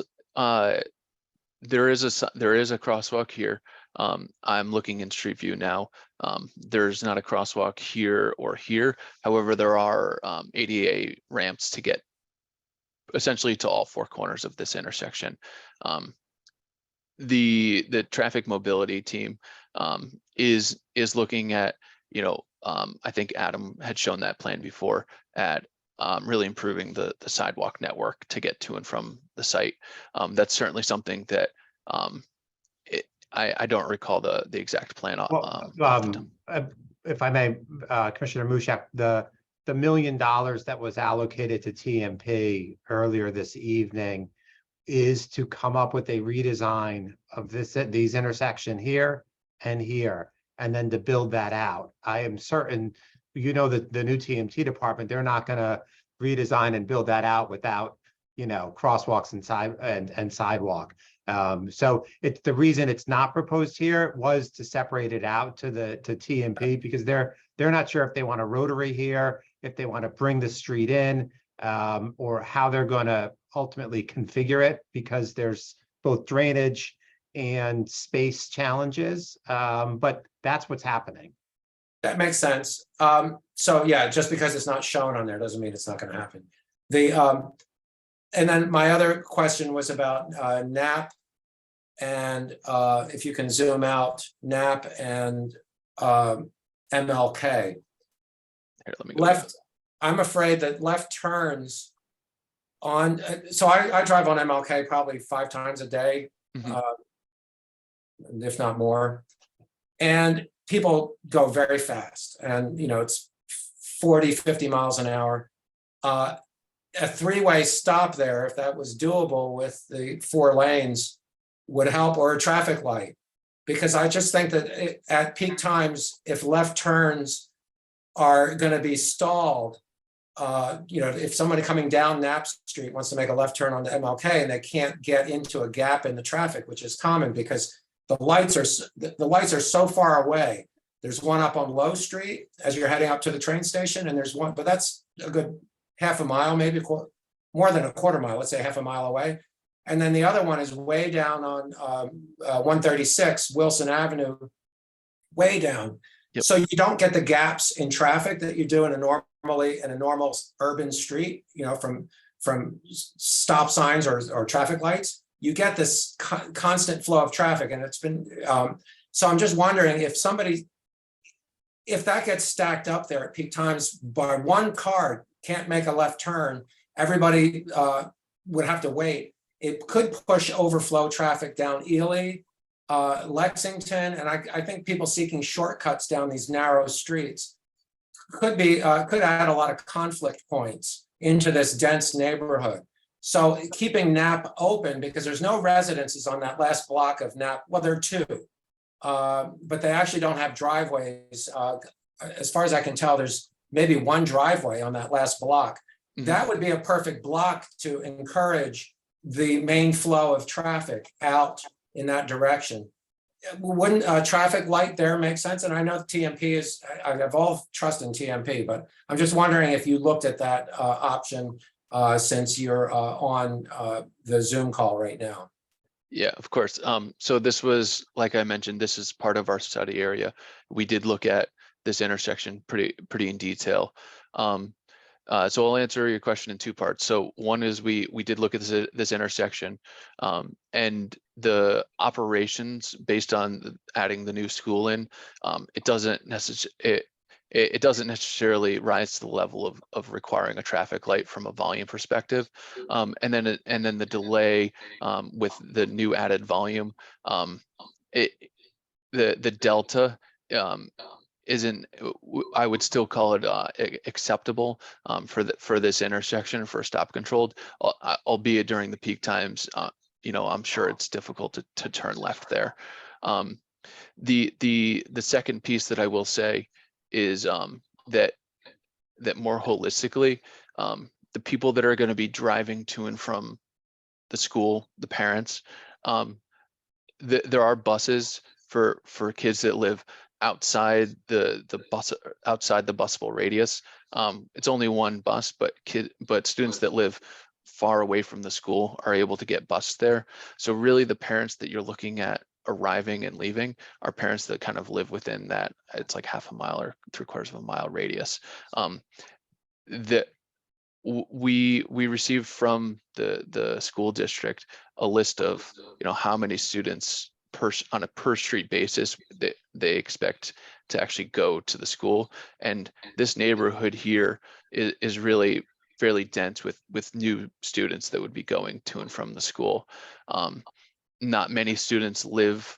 there is a crosswalk here. I'm looking in Street View now. There's not a crosswalk here or here. However, there are ADA ramps to get essentially to all four corners of this intersection. The traffic mobility team is looking at, I think Adam had shown that plan before, at really improving the sidewalk network to get to and from the site. That's certainly something that I don't recall the exact plan. If I may, Commissioner Mushak, the $1 million that was allocated to TMP earlier this evening is to come up with a redesign of these intersection here and here, and then to build that out. I am certain, that the new TMT department, they're not going to redesign and build that out without, crosswalks and sidewalk. So it's the reason it's not proposed here was to separate it out to TMP, because they're not sure if they want a rotary here, if they want to bring the street in, or how they're going to ultimately configure it, because there's both drainage and space challenges. But that's what's happening. That makes sense. So yeah, just because it's not shown on there doesn't mean it's not going to happen. And then my other question was about NAP, and if you can zoom out, NAP and MLK. Here, let me go left. I'm afraid that left turns on. So I drive on MLK probably 5 times a day, if not more, and people go very fast, and it's 40, 50 miles an hour. A 3-way stop there, if that was doable with the 4 lanes, would help, or a traffic light, because I just think that at peak times, if left turns are going to be stalled, if somebody coming down Knapp Street wants to make a left turn onto MLK and they can't get into a gap in the traffic, which is common because the lights are so far away. There's one up on Low Street as you're heading up to the train station, and there's one, but that's a good half a mile, maybe more than a quarter mile, let's say half a mile away. And then the other one is way down on 136 Wilson Avenue, way down. Yep. So you don't get the gaps in traffic that you do in a normal urban street, from stop signs or traffic lights. You get this constant flow of traffic, and it's been, so I'm just wondering if that gets stacked up there at peak times by one car can't make a left turn, everybody would have to wait. It could push overflow traffic down Ely, Lexington, and I think people seeking shortcuts down these narrow streets could add a lot of conflict points into this dense neighborhood. So keeping Knapp open, because there's no residences on that last block of Knapp. Well, there are 2, but they actually don't have driveways. As far as I can tell, there's maybe 1 driveway on that last block. That would be a perfect block to encourage the main flow of traffic out in that direction. Wouldn't a traffic light there make sense? And I know TMP is, I have all trust in TMP, but I'm just wondering if you looked at that option since you're on the Zoom call right now. Yeah, of course. So this was, like I mentioned, this is part of our study area. We did look at this intersection pretty in detail. So I'll answer your question in 2 parts. So one is we did look at this intersection, and the operations based on adding the new school in, it doesn't necessarily rise to the level of requiring a traffic light from a volume perspective. And then the delay with the new added volume, the delta isn't, I would still call it acceptable for this intersection for stop controlled, albeit during the peak times. I'm sure it's difficult to turn left there. The second piece that I will say is that more holistically, the people that are going to be driving to and from the school, the parents, there are buses for kids that live outside the busable radius. It's only 1 bus, but students that live far away from the school are able to get bused there. So really the parents that you're looking at arriving and leaving are parents that kind of live within that, it's like half a mile or 3/4 of a mile radius. That we received from the school district a list of, you know, how many students on a per street basis that they expect to actually go to the school. And this neighborhood here is really fairly dense with new students that would be going to and from the school. Not many students live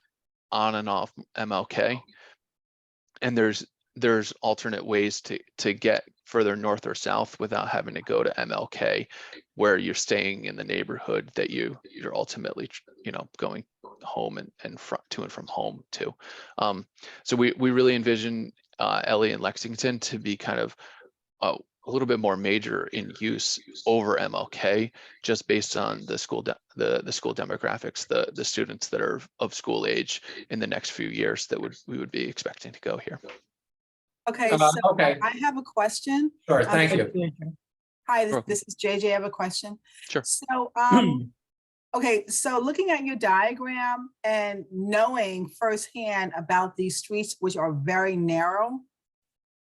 on and off MLK, and there's alternate ways to get further north or south without having to go to MLK, where you're staying in the neighborhood that you're ultimately, you know, going home and to and from home to. So we really envision Ellie and Lexington to be kind of a little bit more major in use over MLK, just based on the school demographics, the students that are of school age in the next few years that we would be expecting to go here. Okay, Uh, so okay. I have a question. Sure, thank you. Hi, Welcome. this is JJ. I have a question. Sure. So, okay, so looking at your diagram and knowing firsthand about these streets, which are very narrow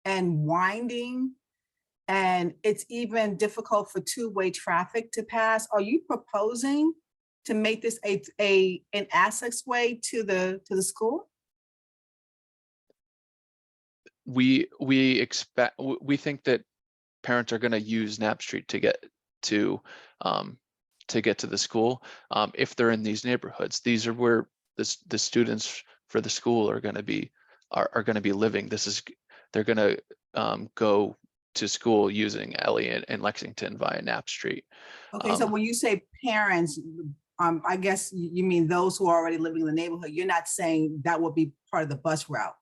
and winding, and it's even difficult for two-way traffic to pass, are you proposing to make this an access way to the school? We think that parents are going to use Knapp Street to get to the school if they're in these neighborhoods. These are where the students for the school are going to be living. They're going to go to school using Elliott and Lexington via Knapp Street. Okay, so when you say parents, I guess you mean those who are already living in the neighborhood. You're not saying that will be part of the bus route.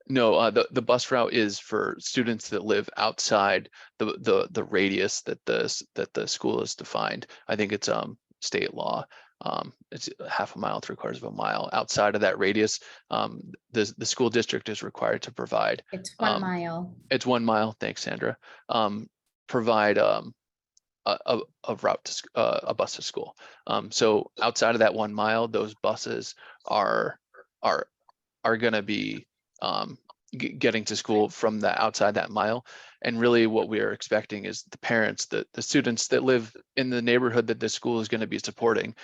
No, the bus route is for students that live outside the radius that the school has defined. I think it's state law. It's half a mile, 3/4 of a mile. Outside of that radius, the school district is required to provide. It's 1 mile. It's 1 mile. Thanks, Sandra. Provide a route to a bus to school. So outside of that 1 mile, those buses are going to be getting to school from the outside that mile. And really what we are expecting is the parents, the students that live in the neighborhood that the school is going to be supporting,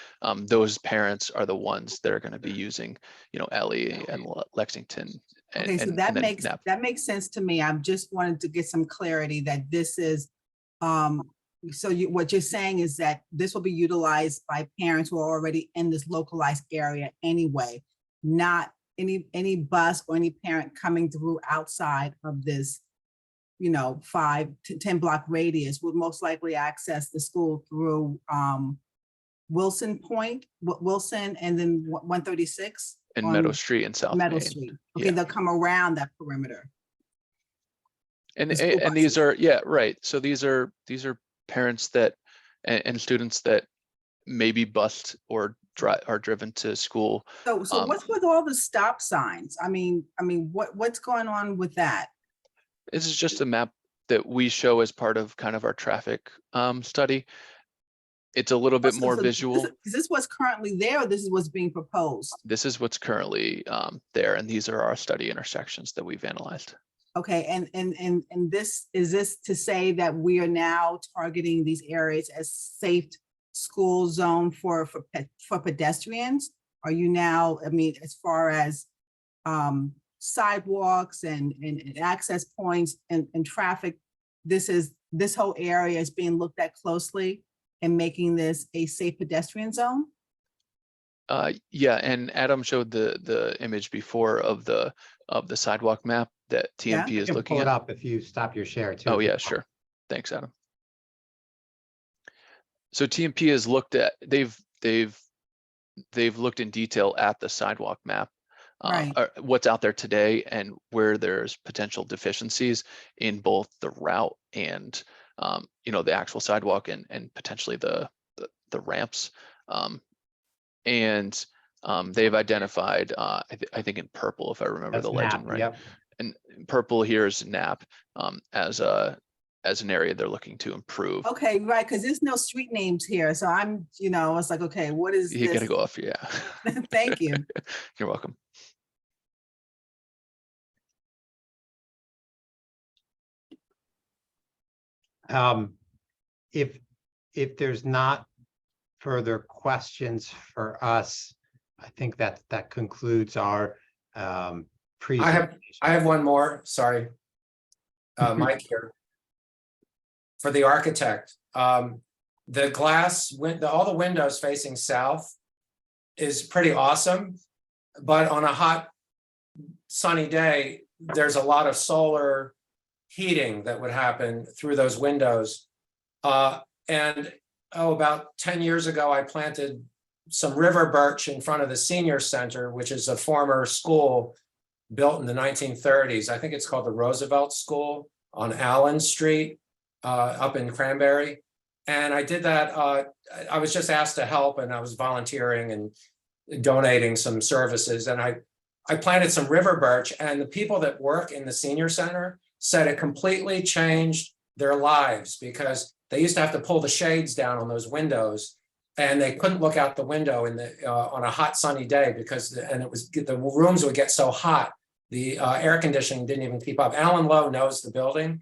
those parents are the ones that are going to be using, you know, Ellie and Lexington. Okay, so that makes sense to me. I'm just wanted to get some clarity that this is, so what you're saying is that this will be utilized by parents who are already in this localized area anyway, not any bus or any parent coming through outside of this, you know, 5 to 10 block radius would most likely access the school through Wilson and then 136 and Meadow Street and South Meadow Main. Street. Okay, Yeah. they'll come around that perimeter. And the school these buses. are, yeah, right. So these are parents that and students that may be bused or are driven to school. So what's with all the stop signs? I mean, what's going on with that? This is just a map that we show as part of kind of our traffic study. It's a little bit more visual. Is this what's currently there, or this is what's being proposed? This is what's currently there, and these are our study intersections that we've analyzed. Okay, and this is this to say that we are now targeting these areas as safe school zone for pedestrians? Are you now, I mean, as far as sidewalks and access points and traffic, this whole area is being looked at closely and making this a safe pedestrian zone? Yeah, and Adam showed the image before of the sidewalk map that TMP You is can looking pull it at. up if you stop your share too. Oh yeah, sure. Thanks, Adam. So TMP has looked at, they've looked in detail at the sidewalk map, Right. what's out there today and where there's potential deficiencies in both the route and you know, the actual sidewalk and potentially the ramps. And they've identified, I think in purple, if I remember That's the legend Knapp, right. yep. And purple here is Knapp as as an area they're looking to improve. Okay, right, because there's no street names here, so I'm, it's like, okay, what is You gotta this? go off, yeah. Thank you. You're welcome. If there's not further questions for us, I think that concludes our presentation. I have one more, sorry. Mike here. For the architect, the glass, all the windows facing south is pretty awesome, but on a hot, sunny day, there's a lot of solar heating that would happen through those windows. About 10 years ago, I planted some river birch in front of the senior center, which is a former school built in the 1930s. I think it's called the Roosevelt School on Allen Street up in Cranberry. And I did that. I was just asked to help, and I was volunteering and donating some services. And I planted some river birch, and the people that work in the senior center said it completely changed their lives, because they used to have to pull the shades down on those windows, and they couldn't look out the window on a hot sunny day because the rooms would get so hot, the air conditioning didn't even keep up. Alan Lowe knows the building,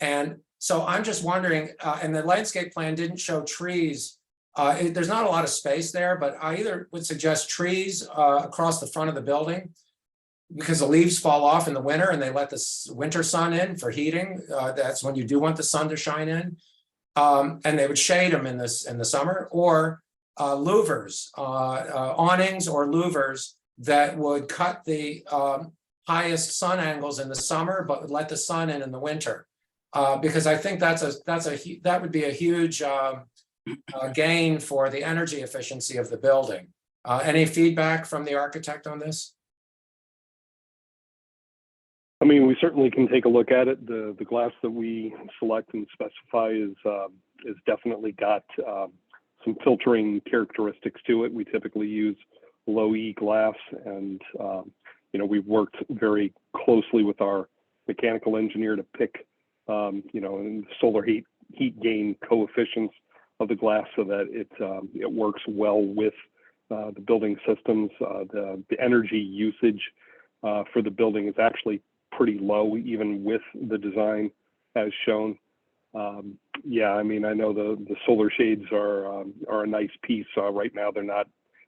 and so I'm just wondering. And the landscape plan didn't show trees. There's not a lot of space there, but I either would suggest trees across the front of the building, because the leaves fall off in the winter and they let the winter sun in for heating. That's when you do want the sun to shine in. And they would shade them in the summer, or louvers, awnings or louvers that would cut the highest sun angles in the summer, but would let the sun in the winter. Because I think that would be a huge gain for the energy efficiency of the building. Any feedback from the architect on this? I mean, we certainly can take a look at it. The glass that we select and specify is definitely got some filtering characteristics to it. We typically use low E glass, and we've worked very closely with our mechanical engineer to pick and solar heat gain coefficients of the glass so that it works well with the building systems. The energy usage for the building is actually pretty low, even with the design as shown. Yeah, I mean, I know the solar shades are a nice piece. Right now, they're not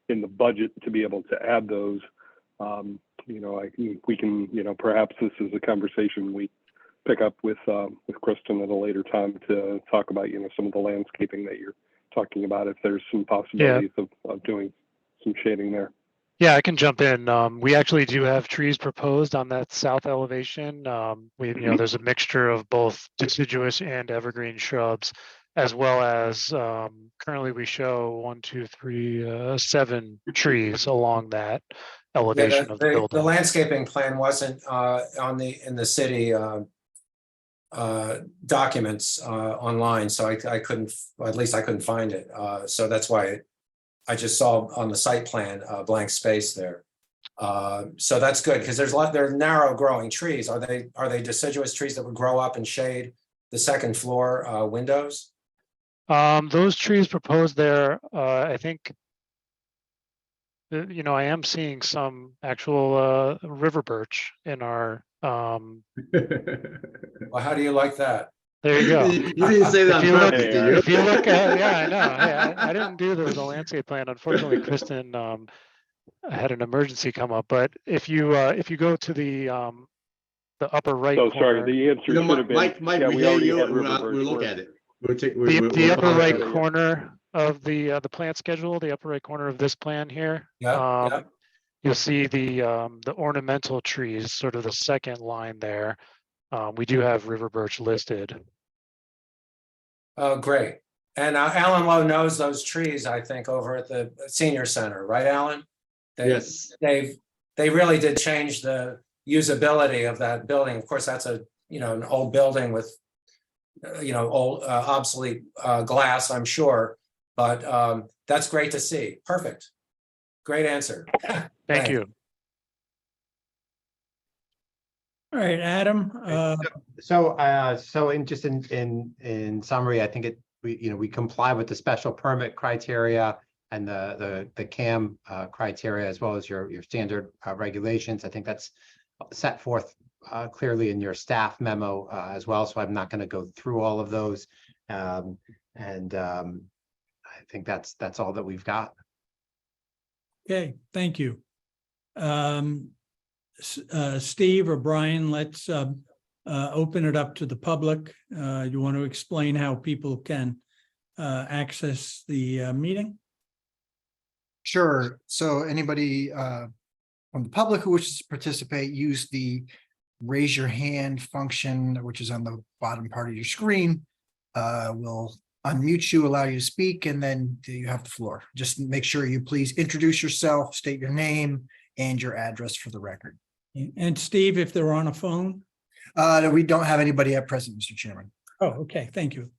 in the budget to be able to add those. We can, perhaps this is a conversation we pick up with Kristen at a later time to talk about, some of the landscaping that you're talking about, if there's some possibilities of doing some shading there. Yeah, I can jump in. We actually do have trees proposed on that south elevation. There's a mixture of both deciduous and evergreen shrubs, as well as currently we show 7 trees along that elevation of the building. The landscaping plan wasn't in the city documents online, so I couldn't, at least I couldn't find it. So that's why I just saw on the site plan a blank space there. So that's good, because they're narrow growing trees. Are they deciduous trees that would grow up and shade the second floor windows? Those trees proposed there, I think, I am seeing some actual river birch in our. Well, how do you like that? There you go. You didn't say that on purpose, did you? If you look at, yeah, I know. Hey, I didn't do the landscape plan. Unfortunately, Kristen had an emergency come up. But if you go to the upper right corner. Sorry, the answer should have been. Mike, yeah, we we hear already you. had We'll river birch look work. at it. The upper right corner of the plant schedule, the upper right corner of this plan here. Yeah. You'll see the ornamental trees, sort of the second line there. We do have river birch listed. Oh, great. And Alan Lowe knows those trees, I think, over at the senior center, right, Alan? Yes. They really did change the usability of that building. Of course, that's an old building with old obsolete glass, I'm sure, but that's great to see. Perfect. Great answer. Thank you. All right, Adam, So in summary, I think we comply with the special permit criteria and the CAM criteria, as well as your standard regulations. I think that's set forth clearly in your staff memo as well, so I'm not going to go through all of those. I think that's all that we've got. okay, thank you. Steve or Brian, let's open it up to the public. You want to explain how people can access the meeting? Sure. So anybody from the public who wishes to participate, use the raise your hand function, which is on the bottom part of your screen. We'll unmute you, allow you to speak, and then you have the floor. Just make sure you please introduce yourself, state your name and your address for the record. And Steve, if they're on a phone? We don't have anybody at present, Mr. Chairman. Oh, okay, thank you.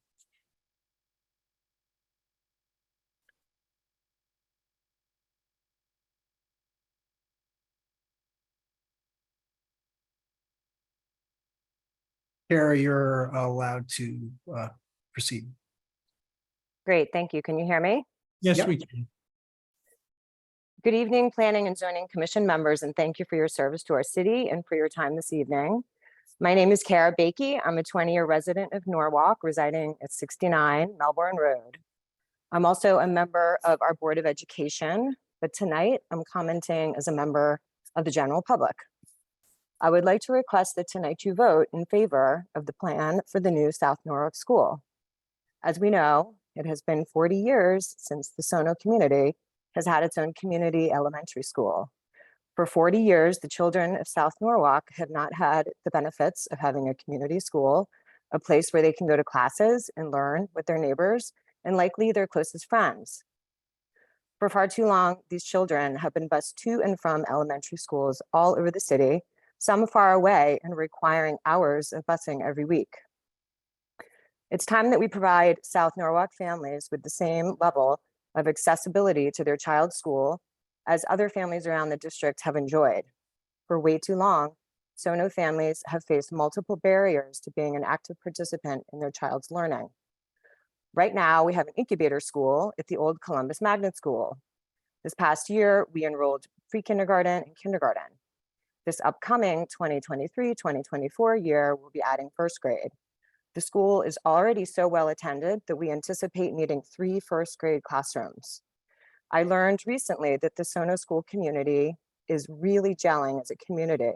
Kara, you're allowed to proceed. Great, thank you. Can you hear me? Yes, Yep. we can. Good evening, Planning and Zoning Commission members, and thank you for your service to our city and for your time this evening. My name is Kara Bakey. I'm a 20-year resident of Norwalk, residing at 69 Melbourne Road. I'm also a member of our Board of Education, but tonight I'm commenting as a member of the general public. I would like to request that tonight you vote in favor of the plan for the new South Norwalk School. As we know, it has been 40 years since the Sono community has had its own community elementary school. For 40 years, the children of South Norwalk have not had the benefits of having a community school, a place where they can go to classes and learn with their neighbors and likely their closest friends. For far too long, these children have been bused to and from elementary schools all over the city, some far away and requiring hours of busing every week. It's time that we provide South Norwalk families with the same level of accessibility to their child's school as other families around the district have enjoyed. For way too long, Sono families have faced multiple barriers to being an active participant in their child's learning. Right now, we have an incubator school at the old Columbus Magnet School. This past year, we enrolled pre-kindergarten and kindergarten. This upcoming 2023-2024 year, we'll be adding first grade. The school is already so well attended that we anticipate needing 3 first grade classrooms. I learned recently that the Sono school community is really gelling as a community.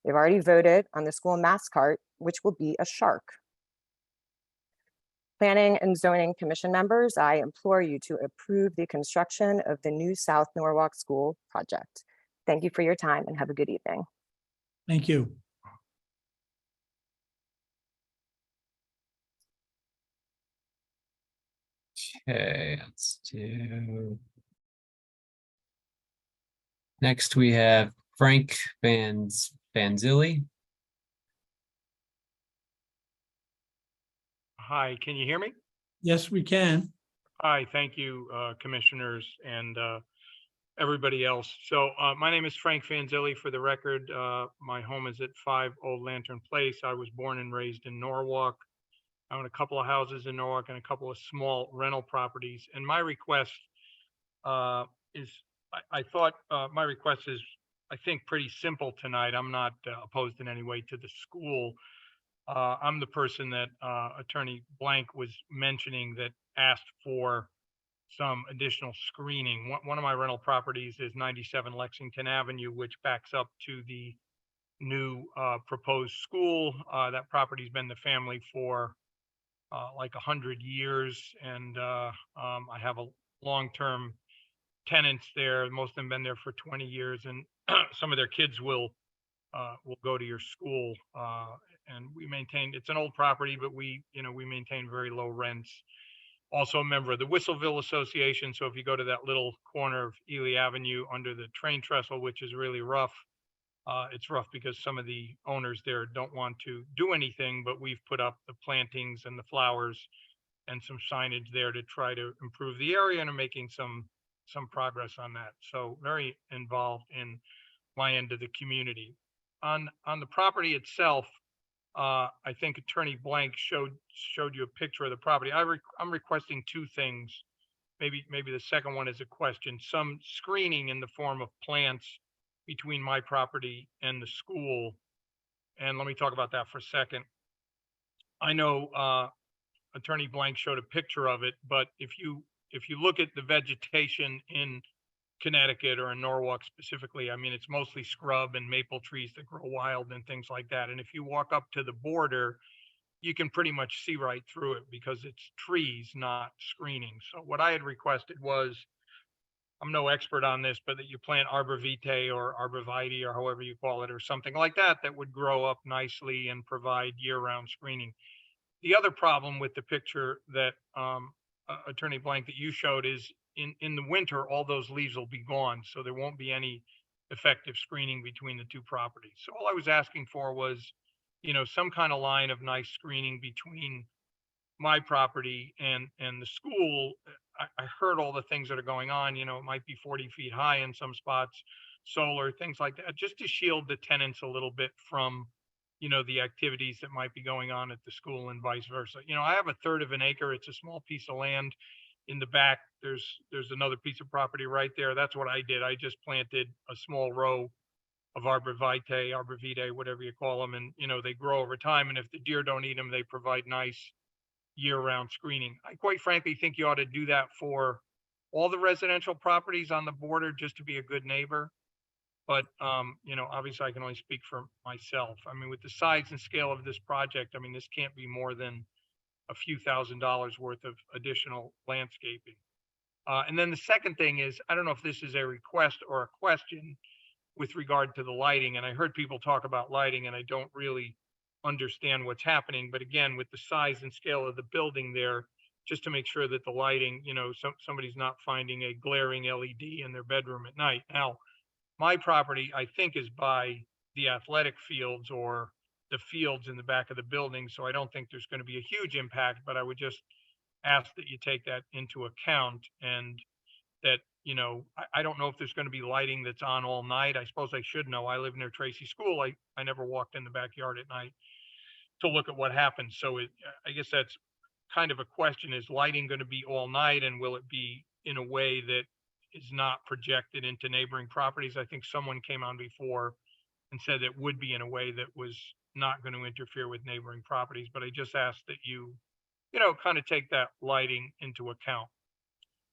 They've already voted on the school mascot, which will be a shark. Planning and Zoning Commission members, I implore you to approve the construction of the new South Norwalk School project. Thank you for your time and have a good evening. Thank you. Okay, let's do. Next, we have Frank Vanzilli. Hi, can you hear me? Yes, we can. Hi, thank you, commissioners and everybody else. So my name is Frank Vanzilli. For the record, my home is at 5 Old Lantern Place. I was born and raised in Norwalk. I own a couple of houses in Norwalk and a couple of small rental properties. And my request is, I thought my request is, I think, pretty simple tonight. I'm not opposed in any way to the school. I'm the person that Attorney Blank was mentioning that asked for some additional screening. One of my rental properties is 97 Lexington Avenue, which backs up to the new proposed school. That property's been the family for like 100 years, and I have a long-term tenants there. Most of them been there for 20 years, and some of their kids will go to your school. And we maintain, it's an old property, but we maintain very low rents. Also a member of the Whistleville Association. So if you go to that little corner of Ely Avenue under the train trestle, which is really rough, it's rough because some of the owners there don't want to do anything, but we've put up the plantings and the flowers and some signage there to try to improve the area and are making some progress on that. So very involved in my end of the community. on the property itself, I think Attorney Blank showed you a picture of the property. I'm requesting two things. Maybe the second one is a question, some screening in the form of plants between my property and the school. And let me talk about that for a second. I know Attorney Blank showed a picture of it, but if you look at the vegetation in Connecticut or in Norwalk specifically, I mean, it's mostly scrub and maple trees that grow wild and things like that. And if you walk up to the border, you can pretty much see right through it because it's trees, not screening. So what I had requested was, I'm no expert on this, but that you plant arborvitae or arborvitae or however you call it, or something like that, that would grow up nicely and provide year-round screening. The other problem with the picture that Attorney Blank that you showed is in the winter, all those leaves will be gone. So there won't be any effective screening between the two properties. So all I was asking for was, some kind of line of nice screening between my property and the school. I heard all the things that are going on, it might be 40 feet high in some spots, solar, things like that, just to shield the tenants a little bit from, the activities that might be going on at the school and vice versa. I have 1/3 of an acre. It's a small piece of land. In the back, there's another piece of property right there. That's what I did. I just planted a small row of arborvitae, whatever you call them. And, they grow over time. And if the deer don't eat them, they provide nice year-round screening. I quite frankly think you ought to do that for all the residential properties on the border, just to be a good neighbor. But, obviously I can only speak for myself. I mean, with the size and scale of this project, I mean, this can't be more than a few $1,000s worth of additional landscaping. And then the second thing is, I don't know if this is a request or a question with regard to the lighting. And I heard people talk about lighting, and I don't really understand what's happening. But again, with the size and scale of the building there, just to make sure that the lighting, somebody's not finding a glaring LED in their bedroom at night. Now, my property, I think, is by the athletic fields or the fields in the back of the building. So I don't think there's going to be a huge impact, but I would just ask that you take that into account, and that, I don't know if there's going to be lighting that's on all night. I suppose I should know. I live near Tracy School. I never walked in the backyard at night to look at what happens. So I guess that's kind of a question. Is lighting going to be all night, and will it be in a way that is not projected into neighboring properties? I think someone came on before and said it would be in a way that was not going to interfere with neighboring properties. But I just ask that you, kind of take that lighting into account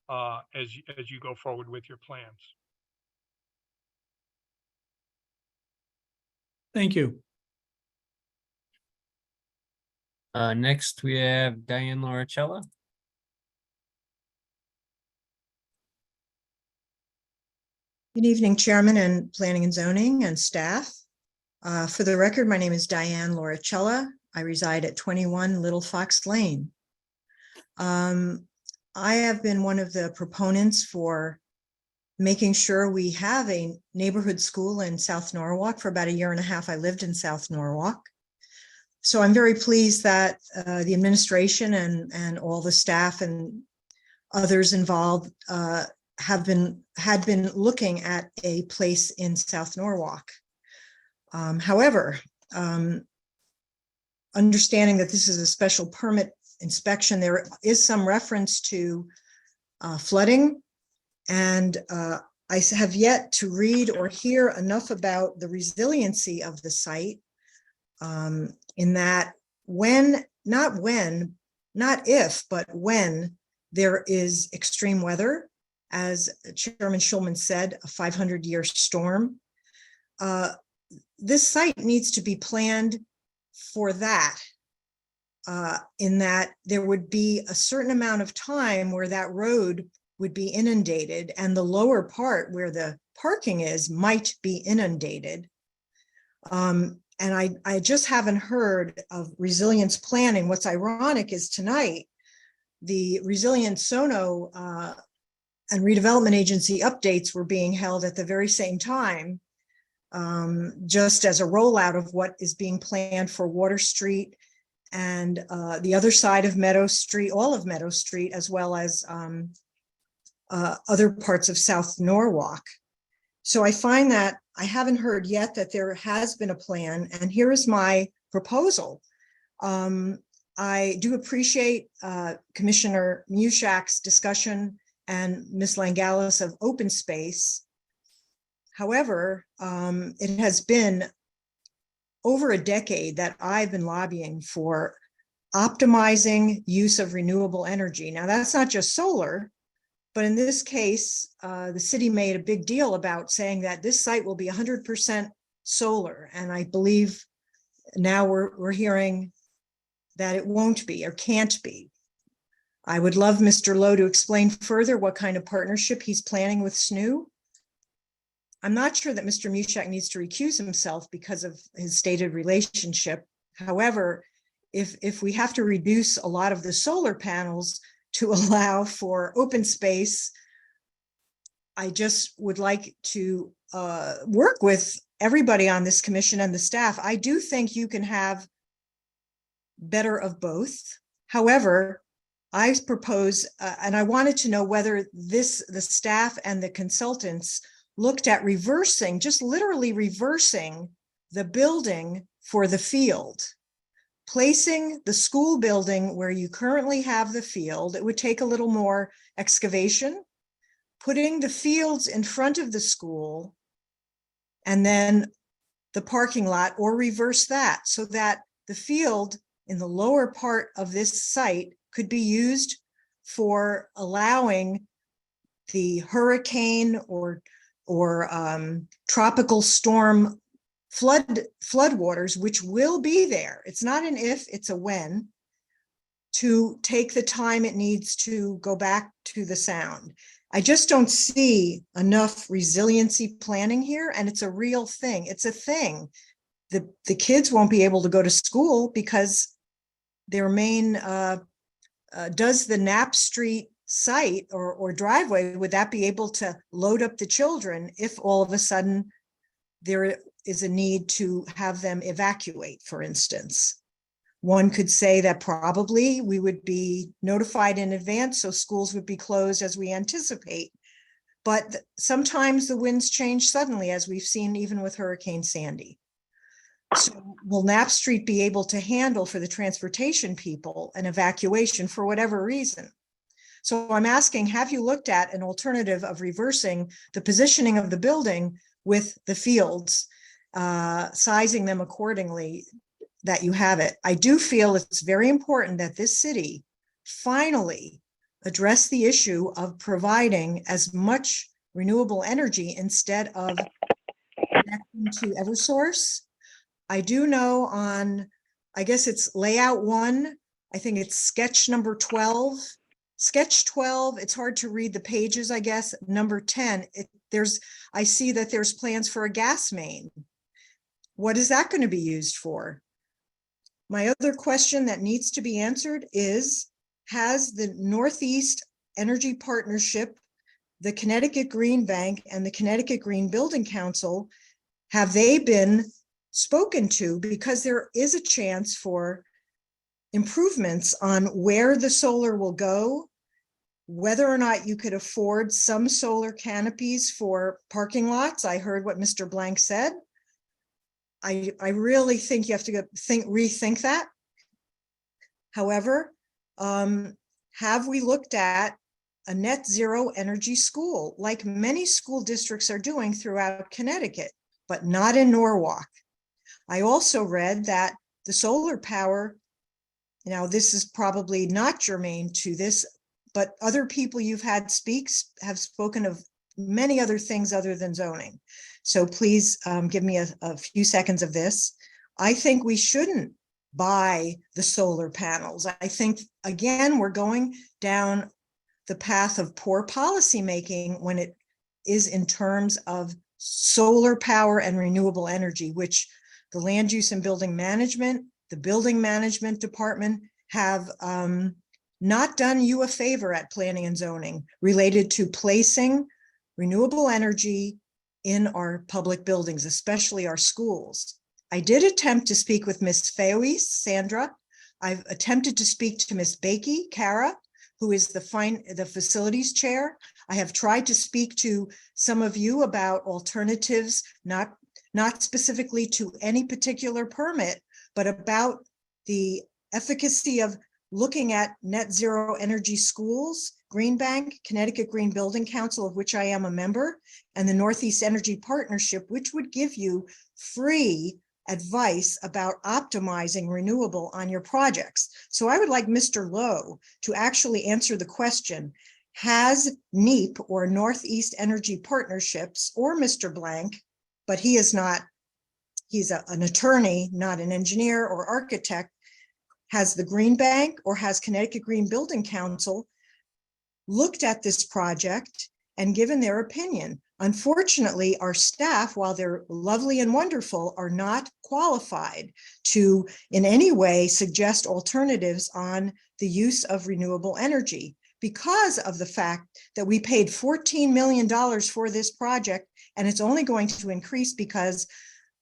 as you go forward with your plans. Thank you. Next, we have Diane Lauricella. Good evening, Chairman and Planning and Zoning and staff. For the record, my name is Diane Lauricella. I reside at 21 Little Fox Lane. I have been one of the proponents for making sure we have a neighborhood school in South Norwalk. For about 1.5 years, I lived in South Norwalk. So I'm very pleased that the administration and all the staff and others involved had been looking at a place in South Norwalk. However, understanding that this is a special permit inspection, there is some reference to flooding, and I have yet to read or hear enough about the resiliency of the site, in that not if, but when there is extreme weather, as Chairman Schulman said, a 500-year storm, this site needs to be planned for that, in that there would be a certain amount of time where that road would be inundated, and the lower part where the parking is might be inundated. And I just haven't heard of resilience planning. What's ironic is tonight, the Resilience Sono and Redevelopment Agency updates were being held at the very same time, just as a rollout of what is being planned for Water Street and the other side of Meadow Street, all of Meadow Street, as well as other parts of South Norwalk. So I find that I haven't heard yet that there has been a plan, and here is my proposal. I do appreciate Commissioner Mushak's discussion and Ms. Langalis of open space. However, it has been over a decade that I've been lobbying for optimizing use of renewable energy. Now, that's not just solar, but in this case, the city made a big deal about saying that this site will be 100% solar. And I believe now we're hearing that it won't be or can't be. I would love Mr. Lowe to explain further what kind of partnership he's planning with SNU. I'm not sure that Mr. Mushak needs to recuse himself because of his stated relationship. However, if we have to reduce a lot of the solar panels to allow for open space, I just would like to work with everybody on this commission and the staff. I do think you can have better of both. However, I propose, and I wanted to know whether the staff and the consultants looked at reversing, just literally reversing the building for the field. Placing the school building where you currently have the field, it would take a little more excavation. Putting the fields in front of the school and then the parking lot, or reverse that so that the field in the lower part of this site could be used for allowing the hurricane or tropical storm floodwaters, which will be there. It's not an if, it's a when, to take the time it needs to go back to the sound. I just don't see enough resiliency planning here, and it's a real thing. It's a thing. The kids won't be able to go to school because their main, does the Knapp Street site or driveway, would that be able to load up the children if all of a sudden there is a need to have them evacuate, for instance? One could say that probably we would be notified in advance, so schools would be closed as we anticipate. But sometimes the winds change suddenly, as we've seen even with Hurricane Sandy. So will Knapp Street be able to handle for the transportation people an evacuation for whatever reason? So I'm asking, have you looked at an alternative of reversing the positioning of the building with the fields, sizing them accordingly that you have it? I do feel it's very important that this city finally address the issue of providing as much renewable energy instead of connecting to Eversource. I do know on, I guess it's layout 1, I think it's sketch number 12. Sketch 12, it's hard to read the pages, I guess. Number 10, I see that there's plans for a gas main. What is that going to be used for? My other question that needs to be answered is, has the Northeast Energy Partnership, the Connecticut Green Bank, and the Connecticut Green Building Council, have they been spoken to? Because there is a chance for improvements on where the solar will go, whether or not you could afford some solar canopies for parking lots. I heard what Mr. Blank said. I really think you have to rethink that. However, have we looked at a net zero energy school, like many school districts are doing throughout Connecticut, but not in Norwalk? I also read that the solar power, now this is probably not germane to this, but other people you've had have spoken of many other things other than zoning. So please give me a few seconds of this. I think we shouldn't buy the solar panels. I think, again, we're going down the path of poor policymaking when it is in terms of solar power and renewable energy, which the Land Use and Building Management, the Building Management Department have not done you a favor at planning and zoning related to placing renewable energy in our public buildings, especially our schools. I did attempt to speak with Ms. Fayouis, Sandra. I've attempted to speak to Ms. Bakey, Kara, who is the facilities chair. I have tried to speak to some of you about alternatives, not specifically to any particular permit, but about the efficacy of looking at net zero energy schools, Green Bank, Connecticut Green Building Council, of which I am a member, and the Northeast Energy Partnership, which would give you free advice about optimizing renewable on your projects. So I would like Mr. Lowe to actually answer the question, has NEEP or Northeast Energy Partnerships or Mr. Blank, but he is not, he's an attorney, not an engineer or architect, has the Green Bank or has Connecticut Green Building Council looked at this project and given their opinion? Unfortunately, our staff, while they're lovely and wonderful, are not qualified to in any way suggest alternatives on the use of renewable energy because of the fact that we paid $14 million for this project, and it's only going to increase because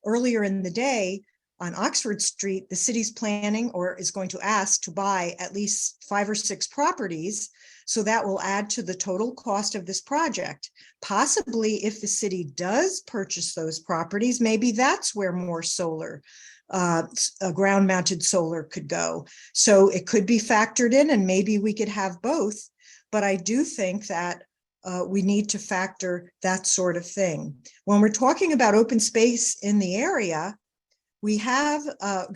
earlier in the day on Oxford Street, the city's planning or is going to ask to buy at least 5 or 6 properties. So that will add to the total cost of this project. Possibly if the city does purchase those properties, maybe that's where more solar, ground mounted solar could go. So it could be factored in and maybe we could have both. But I do think that we need to factor that sort of thing. When we're talking about open space in the area, we have, I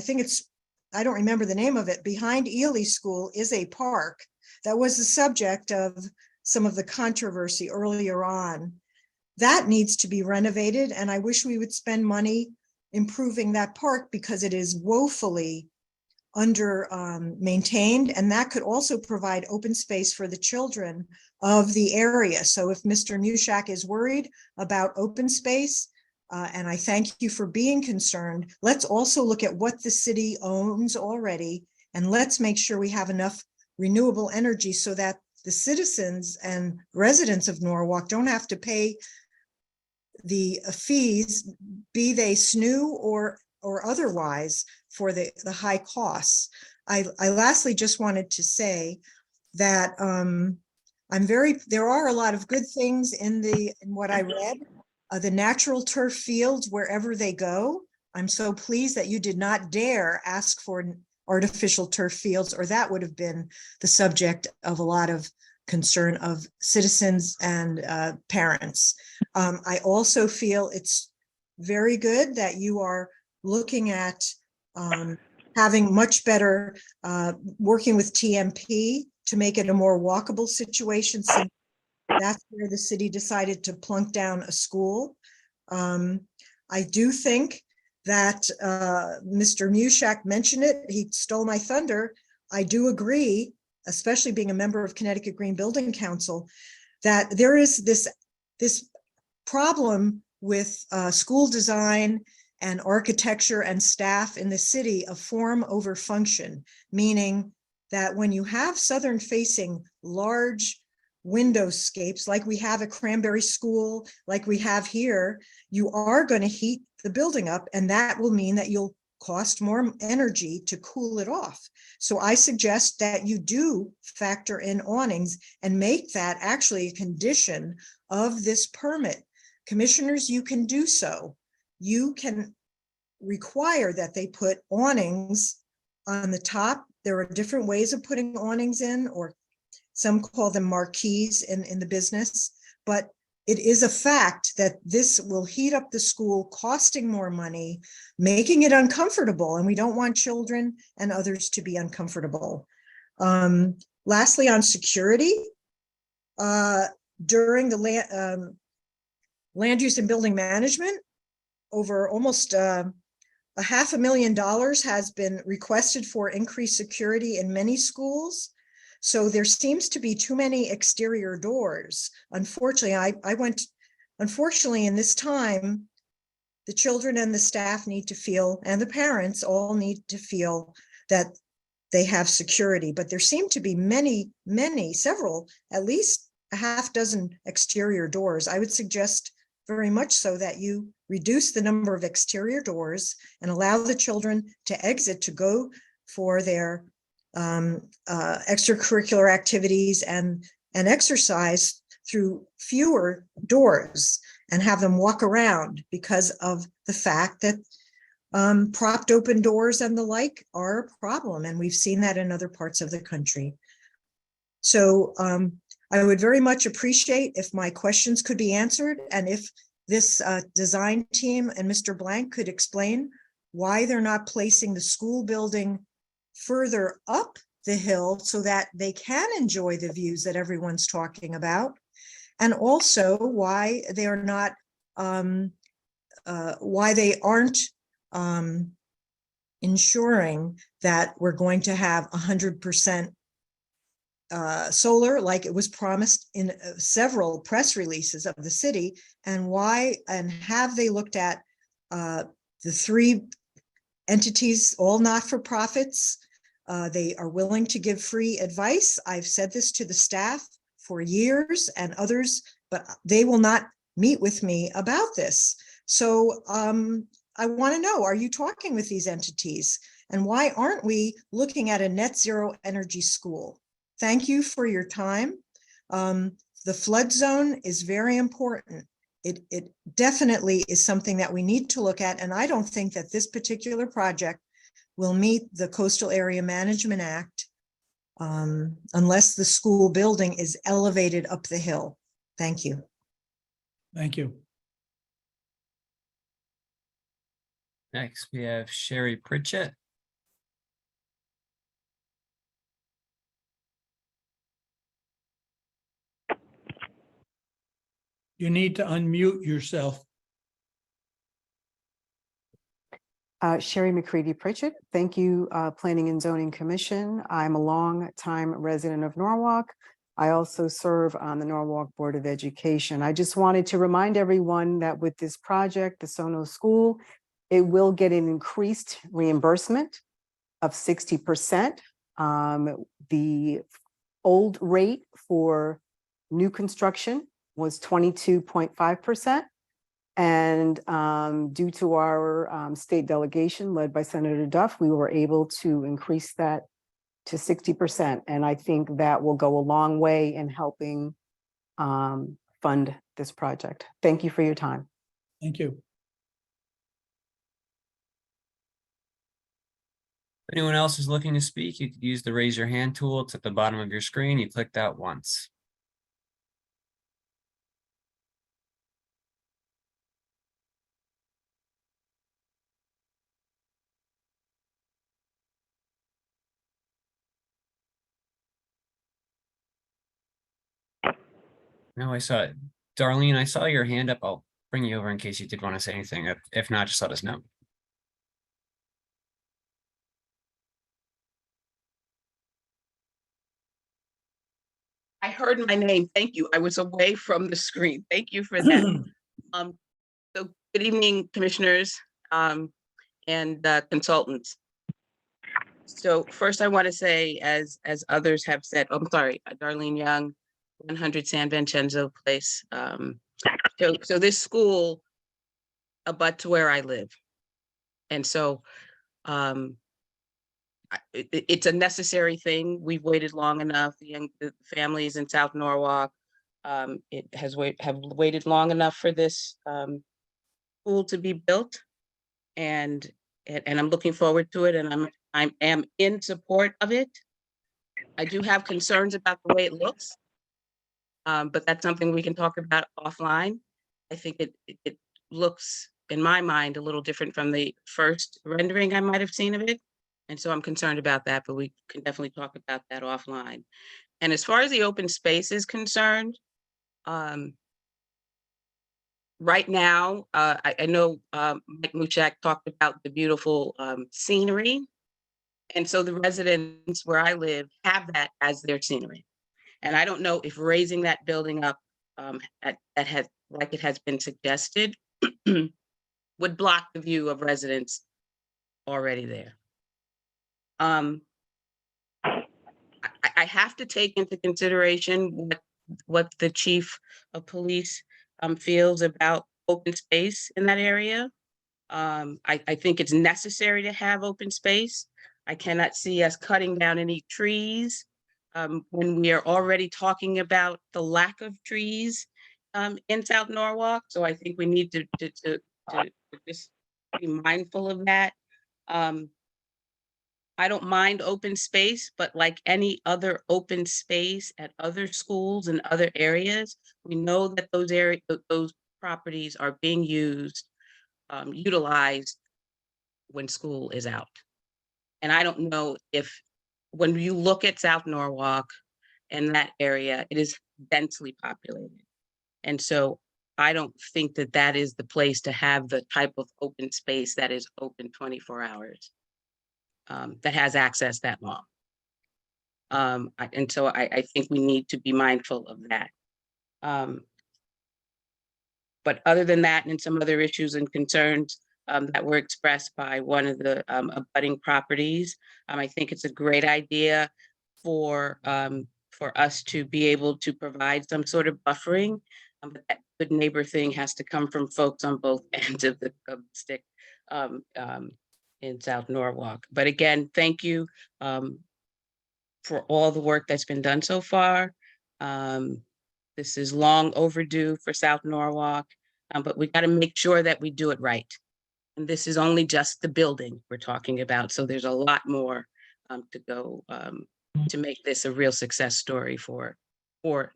think it's, I don't remember the name of it, behind Ely School is a park that was the subject of some of the controversy earlier on. That needs to be renovated, and I wish we would spend money improving that park because it is woefully under maintained, and that could also provide open space for the children of the area. So if Mr. Mushak is worried about open space, and I thank you for being concerned, let's also look at what the city owns already, and let's make sure we have enough renewable energy so that the citizens and residents of Norwalk don't have to pay the fees, be they SNU or otherwise, for the high costs. I lastly just wanted to say that there are a lot of good things in what I read. The natural turf fields, wherever they go. I'm so pleased that you did not dare ask for artificial turf fields, or that would have been the subject of a lot of concern of citizens and parents. I also feel it's very good that you are looking at having much better working with TMP to make it a more walkable situation, since that's where the city decided to plunk down a school. I do think that Mr. Mushak mentioned it. He stole my thunder. I do agree, especially being a member of Connecticut Green Building Council, that there is this problem with school design and architecture and staff in the city of form over function, meaning that when you have southern facing large windowscapes like we have at Cranberry School, like we have here, you are going to heat the building up, and that will mean that you'll cost more energy to cool it off. So I suggest that you do factor in awnings and make that actually a condition of this permit. Commissioners, you can do so. You can require that they put awnings on the top. There are different ways of putting awnings in, or some call them marquees in the business, but it is a fact that this will heat up the school, costing more money, making it uncomfortable, and we don't want children and others to be uncomfortable. Lastly, on security, during the land use and building management, over almost $500,000 has been requested for increased security in many schools. So there seems to be too many exterior doors. Unfortunately, unfortunately, in this time, the children and the staff need to feel, and the parents all need to feel that they have security. But there seem to be several, at least a half dozen exterior doors. I would suggest very much so that you reduce the number of exterior doors and allow the children to exit to go for their extracurricular activities and exercise through fewer doors and have them walk around because of the fact that propped open doors and the like are a problem. And we've seen that in other parts of the country. So I would very much appreciate if my questions could be answered, and if this design team and Mr. Blank could explain why they're not placing the school building further up the hill so that they can enjoy the views that everyone's talking about, and also why they are not, why they aren't ensuring that we're going to have 100% solar like it was promised in several press releases of the city, and why, and have they looked at the three entities, all not-for-profits? They are willing to give free advice. I've said this to the staff for years and others, but they will not meet with me about this. So I want to know, are you talking with these entities? And why aren't we looking at a net zero energy school? Thank you for your time. The flood zone is very important. It definitely is something that we need to look at. And I don't think that this particular project will meet the Coastal Area Management Act unless the school building is elevated up the hill. Thank you. Thank you. Next, we have Sherry Pritchett. You need to unmute yourself. Sherry McCready Pritchett. Thank you, Planning and Zoning Commission. I'm a long-time resident of Norwalk. I also serve on the Norwalk Board of Education. I just wanted to remind everyone that with this project, the Sono School, it will get an increased reimbursement of 60%. The old rate for new construction was 22.5%. And due to our state delegation led by Senator Duff, we were able to increase that to 60%. And I think that will go a long way in helping fund this project. Thank you for your time. Thank you. If anyone else is looking to speak, you could use the raise your hand tool. It's at the bottom of your screen. You click that once. No, I saw it. Darlene, I saw your hand up. I'll bring you over in case you did want to say anything. If not, just let us know. I heard my name. Thank you. I was away from the screen. Thank you for that. So good evening, commissioners and consultants. So first I want to say, as others have said, I'm sorry, Darlene Young, 100 San Vincenzo Place. So this school abuts where I live. And so it's a necessary thing. We've waited long enough. The families in South Norwalk have waited long enough for this school to be built, and I'm looking forward to it, and I am in support of it. I do have concerns about the way it looks, but that's something we can talk about offline. I think it looks, in my mind, a little different from the first rendering I might have seen of it. And so I'm concerned about that, but we can definitely talk about that offline. And as far as the open space is concerned, right now, I know Mike Muchak talked about the beautiful scenery. And so the residents where I live have that as their scenery. And I don't know if raising that building up like it has been suggested would block the view of residents already there. I have to take into consideration what the chief of police feels about open space in that area. I think it's necessary to have open space. I cannot see us cutting down any trees when we are already talking about the lack of trees in South Norwalk. So I think we need to just be mindful of that. I don't mind open space, but like any other open space at other schools and other areas, we know that those properties are being utilized when school is out. And I don't know if, when you look at South Norwalk and that area, it is densely populated. And so I don't think that that is the place to have the type of open space that is open 24 hours, that has access that long. And so I think we need to be mindful of that. But other than that, and some other issues and concerns that were expressed by one of the abutting properties, I think it's a great idea for us to be able to provide some sort of buffering. But that good neighbor thing has to come from folks on both ends of the stick in South Norwalk. But again, thank you for all the work that's been done so far. This is long overdue for South Norwalk, but we got to make sure that we do it right. And this is only just the building we're talking about. So there's a lot more to go to make this a real success story for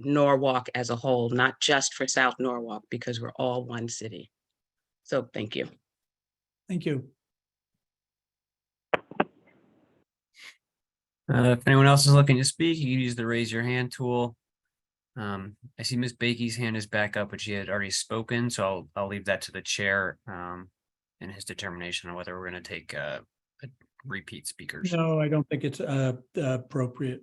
Norwalk as a whole, not just for South Norwalk, because we're all one city. So thank you. Thank you. If anyone else is looking to speak, you can use the raise your hand tool. I see Ms. Bakey's hand is back up, but she had already spoken, so I'll leave that to the chair and his determination on whether we're going to take repeat speakers. No, I don't think it's appropriate.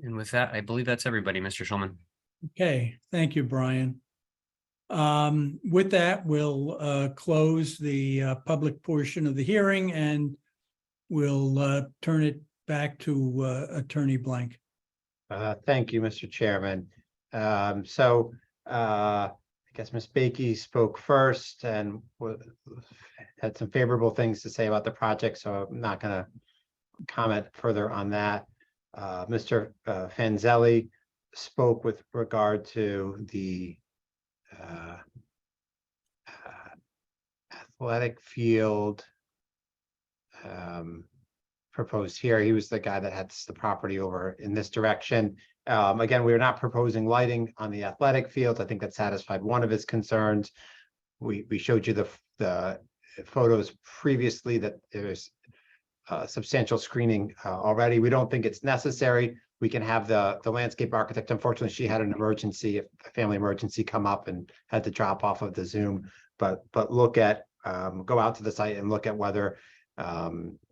And with that, I believe that's everybody, Mr. Schulman. Okay, thank you, Brian. With that, we'll close the public portion of the hearing and we'll turn it back to Attorney Blank. Thank you, Mr. Chairman. I guess Ms. Bakey spoke first and had some favorable things to say about the project, so I'm not going to comment further on that. Mr. Fanzelli spoke with regard to the athletic field proposed here. He was the guy that had the property over in this direction. Again, we are not proposing lighting on the athletic fields. I think that satisfied one of his concerns. We showed you the photos previously that there's substantial screening already. We don't think it's necessary. We can have the landscape architect. Unfortunately, she had an emergency, a family emergency come up and had to drop off of the Zoom. But look at, go out to the site and look at whether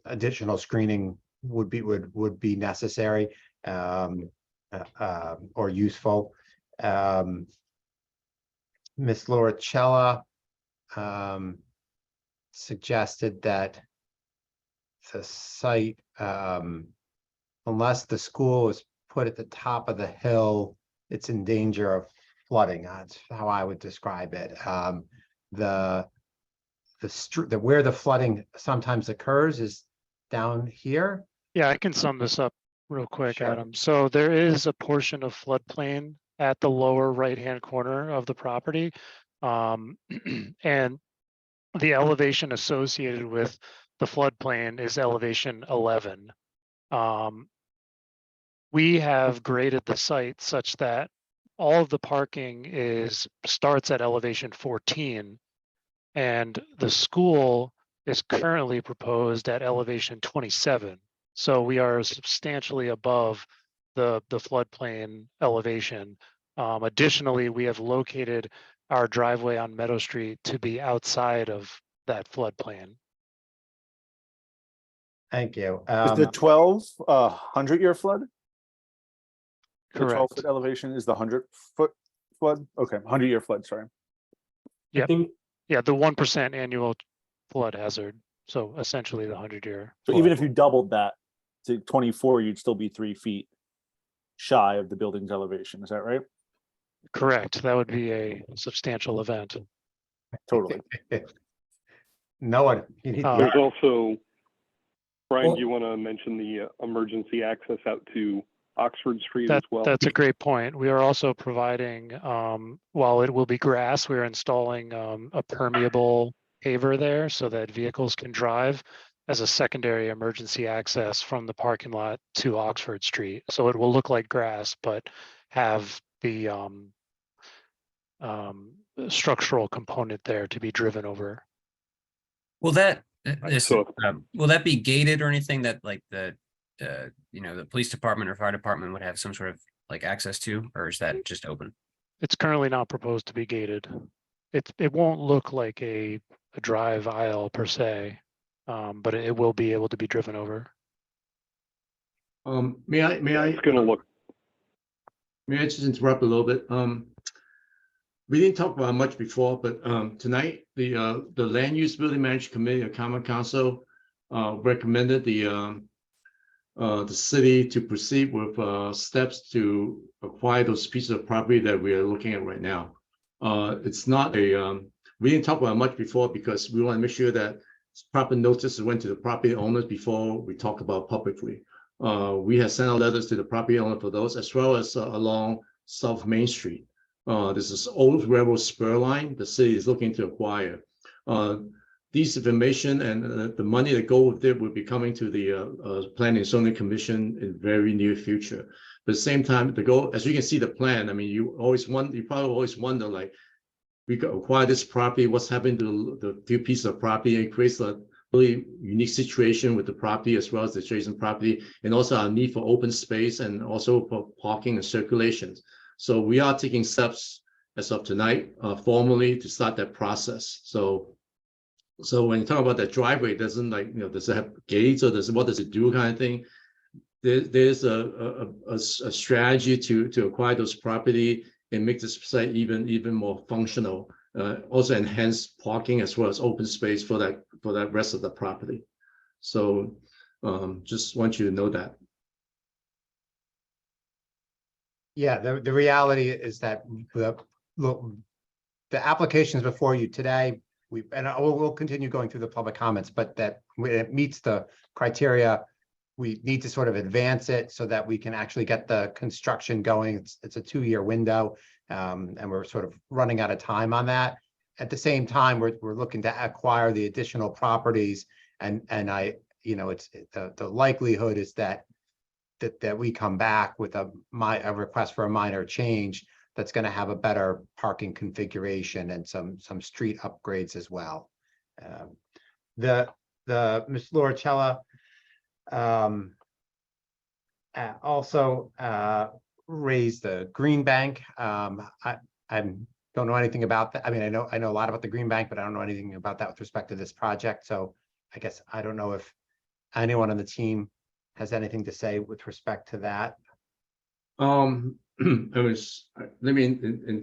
additional screening would be necessary or useful. Ms. Lauricella suggested that the site, unless the school is put at the top of the hill, it's in danger of flooding. That's how I would describe it. Where the flooding sometimes occurs is down here. Yeah, I can sum this up real quick, Sure. Adam. So there is a portion of floodplain at the lower right-hand corner of the property. And the elevation associated with the floodplain is elevation 11. We have graded the site such that all of the parking starts at elevation 14, and the school is currently proposed at elevation 27. So we are substantially above the floodplain elevation. Additionally, we have located our driveway on Meadow Street to be outside of that floodplain. Thank you. Is the 12 100-year flood? The Correct. 12-foot elevation is the 100-foot flood? Okay, 100-year flood, sorry. Yeah, yeah, the 1% annual flood hazard. So essentially the 100-year. So even if you doubled that to 24, you'd still be 3 feet shy of the building's elevation. Is that right? Correct. That would be a substantial event. Totally. No one. You need There's to- also, Brian, Well- do you want to mention the emergency access out to Oxford Street as well? That's a great point. We are also providing, while it will be grass, we're installing a permeable paver there so that vehicles can drive as a secondary emergency access from the parking lot to Oxford Street. So it will look like grass, but have the structural component there to be driven over. Will that, so- will that be gated or anything that like the police department or fire department would have some sort of like access to, or is that just open? It's currently not proposed to be gated. It won't look like a drive aisle per se, but it will be able to be driven over. May I It's going to look, May I just interrupt a little bit? We didn't talk about it much before, but tonight, the Land Use Building Management Committee of Common Council recommended the city to proceed with steps to acquire those pieces of property that we are looking at right now. It's not a, we didn't talk about it much before because we want to make sure that proper notices went to the property owners before we talk about publicly. We have sent out letters to the property owner for those, as well as along South Main Street. This is old railroad spur line the city is looking to acquire. These information and the money that go with it will be coming to the Planning and Zoning Commission in very near future. But at the same time, the goal, as you can see the plan, I mean, you probably always wonder, like, we could acquire this property, what's happened to the few pieces of property. It creates a really unique situation with the property as well as the adjacent property, and also our need for open space and also for parking and circulations. So we are taking steps as of tonight, formally to start that process. So when you talk about that driveway, it doesn't like, does it have gates or what does it do kind of thing? There's a strategy to acquire those property and make this site even more functional. Also enhance parking as well as open space for that rest of the property. So just want you to know that. Yeah, the reality is that the applications before you today, we'll continue going through the public comments, but that when it meets the criteria, we need to sort of advance it so that we can actually get the construction going. It's a 2-year window, and we're sort of running out of time on that. At the same time, we're looking to acquire the additional properties, and it's the likelihood is that we come back with a request for a minor change that's going to have a better parking configuration and some street upgrades as well. The Ms. Lauricella also raised the Green Bank. I don't know anything about that. I mean, I know a lot about the Green Bank, but I don't know anything about that with respect to this project. So I guess I don't know if anyone on the team has anything to say with respect to that. Let me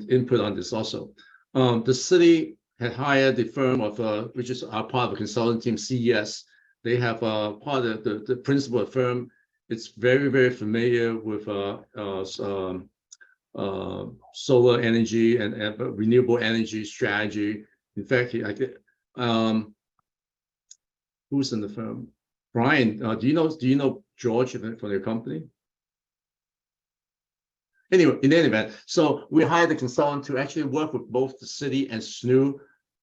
input on this also. The city had hired the firm of which is our part of the consulting team, CES. They have part of the principal firm. It's very, very familiar with solar energy and renewable energy strategy. In fact, who's in the firm? Brian, do you know George from your company? Anyway, in any event, so we hired a consultant to actually work with both the city and SNU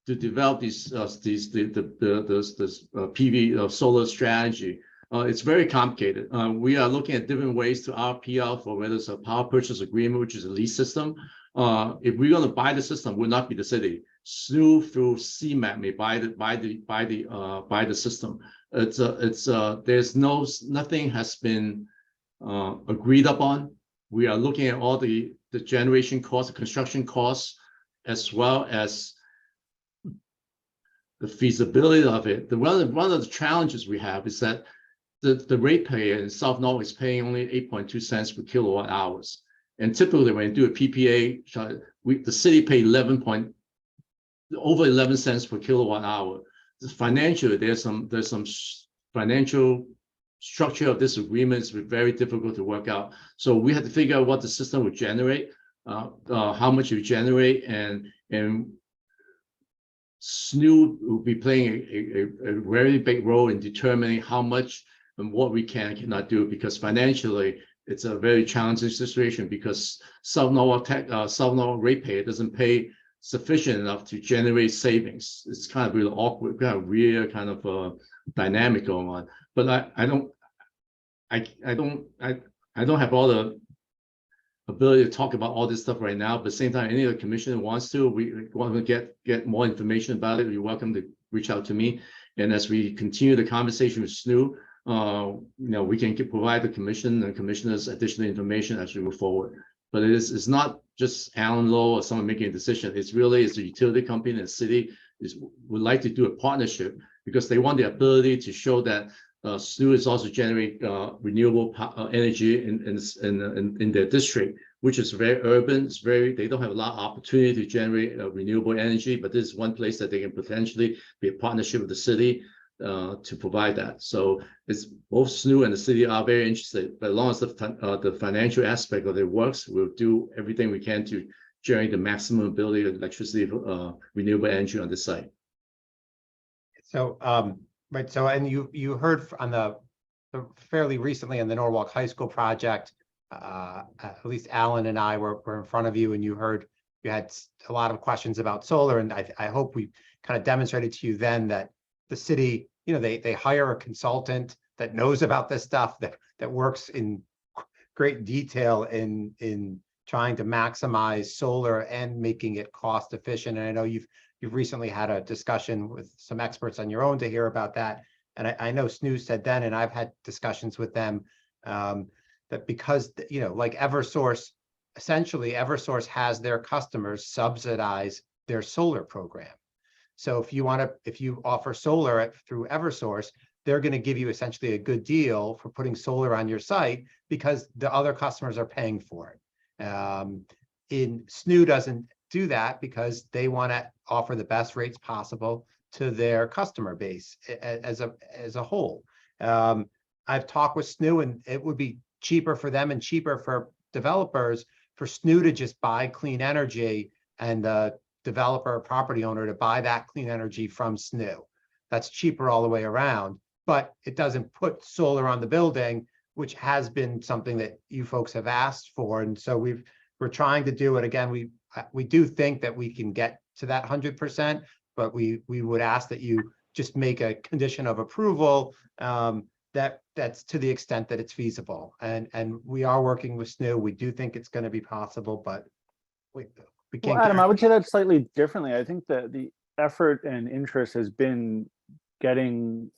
to develop this PV solar strategy. It's very complicated. We are looking at different ways to RP out for whether it's a power purchase agreement, which is a lease system. If we're going to buy the system, will not be the city. SNU through CMAP may buy the system. There's nothing has been agreed upon. We are looking at all the generation costs, the construction costs, as well as the feasibility of it. One of the challenges we have is that the ratepayer in South Norwalk is paying only 8.2 cents per kilowatt hours. And typically when you do a PPA, the city pay over 11 cents per kilowatt hour. Financially, there's some financial structure of this agreement is very difficult to work out. So we had to figure out what the system would generate, how much it would generate, and SNU will be playing a very big role in determining how much and what we can and cannot do, because financially, it's a very challenging situation because South Norwalk ratepayer doesn't pay sufficient enough to generate savings. It's kind of really awkward, kind of weird kind of dynamic going on. But I don't have all the ability to talk about all this stuff right now, but at the same time, any of the commission wants to, we want to get more information about it, you're welcome to reach out to me. And as we continue the conversation with SNU, we can provide the commission and commissioners additional information as we move forward. But it's not just Alan Lowe or someone making a decision. It's really the utility company and the city would like to do a partnership because they want the ability to show that SNU is also generate renewable energy in their district, which is very urban. They don't have a lot of opportunity to generate renewable energy, but this is one place that they can potentially be a partnership with the city to provide that. So it's both SNU and the city are very interested, but as long as the financial aspect of it works, we'll do everything we can to generate the maximum ability of electricity, renewable energy on the site. So, right, so, and you heard on the fairly recently on the Norwalk High School project, at least Alan and I were in front of you, and you had a lot of questions about solar, and I hope we kind of demonstrated to you then that the city, they hire a consultant that knows about this stuff, that works in great detail in trying to maximize solar and making it cost efficient. And I know you've recently had a discussion with some experts on your own to hear about that. And I know SNU said then, and I've had discussions with them, that because, like Eversource, essentially Eversource has their customers subsidize their solar program. So if you offer solar through Eversource, they're going to give you essentially a good deal for putting solar on your site because the other customers are paying for it. SNU doesn't do that because they want to offer the best rates possible to their customer base as a whole. I've talked with SNU, and it would be cheaper for them and cheaper for developers for SNU to just buy clean energy and the developer or property owner to buy that clean energy from SNU. That's cheaper all the way around, but it doesn't put solar on the building, which has been something that you folks have asked for. And so we're trying to do it again. We do think that we can get to that 100%, but we would ask that you just make a condition of approval that's to the extent that it's feasible. And we are working with SNU. We do think it's going to be possible, but we can't. Well, Adam, I would say that slightly differently. I think that the effort and interest has been getting,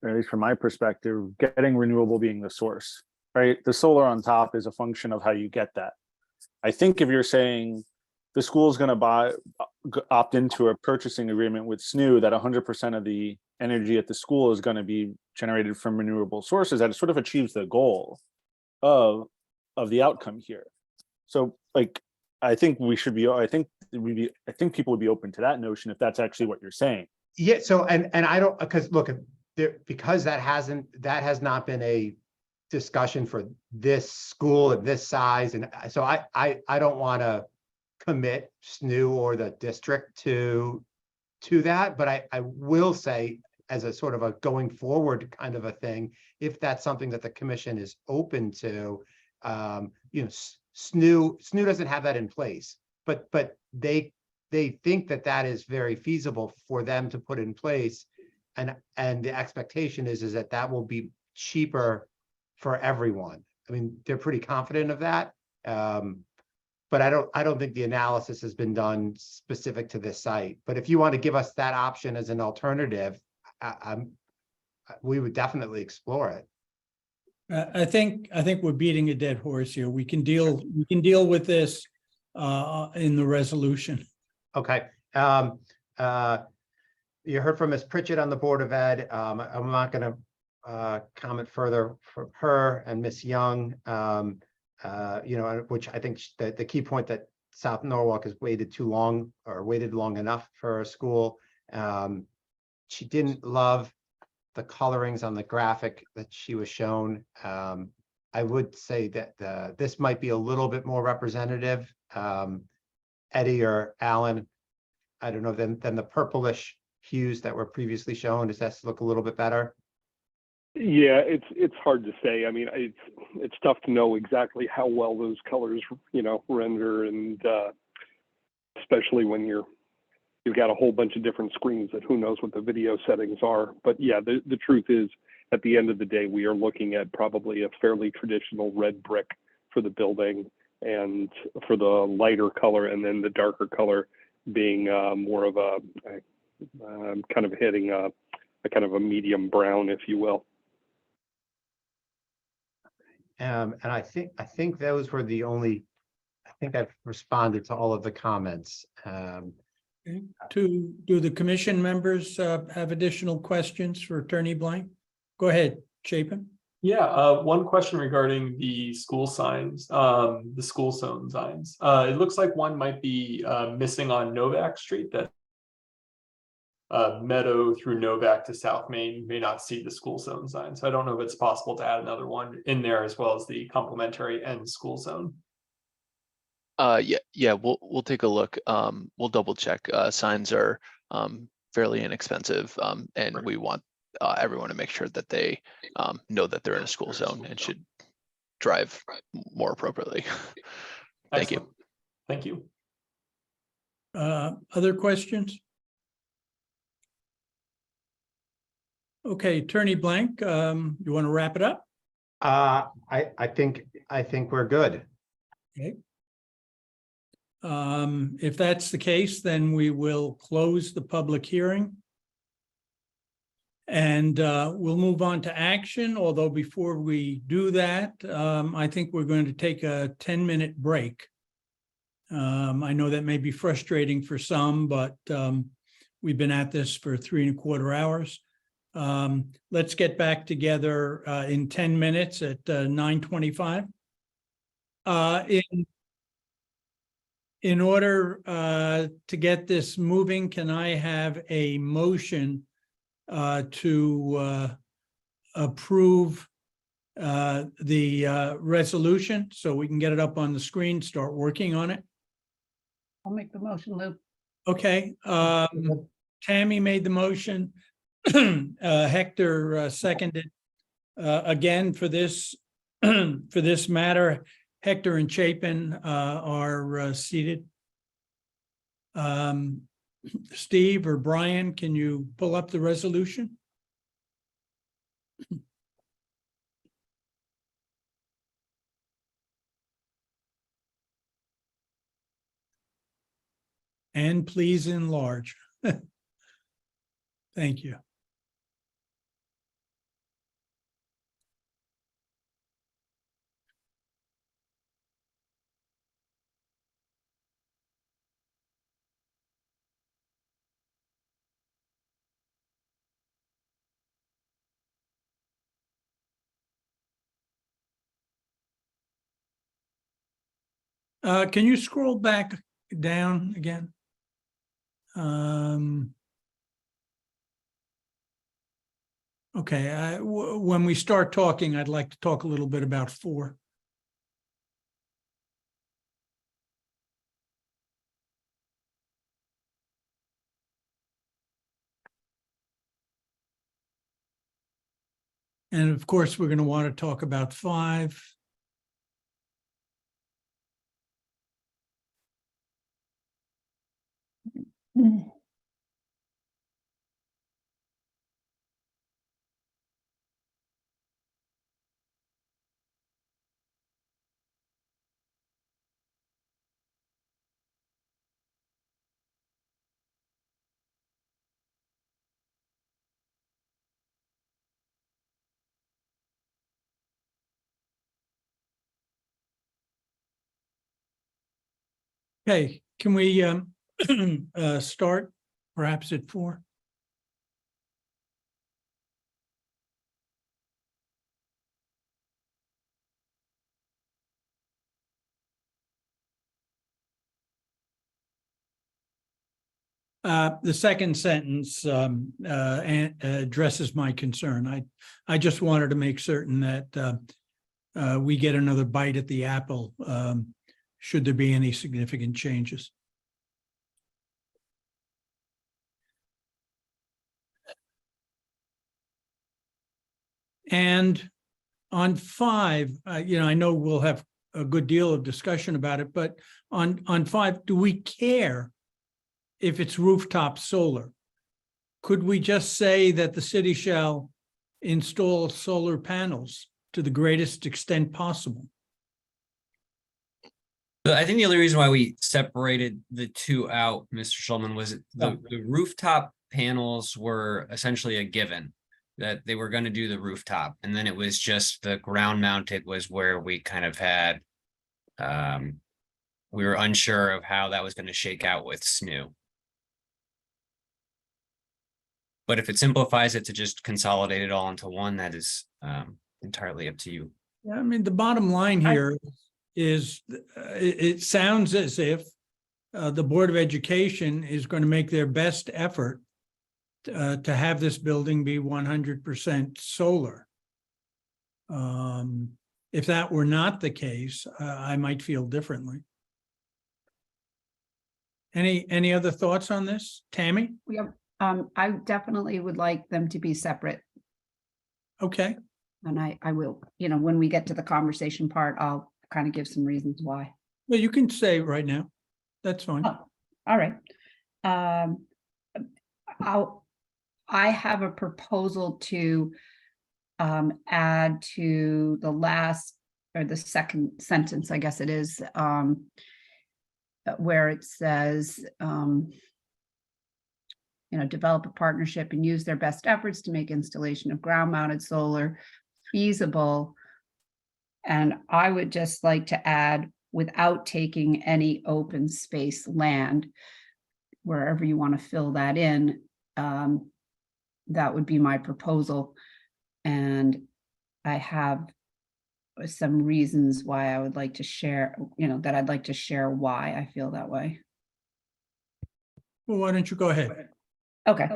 or at least from my perspective, getting renewable being the source, right? The solar on top is a function of how you get that. I think if you're saying the school is going to opt into a purchasing agreement with SNU that 100% of the energy at the school is going to be generated from renewable sources, that it sort of achieves the goal of the outcome here. So I think people would be open to that notion if that's actually what you're saying. Yeah. So, and I don't, because look, because that has not been a discussion for this school at this size. And so I don't want to commit SNU or the district to that, but I will say, as a sort of a going forward kind of a thing, if that's something that the commission is open to, SNU doesn't have that in place, but they think that is very feasible for them to put in place, and the expectation is that will be cheaper for everyone. I mean, they're pretty confident of that, but I don't think the analysis has been done specific to this site. But if you want to give us that option as an alternative, we would definitely explore it. I think we're beating a dead horse here. We can deal with this in the resolution. Okay. You heard from Ms. Pritchett on the Board of Ed. I'm not going to comment further from her and Ms. Young, which I think the key point that South Norwalk has waited long enough for a school. She didn't love the colorings on the graphic that she was shown. I would say that this might be a little bit more representative. Eddie or Alan, I don't know, than the purplish hues that were previously shown? Does that look a little bit better? Yeah, it's hard to say. I mean, it's tough to know exactly how well those colors, render, and especially when you've got a whole bunch of different screens that who knows what the video settings are. But yeah, the truth is, at the end of the day, we are looking at probably a fairly traditional red brick for the building, and for the lighter color, and then the darker color being more of a kind of hitting a kind of a medium brown, if you will. And I think those were the only, I think I've responded to all of the comments. Do the commission members have additional questions for Attorney Blank? Go ahead, Chapin. Yeah, one question regarding the school signs, the school zone signs. It looks like one might be missing on Novak Street, that Meadow through Novak to South Main. You may not see the school zone sign. So I don't know if it's possible to add another one in there as well as the complementary and school zone. Yeah, we'll take a look. We'll double check. Signs are fairly inexpensive, and we want everyone to make sure that they know that they're in a school zone and should drive more appropriately. Thank you. Thank you. Other questions? Okay, Attorney Blank, you want to wrap it up? I think we're good. Okay. If that's the case, then we will close the public hearing. And we'll move on to action, although before we do that, I think we're going to take a 10-minute break. I know that may be frustrating for some, but we've been at this for 3¼ hours. Let's get back together in 10 minutes at 9:25. In order to get this moving, can I have a motion to approve the resolution so we can get it up on the screen, start working on it? I'll make the motion, Lou. Okay, Tammy made the motion. Hector seconded. Again, for this matter, Hector and Chapin are seated. Steve or Brian, can you pull up the resolution? And please enlarge. Thank you. Can you scroll back down again? Okay, when we start talking, I'd like to talk a little bit about 4. And of course, we're going to want to talk about 5. Okay, can we start perhaps at 4? The second sentence addresses my concern. I just wanted to make certain that we get another bite at the apple should there be any significant changes. And on 5, I know we'll have a good deal of discussion about it, but on 5, do we care if it's rooftop solar? Could we just say that the city shall install solar panels to the greatest extent possible? But I think the only reason why we separated the two out, Mr. Schulman, was the rooftop panels were essentially a given, that they were going to do the rooftop. And then it was just the ground mounted was where we kind of had, we were unsure of how that was going to shake out with SNU. But if it simplifies it to just consolidate it all into one, that is entirely up to you. Yeah, I mean, the bottom line here is it sounds as if the Board of Education is going to make their best effort to have this building be 100% solar. If that were not the case, I might feel differently. Any other thoughts on this, Tammy? I definitely would like them to be separate. Okay. And I will, when we get to the conversation part, I'll kind of give some reasons why. Well, you can say right now. That's fine. Oh, all right. I have a proposal to add to the last or the second sentence, I guess it is, where it says, develop a partnership and use their best efforts to make installation of ground-mounted solar feasible. And I would just like to add, without taking any open space land, wherever you want to fill that in, that would be my proposal. And I have some reasons why I would like to share, that I'd like to share why I feel that way. Well, why don't you go ahead? Okay.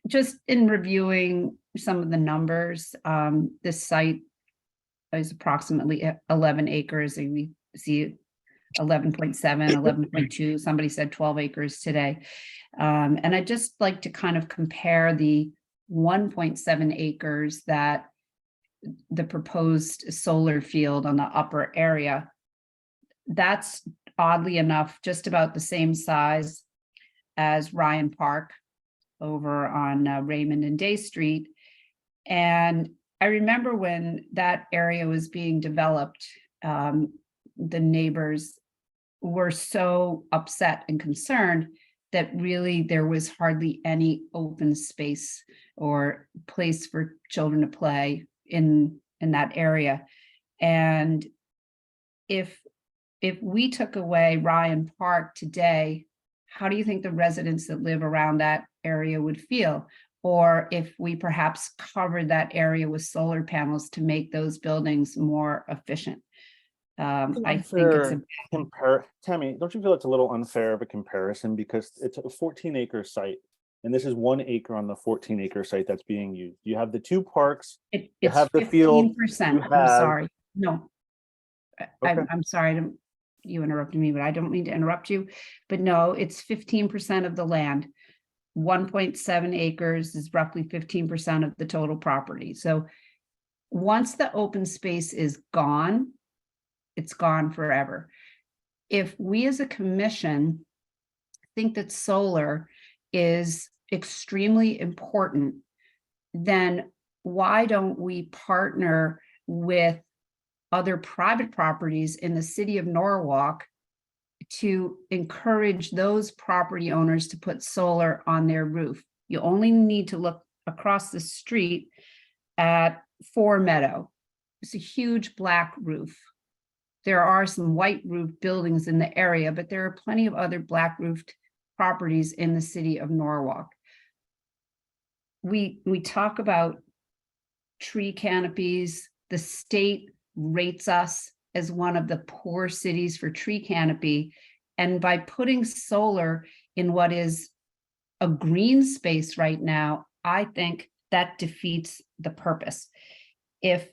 Just in reviewing some of the numbers, this site is approximately 11 acres, and we see 11.7, 11.2, somebody said 12 acres today. And I'd just like to kind of compare the 1.7 acres that the proposed solar field on the upper area. That's oddly enough just about the same size as Ryan Park over on Raymond and Day Street. And I remember when that area was being developed, the neighbors were so upset and concerned that really there was hardly any open space or place for children to play in that area. And if we took away Ryan Park today, how do you think the residents that live around that area would feel? Or if we perhaps covered that area with solar panels to make those buildings more efficient? I think it's Tammy, don't you feel it's a little unfair of a comparison, because it's a 14-acre site and this is 1 acre on the 14-acre site that's being used. You have the two parks, you it's have the field. 15%. I'm sorry. No, I'm sorry. You interrupted me, but I don't mean to interrupt you. But no, it's 15% of the land. 1.7 acres is roughly 15% of the total property. So once the open space is gone, it's gone forever. If we as a commission think that solar is extremely important, then why don't we partner with other private properties in the city of Norwalk to encourage those property owners to put solar on their roof? You only need to look across the street at Four Meadow. It's a huge black roof. There are some white roof buildings in the area, but there are plenty of other black roofed properties in the city of Norwalk. We talk about tree canopies. The state rates us as one of the poor cities for tree canopy. And by putting solar in what is a green space right now, I think that defeats the purpose. If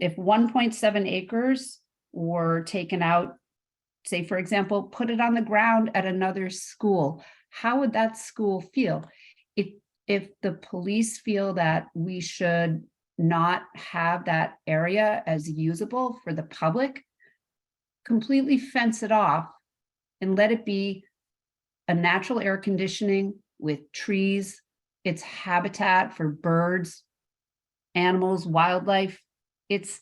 1.7 acres were taken out, say, for example, put it on the ground at another school, how would that school feel? if the police feel that we should not have that area as usable for the public, completely fence it off and let it be a natural air conditioning with trees, its habitat for birds, animals, wildlife. It's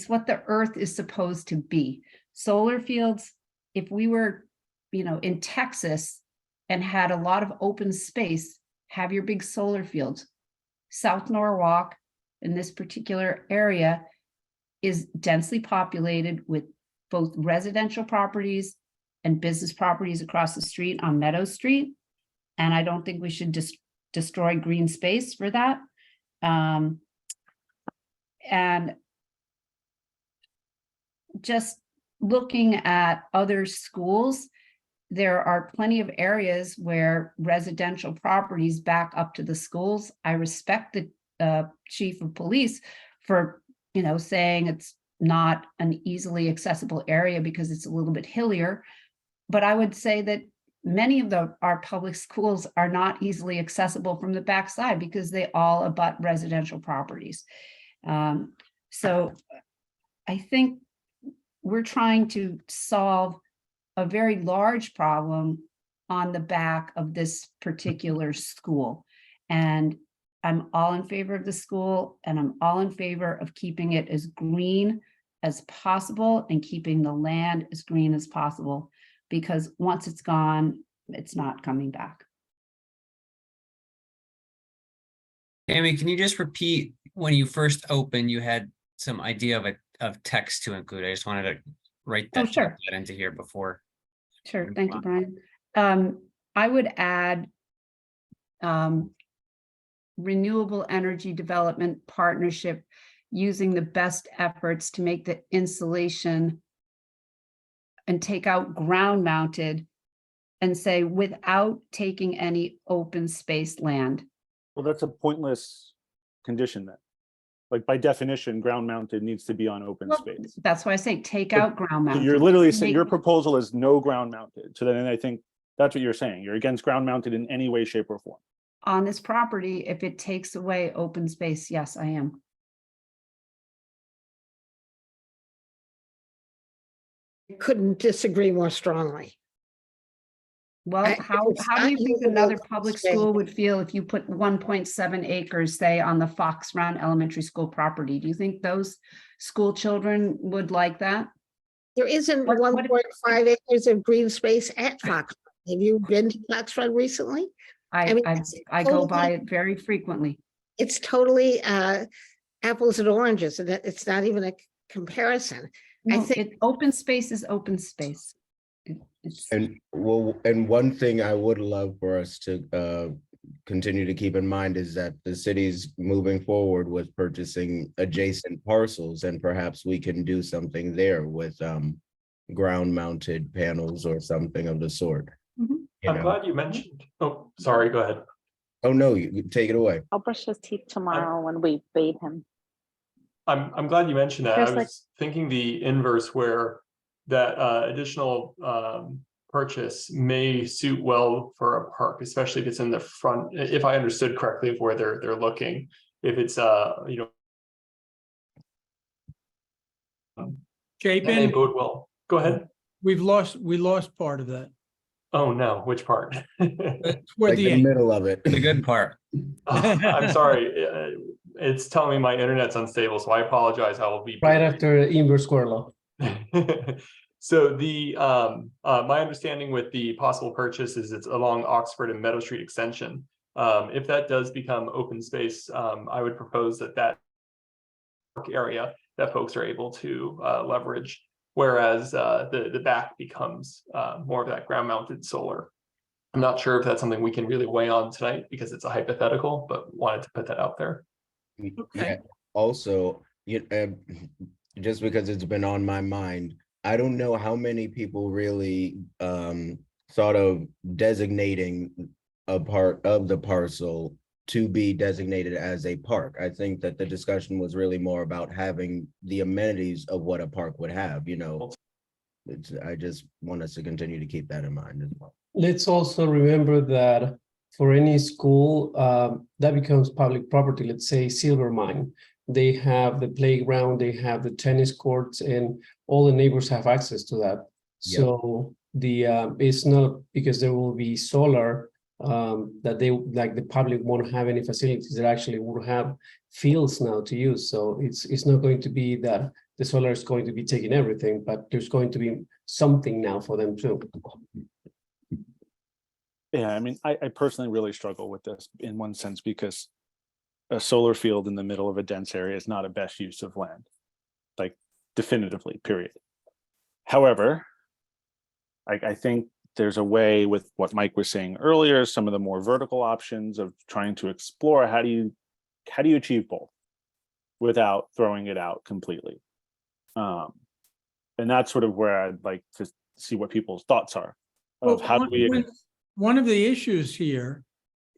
what the earth is supposed to be. Solar fields, if we were, in Texas and had a lot of open space, have your big solar fields. South Norwalk, in this particular area, is densely populated with both residential properties and business properties across the street on Meadow Street. And I don't think we should destroy green space for that. And just looking at other schools, there are plenty of areas where residential properties back up to the schools. I respect the chief of police for, saying it's not an easily accessible area because it's a little bit hillier. But I would say that many of our public schools are not easily accessible from the backside because they all abut residential properties. So I think we're trying to solve a very large problem on the back of this particular school. And I'm all in favor of the school, and I'm all in favor of keeping it as green as possible and keeping the land as green as possible, because once it's gone, it's not coming back. Amy, can you just repeat, when you first opened, you had some idea of text to include? I just wanted to write that, Sure. that into here before. Sure, thank you, Brian. I would add renewable energy development partnership using the best efforts to make the insulation and take out ground mounted and say without taking any open space land. Well, that's a pointless condition then. Like by definition, ground mounted needs to be on open Well, space. that's why I say take But out ground mounted. You're literally saying Make- your proposal is no ground mounted. So then I think that's what you're saying. You're against ground mounted in any way, shape, or form. On this property, if it takes away open space, yes, I am. Couldn't disagree more strongly. Well, I- how it's do you not think usable another to public say- school would feel if you put 1.7 acres, say, on the Fox Run Elementary School property? Do you think those school children would like that? There isn't What- 1.5 acres of green space at Fox. Have you been to Fox Run recently? I mean, it's I go by totally- it very frequently. It's totally apples and oranges, and it's not even a comparison. I No, think open space is open space. It's, And one thing I would love for us to continue to keep in mind is that the city's moving forward with purchasing adjacent parcels, and perhaps we can do something there with ground mounted panels or something of the sort. Mhm. you I'm know? glad you mentioned, oh, sorry, go ahead. Oh, no, you take it away. I'll brush his teeth tomorrow when we bathe him. I'm glad you mentioned that. I There's like- was thinking the inverse where that additional purchase may suit well for a park, especially if it's in the front, if I understood correctly of where they're looking. If it's that may Chapin, bode well. Go ahead. we lost part of that. Oh, no, which part? Toward Like the the end. middle of it. The good part. I'm sorry. It's telling me my internet's unstable, so I apologize. I will be Right after inverse square law. So the my understanding with the possible purchase is it's along Oxford and Meadow Street extension. If that does become open space, I would propose that area that folks are able to leverage, whereas the back becomes more of that ground mounted solar. I'm not sure if that's something we can really weigh on tonight because it's a hypothetical, but wanted to put that out there. Yeah, also, just because it's been on my mind, I don't know how many people really thought of designating a part of the parcel to be designated as a park. I think that the discussion was really more about having the amenities of what a park would have, I just want us to continue to keep that in mind as well. Let's also remember that for any school that becomes public property, let's say Silver Mine, they have the playground, they have the tennis courts, and all the neighbors have access to that. Yep. So it's not because there will be solar that they, like the public won't have any facilities that actually will have fields now to use. So it's not going to be that the solar is going to be taking everything, but there's going to be something now for them too. Yeah, I mean, I personally really struggle with this in one sense because a solar field in the middle of a dense area is not a best use of land, like definitively, period. However, I think there's a way with what Mike was saying earlier, some of the more vertical options of trying to explore how do you achieve both without throwing it out completely. And that's sort of where I'd like to see what people's thoughts are of how do we. One of the issues here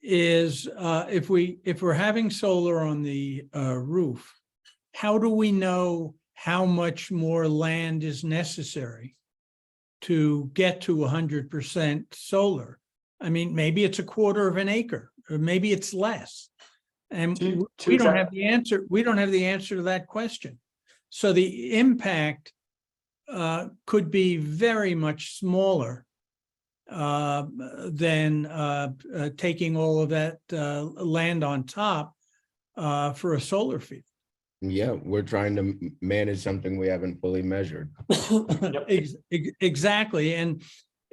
is if we're having solar on the roof, how do we know how much more land is necessary to get to 100% solar? I mean, maybe it's 1/4 of an acre, or maybe it's less. And we don't have the answer. We don't have the answer to that question. So the impact could be very much smaller than taking all of that land on top for a solar field. Yeah, we're trying to manage something we haven't fully measured. Exactly. And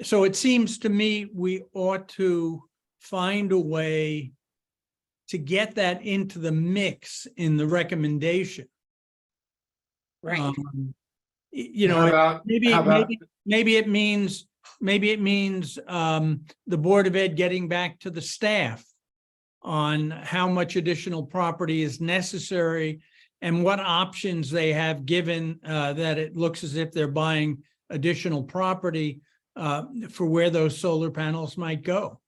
so it seems to me we ought to find a way to get that into the mix in the recommendation. Right. You know, How about- maybe it means the Board of Ed getting back to the staff on how much additional property is necessary and what options they have, given that it looks as if they're buying additional property for where those solar panels might go.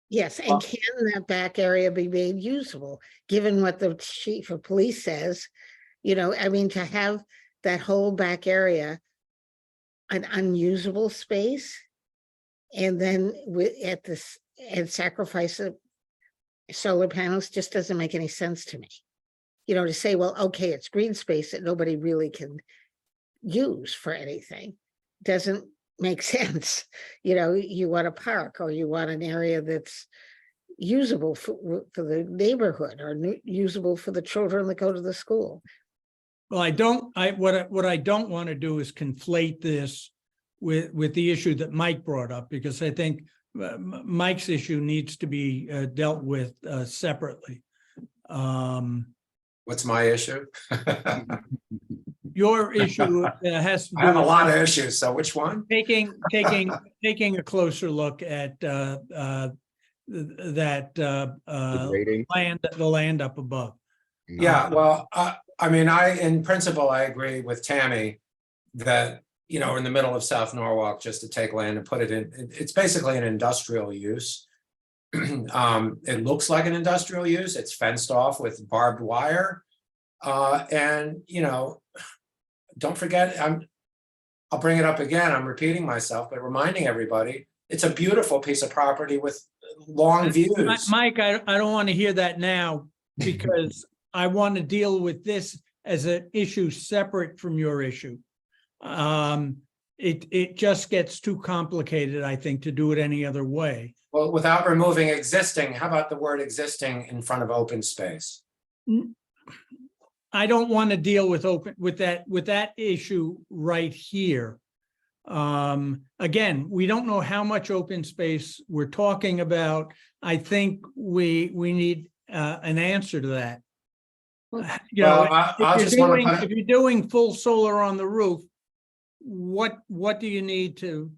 Yes, and can that back area be made usable, given what the chief of police says? You know, I mean, to have that whole back area an unusable space, and then and sacrifice of solar panels just doesn't make any sense to me. You know, to say, well, okay, it's green space that nobody really can use for anything doesn't make sense. You know, you want a park, or you want an area that's usable for the neighborhood, or usable for the children that go to the school. Well, what I don't want to do is conflate this with the issue that Mike brought up, because I think Mike's issue needs to be dealt with separately. What's my issue? Your issue has to do. I have a with lot of issues, so which one? Taking a closer look at the land up above. Yeah, well, I mean, in principle, I agree with Tammy that, you know, in the middle of South Norwalk, just to take land and put it in, it's basically an industrial use. It looks like an industrial use. It's fenced off with barbed wire. And, you know, don't forget, I'll bring it up again. I'm repeating myself, but reminding everybody, it's a beautiful piece of property with long views. Mike, I don't want to hear that now, because I want to deal with this as an issue separate from your issue. It just gets too complicated, I think, to do it any other way. Well, without removing existing, how about the word existing in front of open space? I don't want to deal with that issue right here. Again, we don't know how much open space we're talking about. I think we need an answer to that. You know, if you're doing full solar on the roof, what do you need to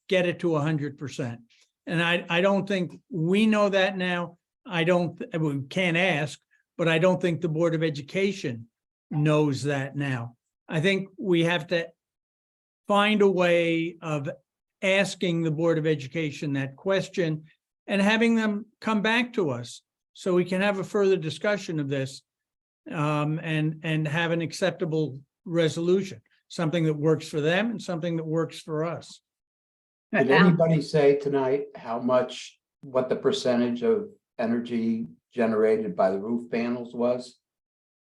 get it to 100%? And I don't think we know that now. We can't ask, but I don't think the Board of Education knows that now. I think we have to find a way of asking the Board of Education that question and having them come back to us so we can have a further discussion of this and have an acceptable resolution, something that works for them and something that works for us. Did anybody say tonight how much what the percentage of energy generated by the roof panels was?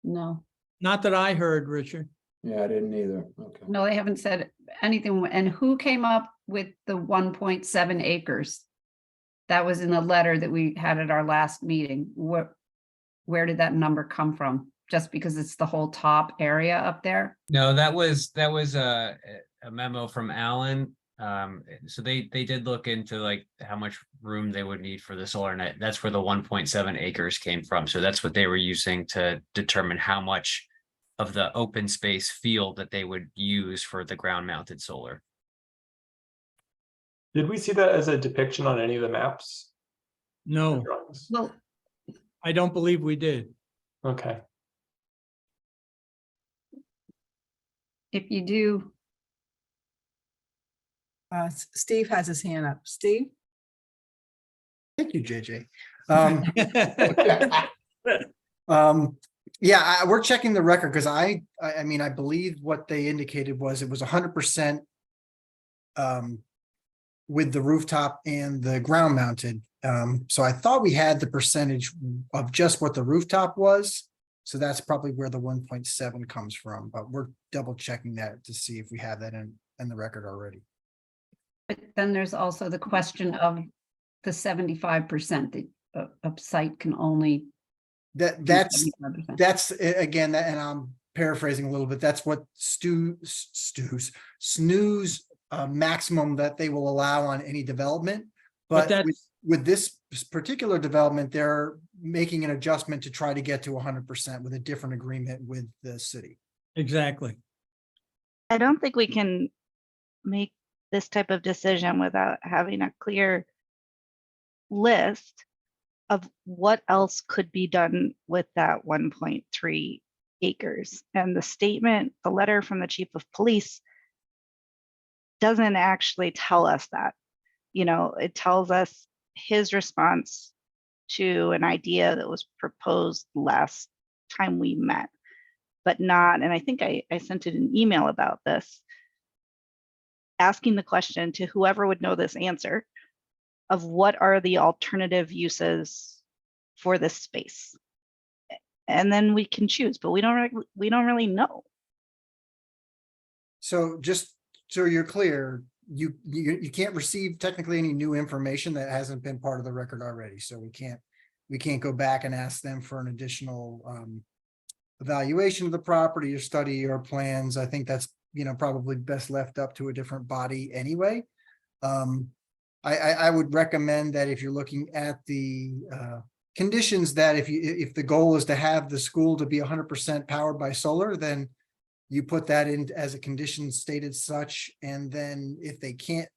No, Not that I heard, Richard. Yeah, I didn't either. Okay. no, they haven't said anything. And who came up with the 1.7 acres? That was in a letter that we had at our last meeting. Where did that number come from? Just because it's the whole top area up there? No, that was a memo from Alan. So they did look into like how much room they would need for the solar net. That's where the 1.7 acres came from. So that's what they were using to determine how much of the open space field that they would use for the ground mounted solar. Did we see that as a depiction on any of the maps? No, Drawings? Well, I don't believe we did. Okay. if you do, Steve has his hand up. Steve? Thank you, JJ. Yeah, we're checking the record because I mean, I believe what they indicated was it was 100% with the rooftop and the ground mounted. So I thought we had the percentage of just what the rooftop was. So that's probably where the 1.7 comes from, but we're double checking that to see if we have that in the record already. but then there's also the question of the 75% that a site can only. That's 75%. again, and I'm paraphrasing a little bit. That's what snooze maximum that they will allow on any development. But with this particular development, they're making an adjustment to try to get to 100% with a different agreement with the city. Exactly. I don't think we can make this type of decision without having a clear list of what else could be done with that 1.3 acres. And the statement, the letter from the chief of police doesn't actually tell us that. You know, it tells us his response to an idea that was proposed last time we met, but not, and I think I sent it an email about this, asking the question to whoever would know this answer of what are the alternative uses for this space. And then we can choose, but we don't really know. So just so you're clear, you can't receive technically any new information that hasn't been part of the record already. So we can't go back and ask them for an additional evaluation of the property or study or plans. I think that's, you know, probably best left up to a different body anyway. I would recommend that if you're looking at the conditions, that if the goal is to have the school to be 100% powered by solar, then you put that in as a condition stated such, and then if they can't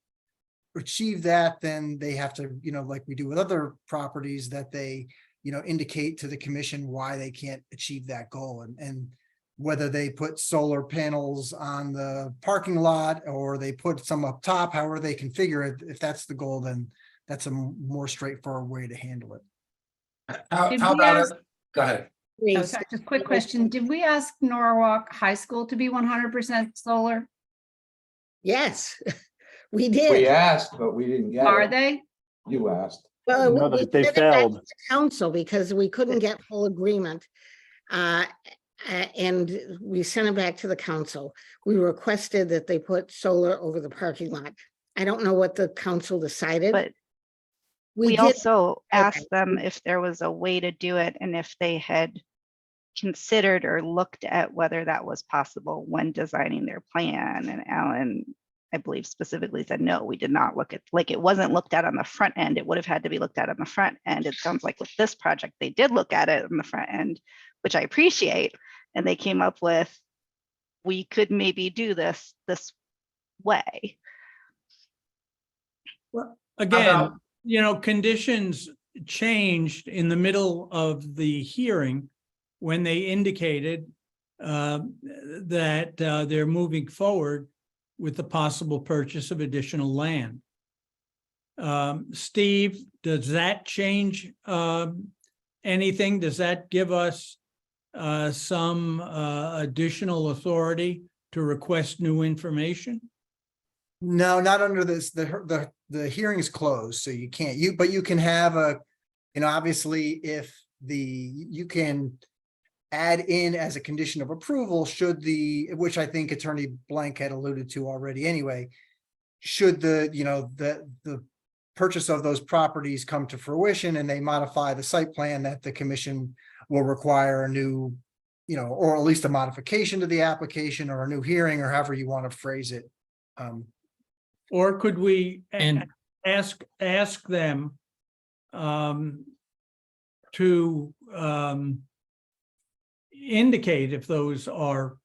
achieve that, then they have to, you know, like we do with other properties, that they, you know, indicate to the commission why they can't achieve that goal, and whether they put solar panels on the parking lot or they put some up top, however they configure it, if that's the goal, then that's a more straightforward way to handle it. How Did how we about ask- it? Go ahead. Oh, sorry, just a quick question. Did we ask Norwalk High School to be 100% solar? Yes, we We did. asked, but we didn't get Are it. they? You asked. Well, No, we they sent it back to failed. the Council because we couldn't get full agreement. And we sent it back to the council. We requested that they put solar over the parking lot. I don't know what the council decided. But we did- also Okay. asked them if there was a way to do it and if they had considered or looked at whether that was possible when designing their plan. And Alan, I believe, specifically said, no, we did not look at, like, it wasn't looked at on the front end. It would have had to be looked at on the front end. It sounds like with this project, they did look at it on the front end, which I appreciate. And they came up with, we could maybe do this way. Well, again, you know, conditions changed in the middle of the hearing when they indicated that they're moving forward with the possible purchase of additional land. Steve, does that change anything? Does that give us some additional authority to request new information? No, not under this, the hearing is closed, so you can't, but you can have obviously if you can add in as a condition of approval, which I think Attorney Blank had alluded to already anyway, should the purchase of those properties come to fruition and they modify the site plan, that the commission will require a new, or at least a modification to the application or a new hearing, or however you want to phrase it. Or could we And- ask them to indicate if those are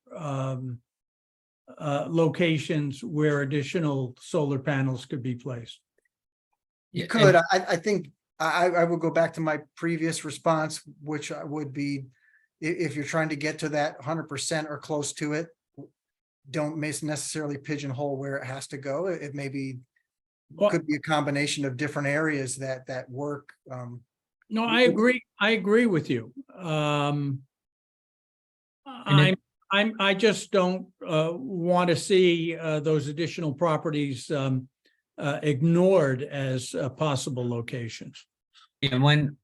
locations where additional solar panels could be placed? You could, I think, I would go back to my previous response, which would be, if you're trying to get to that 100% or close to it, don't necessarily pigeonhole where it has to go. It may be, could be a combination of different areas that work. No, I agree with you. I just don't want to see those additional properties ignored as possible locations. And when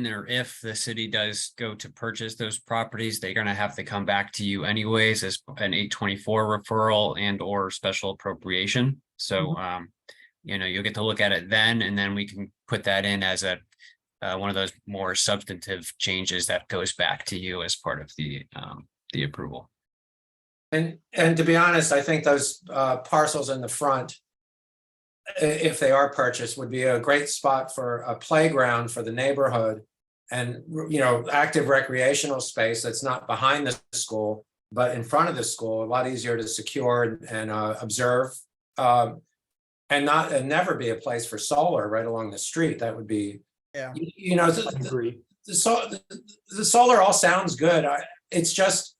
or if the city does go to purchase those properties, they're gonna have to come back to you anyways as an 824 referral and or special appropriation. So you'll get to look at it then, and then we can put that in as a one of those more substantive changes that goes back to you as part of the approval. And to be honest, I think those parcels in the front, if they are purchased, would be a great spot for a playground for the neighborhood and, active recreational space that's not behind the school, but in front of the school, a lot easier to secure and observe. And never be a place for solar right along the street. That would be, the solar all sounds good. It's just,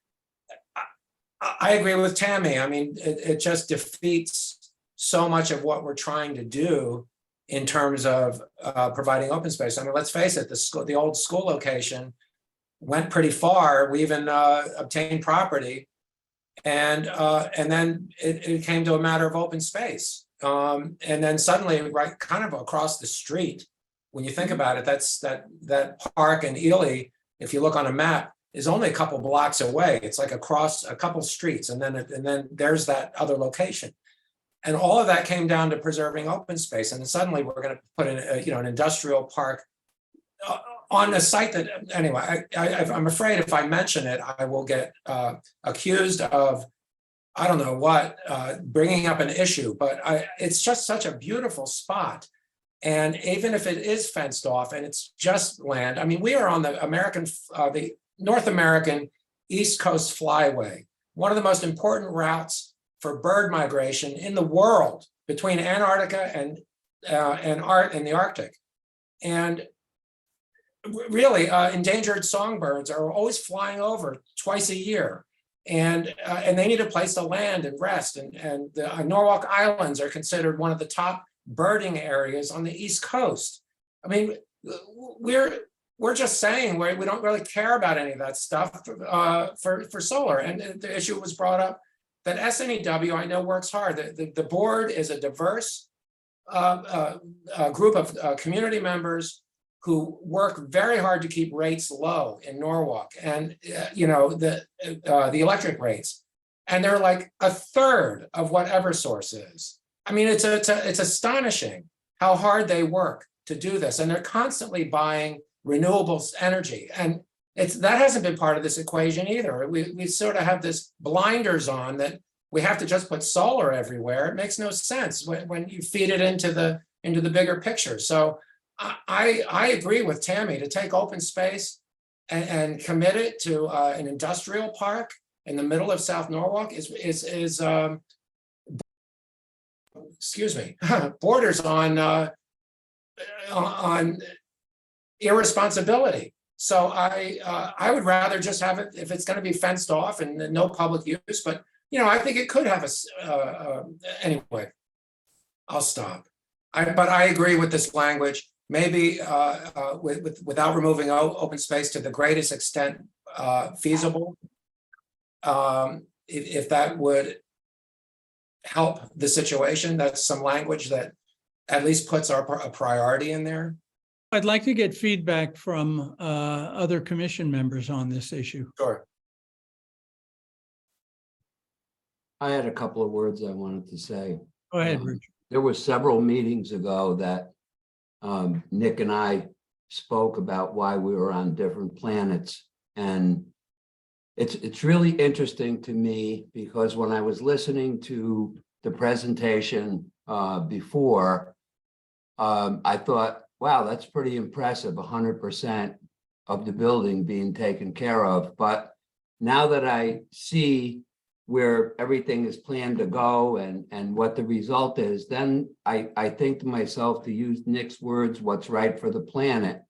I agree with Tammy. I mean, it just defeats so much of what we're trying to do in terms of providing open space. I mean, let's face it, the old school location went pretty far. We even obtained property, and then it came to a matter of open space. And then suddenly, right, kind of across the street, when you think about it, that park in Ely, if you look on a map, is only a couple blocks away. It's like across a couple streets, and then there's that other location. And all of that came down to preserving open space. And then suddenly we're going to put in an industrial park on a site that, anyway, I'm afraid if I mention it, I will get accused of, I don't know what, bringing up an issue, but it's just such a beautiful spot. And even if it is fenced off and it's just land, I mean, we are on the North American East Coast Flyway, one of the most important routes for bird migration in the world between Antarctica and the Arctic. And really, endangered songbirds are always flying over twice a year. And they need a place to land and rest. And the Norwalk Islands are considered one of the top birding areas on the East Coast. I mean, we're just saying we don't really care about any of that stuff for solar. And the issue was brought up that SNEW, I know, works hard. The board is a diverse group of community members who work very hard to keep rates low in Norwalk, and the electric rates, and they're like a third of what Eversource is. I mean, it's astonishing how hard they work to do this, and they're constantly buying renewables energy, and that hasn't been part of this equation either. We sort of have this blinders on that we have to just put solar everywhere. It makes no sense when you feed it into the bigger picture. So I agree with Tammy to take open space and commit it to an industrial park in the middle of South Norwalk borders on irresponsibility. So I would rather just have it, if it's going to be fenced off and no public use, but I think it could have anyway, I'll stop. But I agree with this language, maybe without removing open space to the greatest extent feasible. If that would help the situation. That's some language that at least puts a priority in there. I'd like to get feedback from other commission members on this issue. Sure. I had a couple of words I wanted to say. Go ahead, Richard. There were several meetings ago that Nick and I spoke about why we were on different planets. And it's really interesting to me because when I was listening to the presentation before, I thought, wow, that's pretty impressive, 100% of the building being taken care of. But now that I see where everything is planned to go and what the result is, then I think to myself, to use Nick's words, what's right for the planet.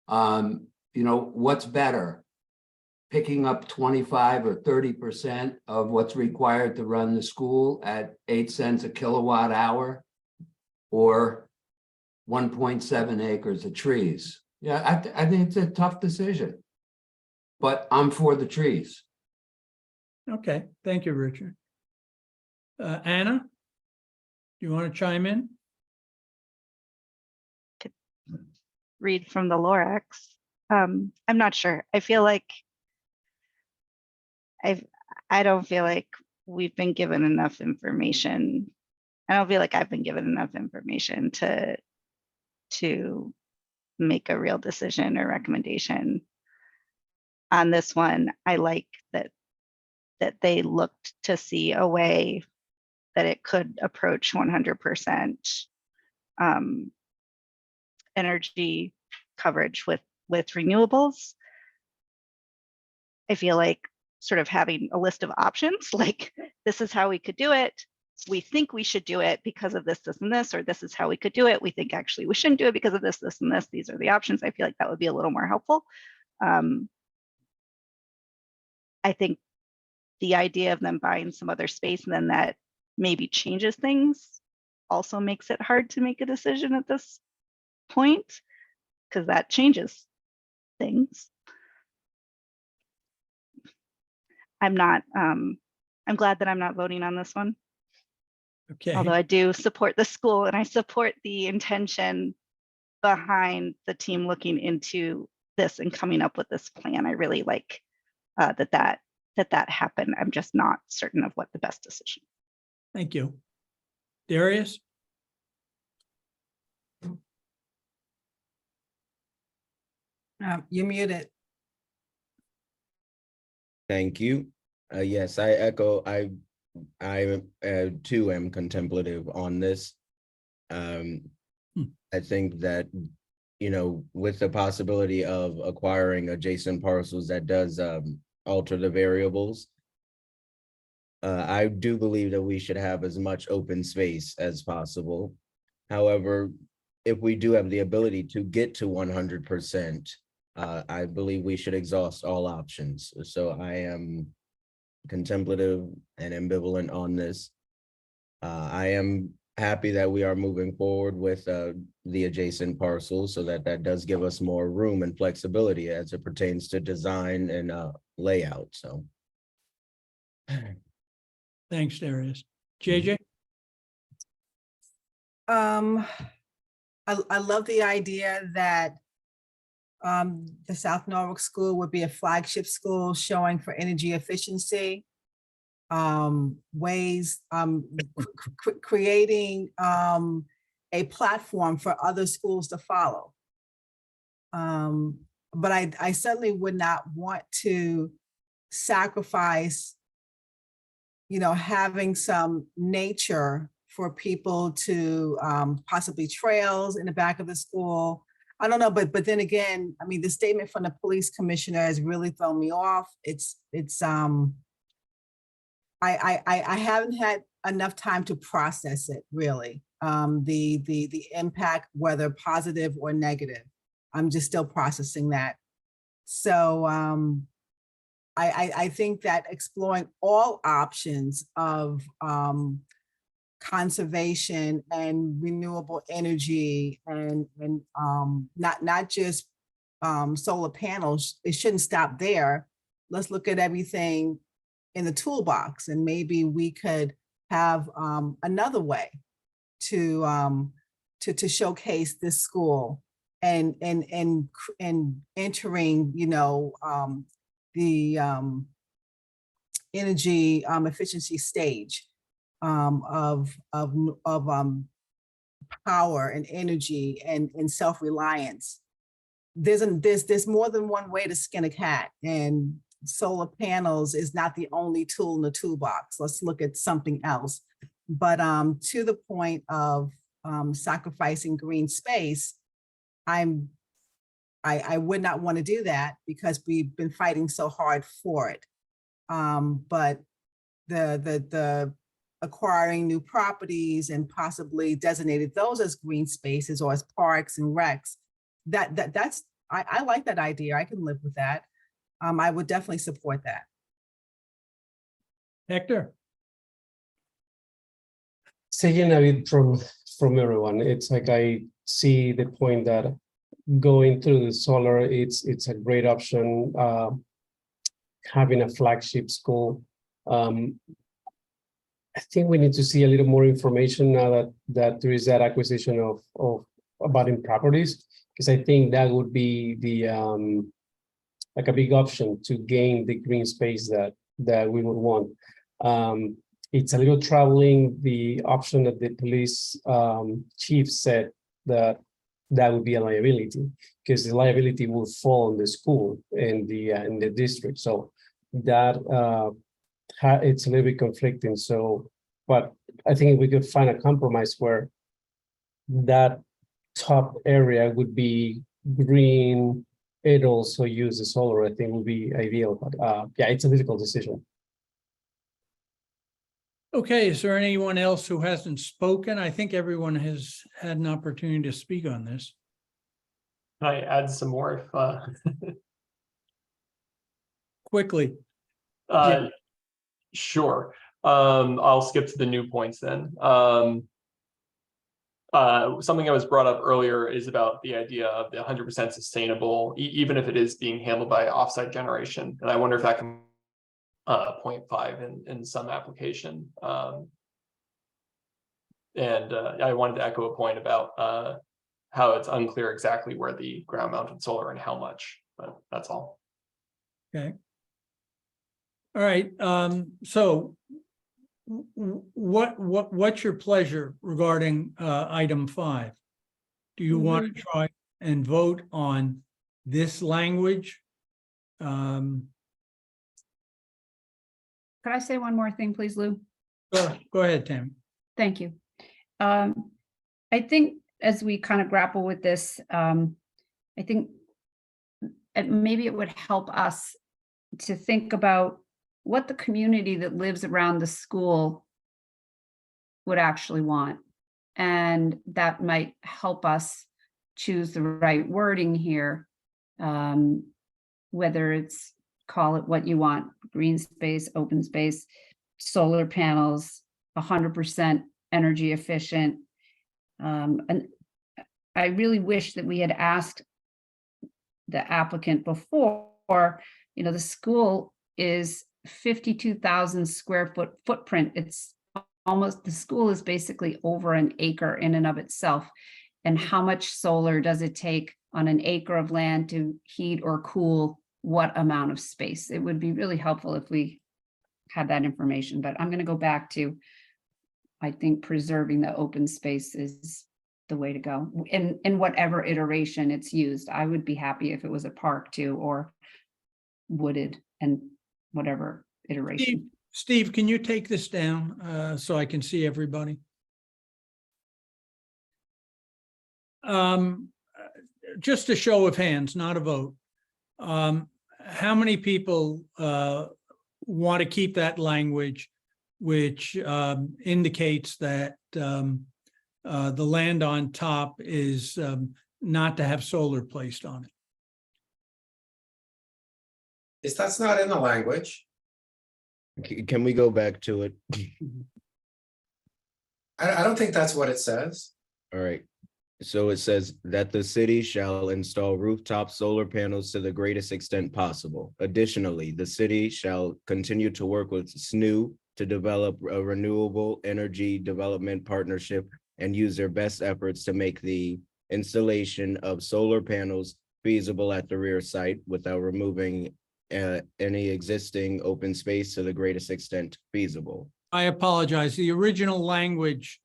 You know, what's better? Picking up 25 or 30% of what's required to run the school at 8 cents a kilowatt hour, or 1.7 acres of trees? Yeah, I think it's a tough decision, but I'm for the trees. Okay, thank you, Richard. Anna, do you want to chime in? Read from the Lorax. I'm not sure. I feel like I don't feel like we've been given enough information. I don't feel like I've been given enough information to make a real decision or recommendation on this one. I like that they looked to see a way that it could approach 100% energy coverage with renewables. I feel like sort of having a list of options, like this is how we could do it. We think we should do it because of this, this, and this, or this is how we could do it. We think actually we shouldn't do it because of this, this, and this. These are the options. I feel like that would be a little more helpful. I think the idea of them buying some other space and then that maybe changes things also makes it hard to make a decision at this point, because that changes things. I'm glad that I'm not voting on this one. Okay. Although I do support the school and I support the intention behind the team looking into this and coming up with this plan. I really like that happened. I'm just not certain of what the best decision. Thank you. Darius? You're muted. Thank you. Yes, I echo. I too am contemplative on this. I think that, you know, with the possibility of acquiring adjacent parcels, that does alter the variables. I do believe that we should have as much open space as possible. However, if we do have the ability to get to 100%, I believe we should exhaust all options. So I am contemplative and ambivalent on this. I am happy that we are moving forward with the adjacent parcels, so that does give us more room and flexibility as it pertains to design and layout. So Thanks, Darius. JJ? I love the idea that the South Norwalk School would be a flagship school showing for energy efficiency, ways, creating a platform for other schools to follow. But I certainly would not want to sacrifice, you know, having some nature for people to possibly trails in the back of the school. I don't know, but then again, I mean, the statement from the police commissioner has really thrown me off. I haven't had enough time to process it, really. The impact, whether positive or negative. I'm just still processing that. So I think that exploring all options of conservation and renewable energy and not just solar panels, it shouldn't stop there. Let's look at everything in the toolbox, and maybe we could have another way to showcase this school and entering, the energy efficiency stage of power and energy and self-reliance. There's more than one way to skin a cat, and solar panels is not the only tool in the toolbox. Let's look at something else. But to the point of sacrificing green space, I would not want to do that because we've been fighting so hard for it. But the acquiring new properties and possibly designated those as green spaces or as parks and recs, that's I like that idea. I can live with that. I would definitely support that. Hector? Taking a bit from everyone, it's like I see the point that going through the solar, it's a great option. Having a flagship school. I think we need to see a little more information now that there is that acquisition of abutting properties, because I think that would be the like a big option to gain the green space that we would want. It's a little troubling, the option that the police chief said that would be a liability, because the liability will fall on the school and in the district. So that it's a little bit conflicting. So, but I think if we could find a compromise where that top area would be green, it also use the solar, I think would be ideal. But yeah, it's a difficult decision. Okay, is there anyone else who hasn't spoken? I think everyone has had an opportunity to speak on this. Can I add some more if Quickly. Sure. I'll skip to the new points then. Something that was brought up earlier is about the idea of the 100% sustainable, even if it is being handled by offsite generation. And I wonder if that can 0.5 in some application. And I wanted to echo a point about how it's unclear exactly where the ground mounted solar and how much, but that's all. Okay. All right, so what's your pleasure regarding item 5? Do you want to try and vote on this language? Could I say one more thing, please, Lou? Go ahead, Tammy. Thank you. I think as we kind of grapple with this, I think maybe it would help us to think about what the community that lives around the school would actually want. And that might help us choose the right wording here, whether it's, call it what you want, green space, open space, solar panels, 100% energy efficient. And I really wish that we had asked the applicant before, the school is 52,000 square foot footprint. It's almost, the school is basically over an acre in and of itself. And how much solar does it take on an acre of land to heat or cool what amount of space? It would be really helpful if we had that information, but I'm going to go back to, I think preserving the open space is the way to go in whatever iteration it's used. I would be happy if it was a park too, or wooded and whatever iteration. Steve, can you take this down so I can see everybody? Just a show of hands, not a vote. How many people want to keep that language, which indicates that the land on top is not to have solar placed on it? That's not in the language. Can we go back to it? I don't think that's what it says. All right. So it says that the city shall install rooftop solar panels to the greatest extent possible. Additionally, the city shall continue to work with SNU to develop a renewable energy development partnership and use their best efforts to make the installation of solar panels feasible at the rear site without removing any existing open space to the greatest extent feasible. I apologize. The original language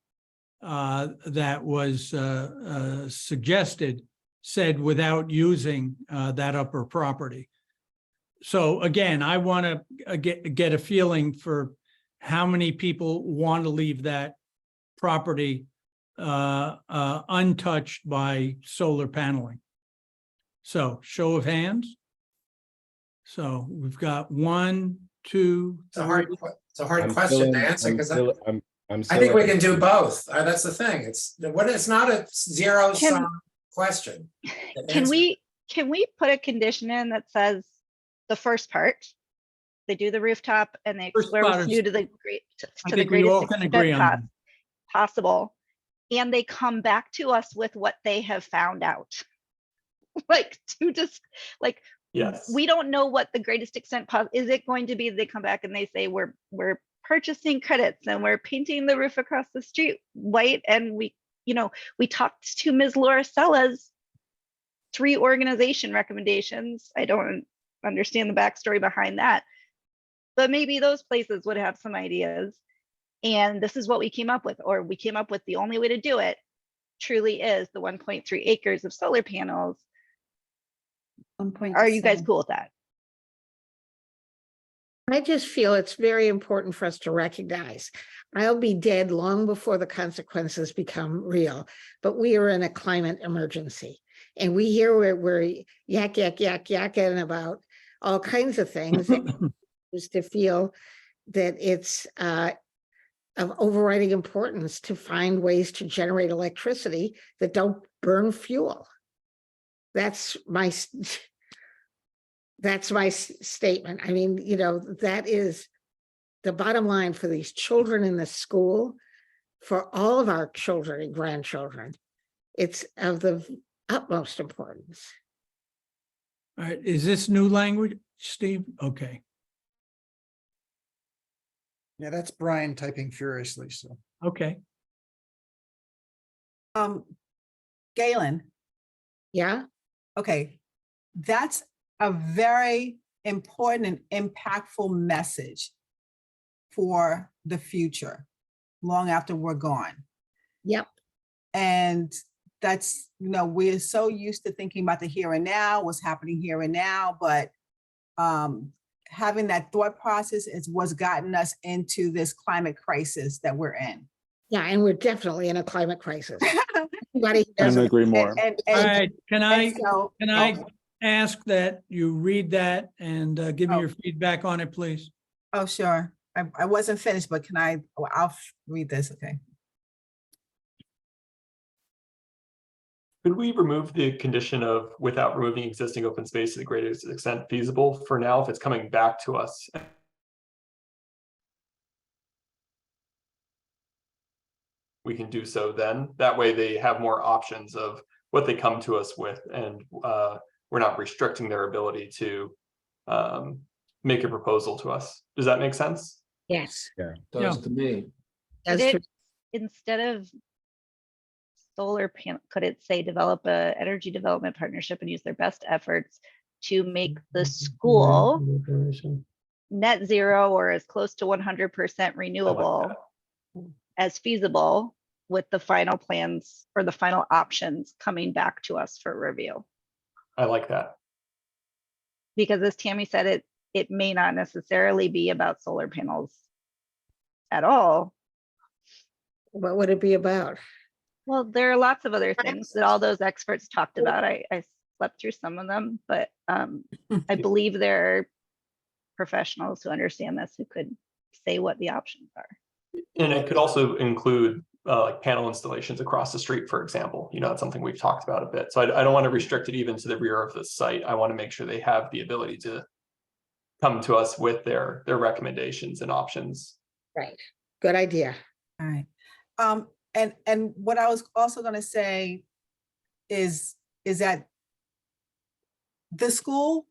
that was suggested said without using that upper property. So again, I want to get a feeling for how many people want to leave that property untouched by solar paneling. So show of hands. So we've got 1, 2, It's a hard, 3. it's a hard I'm question still to in- answer I'm because still- I'm I think still we in- can do both. That's the thing. It's not a zero sum question. to Can answer. we put a condition in that says the first part? They do the rooftop and they First explore part what's is- new to the I think we all can agree on that. possible. And they come back to us with what they have found out. Like to just like, Yes. we don't know what the greatest extent is. It going to be they come back and they say we're purchasing credits and we're painting the roof across the street white, and we talked to Ms. Laura Sella's 3 organization recommendations. I don't understand the backstory behind that, but maybe those places would have some ideas. And this is what we came up with, or we came up with the only way to do it truly is the 1.3 acres of solar panels. Are you guys cool with that? I just feel it's very important for us to recognize I'll be dead long before the consequences become real, but we are in a climate emergency. And we hear we're yakking about all kinds of things. Just to feel that it's of overriding importance to find ways to generate electricity that don't burn fuel. That's my statement. I mean, that is the bottom line for these children in the school, for all of our children and grandchildren. It's of the utmost importance. All right, is this new language, Steve? Okay. Yeah, that's Brian typing furiously, so. Okay. Galen, Yeah, okay, that's a very important and impactful message for the future, long after we're gone. yep. And that's, we're so used to thinking about the here and now, what's happening here and now, but having that thought process is what's gotten us into this climate crisis that we're in. Yeah, and we're definitely in a climate crisis. Everybody Couldn't doesn't- agree more. All right, can I so- ask that you read that and give me your feedback on it, please? Oh, sure. I wasn't finished, but I'll read this, okay. Could we remove the condition of without removing existing open space to the greatest extent feasible for now if it's coming back to us? We can do so then. That way they have more options of what they come to us with, and we're not restricting their ability to make a proposal to us. Does that make sense? Yes. Yeah. Does to me. That's Could true. it, instead of solar panel, could it say develop a energy development partnership and use their best efforts to make the school net zero or as close to 100% renewable as feasible, with the final plans or the final options coming back to us for review? I like that. Because as Tammy said, it may not necessarily be about solar panels at all. What would it be about? Well, there are lots of other things that all those experts talked about. I slept through some of them, but I believe there are professionals who understand this who could say what the options are. And it could also include like panel installations across the street, for example. That's something we've talked about a bit. So I don't want to restrict it even to the rear of the site. I want to make sure they have the ability to come to us with their recommendations and options. Right. Good idea. All right. And what I was also going to say is that the school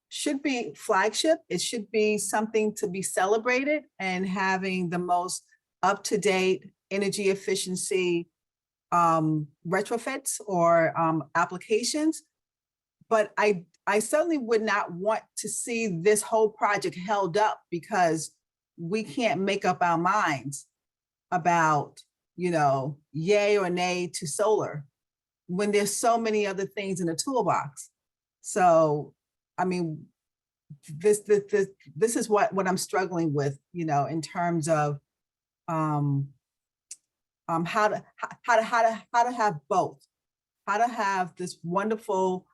should be flagship. It should be something to be celebrated, and having the most up-to-date energy efficiency retrofits or applications. But I certainly would not want to see this whole project held up because we can't make up our minds about, you know, yay or nay to solar when there's so many other things in the toolbox. So, I mean, this is what I'm struggling with, you know, in terms of how to have both, how to have this wonderful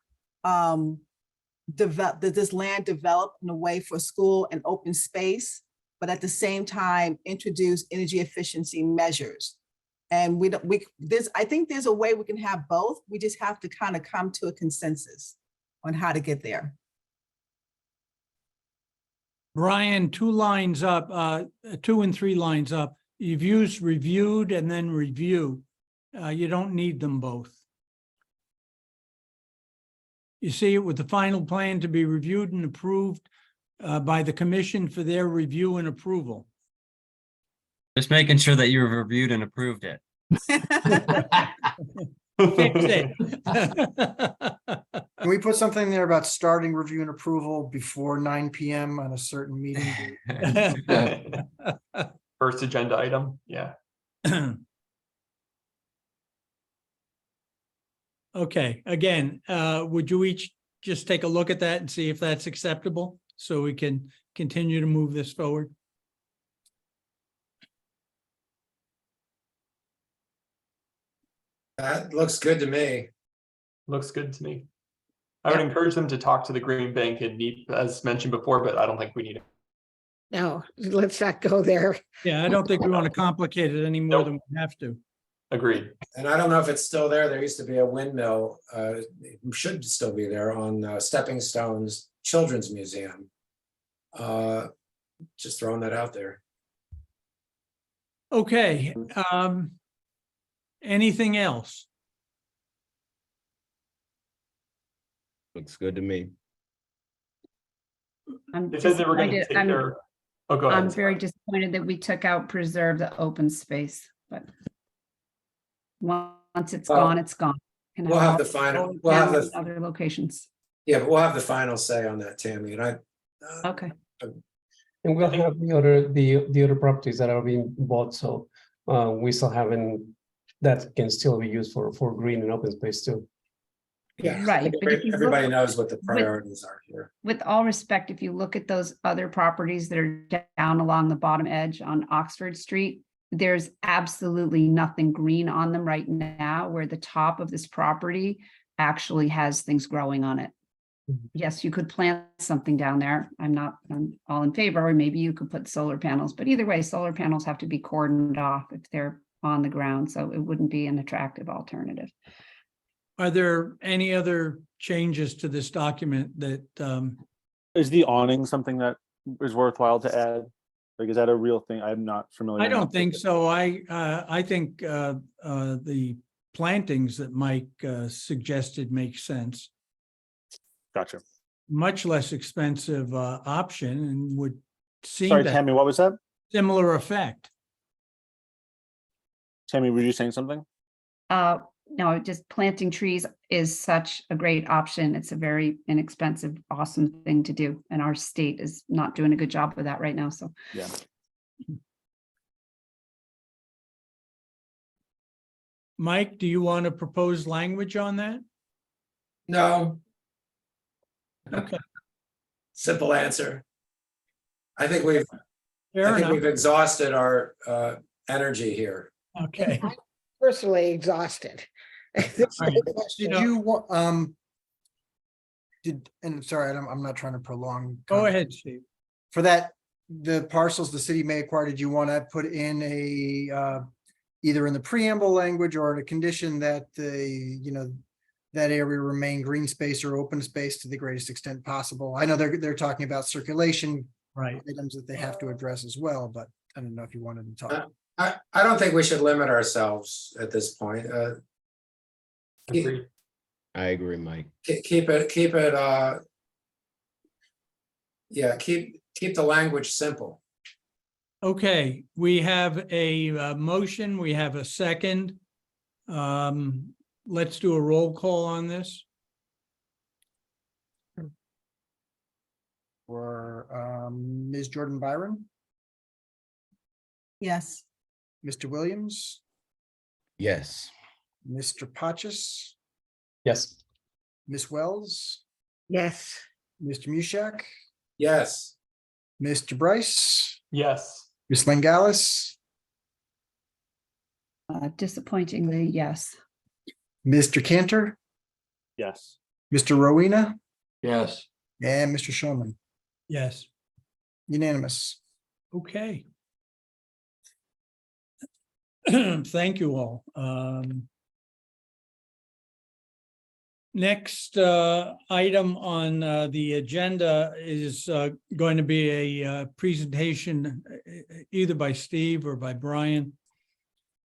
this land developed in a way for school and open space, but at the same time introduce energy efficiency measures. And I think there's a way we can have both. We just have to kind of come to a consensus on how to get there. Brian, 2 lines up, 2 and 3 lines up. You've used reviewed and then review. You don't need them both. You see it with the final plan to be reviewed and approved by the commission for their review and approval. Just making sure that you've reviewed and approved it. Can we put something there about starting review and approval before 9 PM on a certain meeting? First agenda item, yeah. Okay, again, would you each just take a look at that and see if that's acceptable so we can continue to move this forward? That looks good to me. Looks good to me. I would encourage them to talk to the Green Bank and NEEP as mentioned before, but I don't think we need it. No, let's not go there. Yeah, I don't think we want to complicate it any more than we have to. Agreed. And I don't know if it's still there. There used to be a windmill, it should still be there on Stepping Stones Children's Museum. Just throwing that out there. Okay, anything else? Looks good to me. I'm They said they were gonna disappointed. take I'm- their, oh, go ahead. I'm very disappointed that we took out preserve the open space, but once it's Well, gone, it's gone. Can we'll have all the final- solar we'll have panels the- in Other locations. Yeah, but we'll have the final say on that, Tammy, and I. Okay. And we'll have the other properties that are being bought, so we still haven't, that can still be used for green and open space too. Yeah, I Right, think but if you everybody look- knows what the priorities are here. With all respect, if you look at those other properties that are down along the bottom edge on Oxford Street, there's absolutely nothing green on them right now, where the top of this property actually has things growing on it. Yes, you could plant something down there. I'm all in favor, or maybe you could put solar panels, but either way, solar panels have to be cordoned off if they're on the ground, so it wouldn't be an attractive alternative. Are there any other changes to this document that, Is the awning something that is worthwhile to add? Like, is that a real thing? I'm not familiar. I don't enough with think it. so. I think the plantings that Mike suggested make sense. Gotcha. Much less expensive option and would seem Sorry, to have Tammy, what was that? similar effect. Tammy, were you saying something? No, just planting trees is such a great option. It's a very inexpensive, awesome thing to do. And our state is not doing a good job with that right now, so. Yeah. Mike, do you want to propose language on that? No. Okay. Simple answer. I think we've Fair enough. exhausted our energy here. Okay. Personally exhausted. There's no Right. question. Did you want, and sorry, I'm not trying to prolong. Go comment. ahead, Steve. For that, the parcels the city may acquire, did you want to put in a, either in the preamble language or in a condition that that area remain green space or open space to the greatest extent possible? I know they're talking about circulation Right. items that they have to address as well, but I don't know if you wanted to talk. I don't think we should limit ourselves at this point. Agreed. I agree, Mike. Keep it Yeah, keep the language simple. Okay, we have a motion, we have a second. Let's do a roll call on this. Or Ms. Jordan Byron, Yes. Mr. Williams, Yes. Mr. Patches, Yes. Ms. Wells, Yes. Mr. Mushak, Yes. Mr. Bryce, Yes. Ms. Langalis, Disappointingly, yes. Mr. Cantor, Yes. Mr. Rowena, Yes. and Mr. Showman. Yes, Unanimous. okay. Thank you all. Next item on the agenda is going to be a presentation either by Steve or by Brian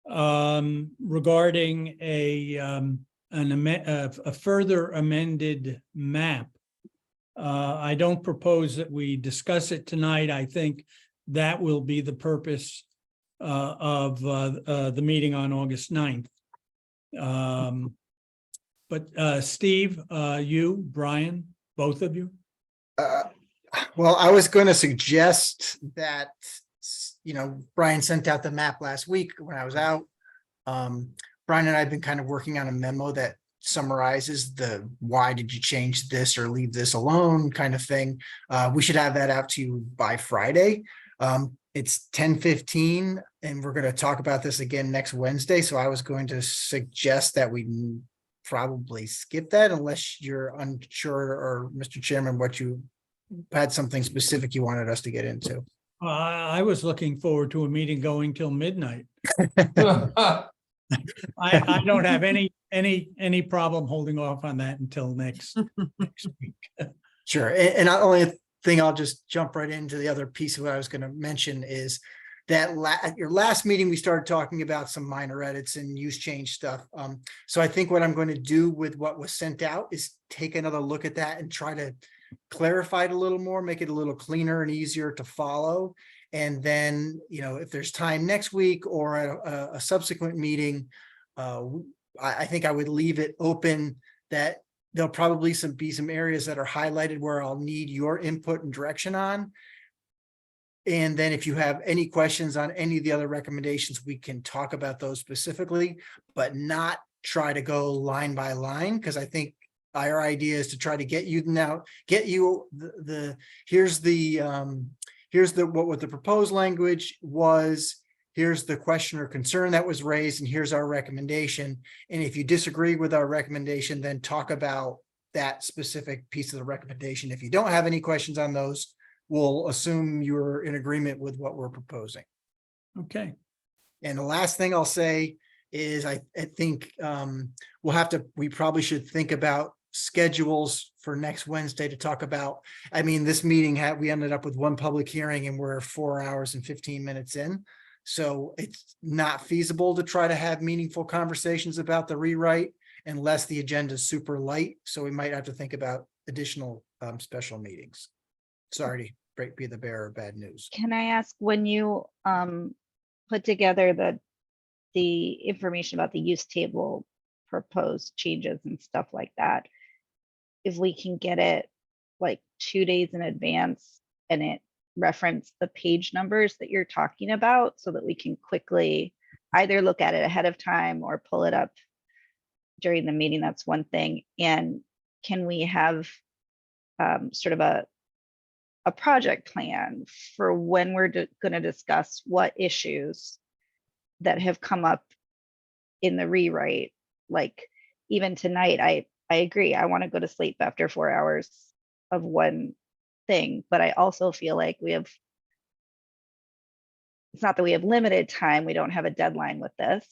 regarding a further amended map. I don't propose that we discuss it tonight. I think that will be the purpose of the meeting on August 9th. But Steve, you, Brian, both of you? Well, I was going to suggest that, Brian sent out the map last week when I was out. Brian and I have been kind of working on a memo that summarizes the why did you change this or leave this alone kind of thing. We should have that out to you by Friday. It's 10:15 and we're going to talk about this again next Wednesday. So I was going to suggest that we probably skip that unless you're unsure, or Mr. Chairman, what you had something specific you wanted us to get into. I was looking forward to a meeting going till midnight. I don't have any problem holding off on that until next week. Sure. And the only thing I'll just jump right into the other piece of what I was going to mention is that at your last meeting, we started talking about some minor edits and use change stuff. So I think what I'm going to do with what was sent out is take another look at that and try to clarify it a little more, make it a little cleaner and easier to follow. And then, if there's time next week or at a subsequent meeting, I think I would leave it open that there'll probably be some areas that are highlighted where I'll need your input and direction on. And then if you have any questions on any of the other recommendations, we can talk about those specifically, but not try to go line by line, because I think our idea is to try to get you here's what the proposed language was, here's the question or concern that was raised, and here's our recommendation. And if you disagree with our recommendation, then talk about that specific piece of the recommendation. If you don't have any questions on those, we'll assume you're in agreement with what we're proposing. Okay. And the last thing I'll say is I think we probably should think about schedules for next Wednesday to talk about. This meeting we ended up with one public hearing and we're 4 hours and 15 minutes in. So it's not feasible to try to have meaningful conversations about the rewrite unless the agenda is super light. So we might have to think about additional special meetings. Sorry to be the bearer of bad news. Can I ask, when you put together the information about the use table proposed changes and stuff like that, if we can get it like 2 days in advance and it reference the page numbers that you're talking about so that we can quickly either look at it ahead of time or pull it up during the meeting, that's one thing. And can we have sort of a project plan for when we're going to discuss what issues that have come up in the rewrite? Like even tonight, I agree. I want to go to sleep after 4 hours of one thing, but I also feel like it's not that we have limited time. We don't have a deadline with this,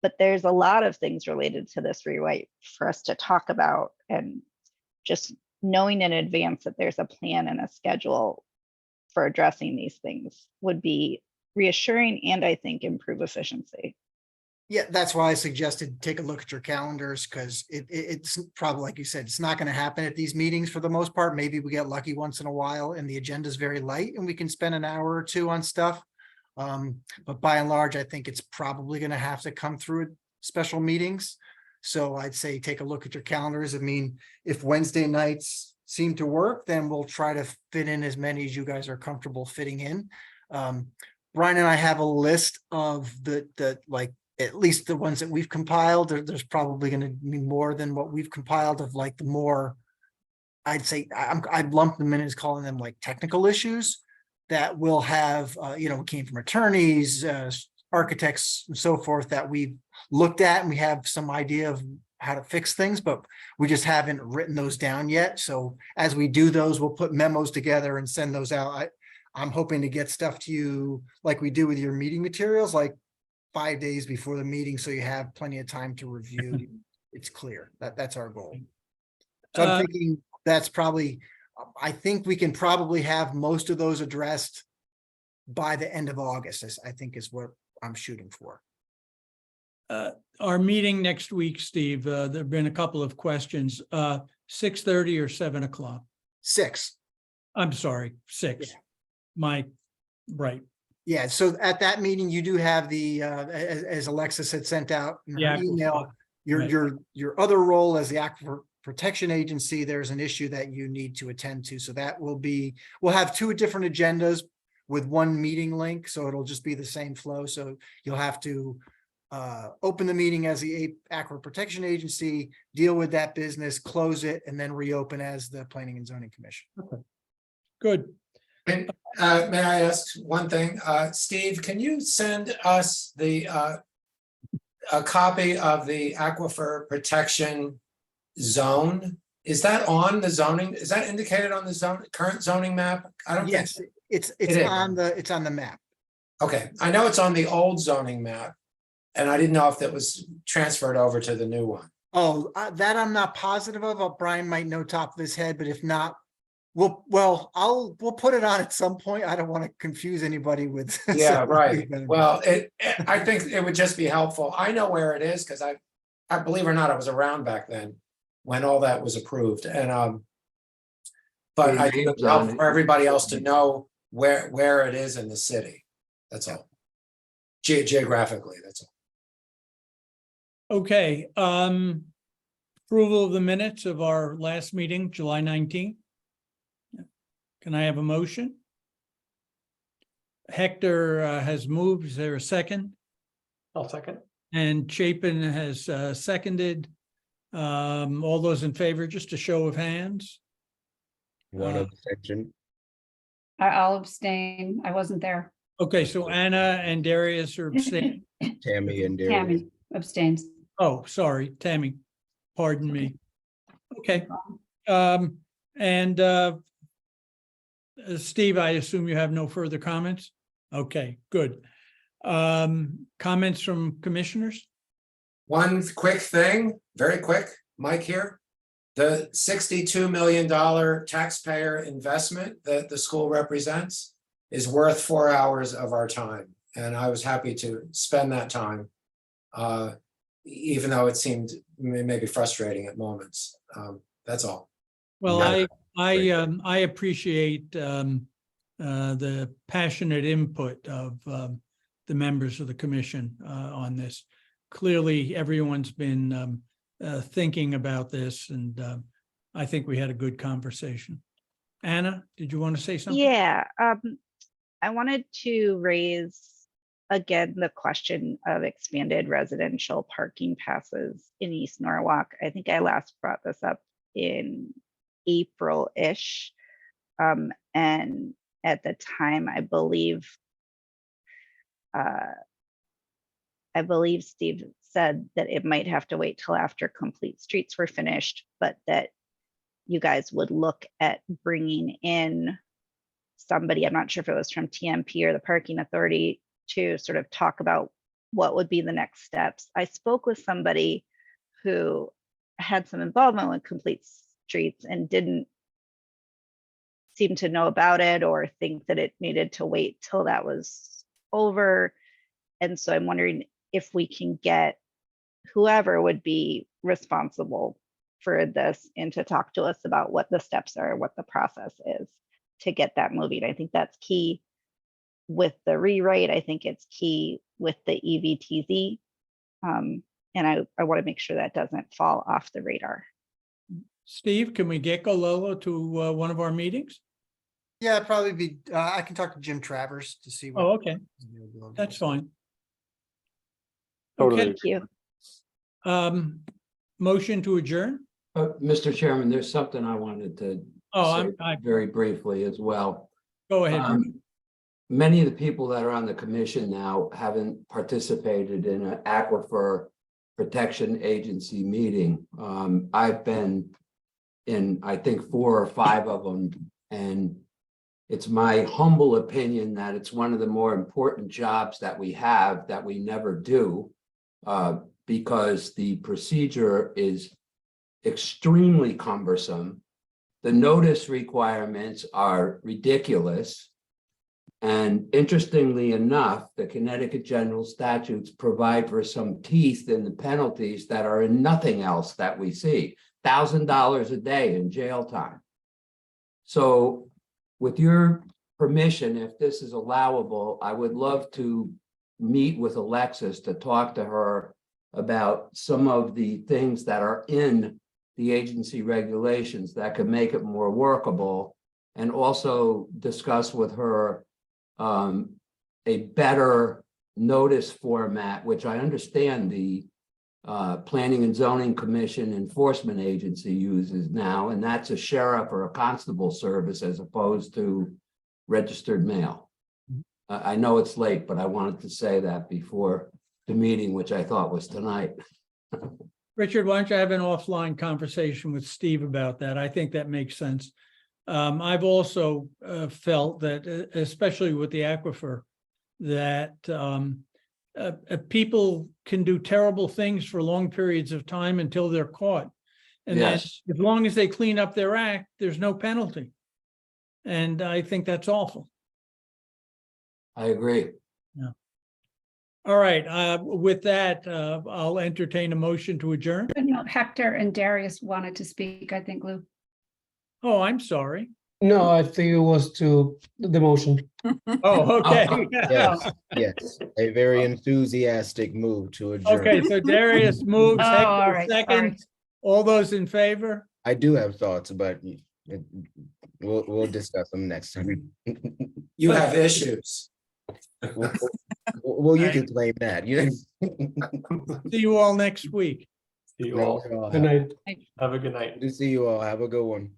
but there's a lot of things related to this rewrite for us to talk about, and just knowing in advance that there's a plan and a schedule for addressing these things would be reassuring and I think improve efficiency. Yeah, that's why I suggested take a look at your calendars, because it's probably, like you said, it's not going to happen at these meetings for the most part. Maybe we get lucky once in a while and the agenda is very light and we can spend an hour or two on stuff. But by and large, I think it's probably going to have to come through at special meetings. So I'd say take a look at your calendars. I mean, if Wednesday nights seem to work, then we'll try to fit in as many as you guys are comfortable fitting in. Brian and I have a list of the like, at least the ones that we've compiled. There's probably going to be more than what we've compiled of like the more, I'd say, I'd lump them in as calling them like technical issues that will have, came from attorneys, architects and so forth that we've looked at, and we have some idea of how to fix things, but we just haven't written those down yet. So as we do those, we'll put memos together and send those out. I'm hoping to get stuff to you like we do with your meeting materials, like 5 days before the meeting, so you have plenty of time to review. It's clear that's our goal. So I'm thinking that's probably, I think we can probably have most of those addressed by the end of August, I think is what I'm shooting for. Our meeting next week, Steve, there've been a couple of questions, 6:30 or 7 o'clock? 6. I'm sorry, 6. Right. Yeah, so at that meeting, you do have the, as Alexis had sent out in her email, your other role as the Aquifer Protection Agency, there's an issue that you need to attend to. So that will be, we'll have 2 different agendas with 1 meeting link. So it'll just be the same flow. So you'll have to open the meeting as the Aquifer Protection Agency, deal with that business, close it, and then reopen as the Planning and Zoning Commission. Okay. Good. And may I ask one thing? Steve, can you send us a copy of the Aquifer Protection Zone? Is that on the zoning? Is that indicated on the current zoning map? I don't think Yes, so. it's on the map. Okay, I know it's on the old zoning map, and I didn't know if that was transferred over to the new one. Oh, that I'm not positive of. Brian might know top of his head, but if not, we'll put it on at some point. I don't want to confuse anybody with. Yeah, right. Well, I think it would just be helpful. I know where it is because I believe it or not, I was around back then when all that was approved. And but I think it's helpful for everybody else to know where it is in the city. That's all. Geographically, that's all. Okay, approval of the minutes of our last meeting, July 19th. Can I have a motion? Hector has moved. Is there a second? I'll second. And Chapin has seconded. All those in favor, just a show of hands. One abstention. I'll abstain. I wasn't there. Okay, so Anna and Darius are abstaining. Tammy and Darius. Tammy abstains. Oh, sorry, Tammy. Pardon me. Okay. Steve, I assume you have no further comments? Okay, good. Comments from commissioners? One quick thing, very quick, Mike here. The $62 million taxpayer investment that the school represents is worth 4 hours of our time. And I was happy to spend that time, even though it seemed maybe frustrating at moments. That's all. Well, I appreciate the passionate input of the members of the commission on this. Clearly, everyone's been thinking about this, and I think we had a good conversation. Anna, did you want to say something? Yeah, I wanted to raise again the question of expanded residential parking passes in East Norwalk. I think I last brought this up in April-ish. And at the time, I believe Steve said that it might have to wait till after Complete Streets were finished, but that you guys would look at bringing in somebody, I'm not sure if it was from TMP or the Parking Authority, to sort of talk about what would be the next steps. I spoke with somebody who had some involvement with Complete Streets and didn't seem to know about it or think that it needed to wait till that was over. And so I'm wondering if we can get whoever would be responsible for this and to talk to us about what the steps are, what the process is to get that moving. I think that's key with the rewrite. I think it's key with the EVTZ. And I want to make sure that doesn't fall off the radar. Steve, can we get Gololo to one of our meetings? Yeah, it'd probably be, I can talk to Jim Travers to see. Oh, okay. That's fine. Totally. Okay, Thank you. motion to adjourn? Mr. Chairman, there's something I wanted to Oh, say very briefly as well. go ahead. Many of the people that are on the commission now haven't participated in an Aquifer Protection Agency meeting. I've been in, I think, 4 or 5 of them, and it's my humble opinion that it's one of the more important jobs that we have that we never do, because the procedure is extremely cumbersome. The notice requirements are ridiculous. And interestingly enough, the Connecticut general statutes provide for some teeth in the penalties that are in nothing else that we see. $1,000 a day in jail time. So with your permission, if this is allowable, I would love to meet with Alexis to talk to her about some of the things that are in the agency regulations that could make it more workable, and also discuss with her a better notice format, which I understand the Planning and Zoning Commission Enforcement Agency uses now, and that's a sheriff or a constable service as opposed to registered mail. I know it's late, but I wanted to say that before the meeting, which I thought was tonight. Richard, why don't you have an offline conversation with Steve about that? I think that makes sense. I've also felt that, especially with the aquifer, that people can do terrible things for long periods of time until they're caught. And then Yes. as long as they clean up their act, there's no penalty. And I think that's awful. I agree. All right, with that, I'll entertain a motion to adjourn. No, Hector and Darius wanted to speak, I think, Lou. Oh, I'm sorry. No, I think it was to the motion. Oh, okay. Yes, yes, a very enthusiastic move to adjourn. Okay, so Darius moves, Oh, Hector all right, sorry. seconds. All those in favor? I do have thoughts, but we'll discuss them next time. You have issues. Well, you can claim that. You See you all next week. See you all. Good night. Have a good night. Good to see you all. Have a good one.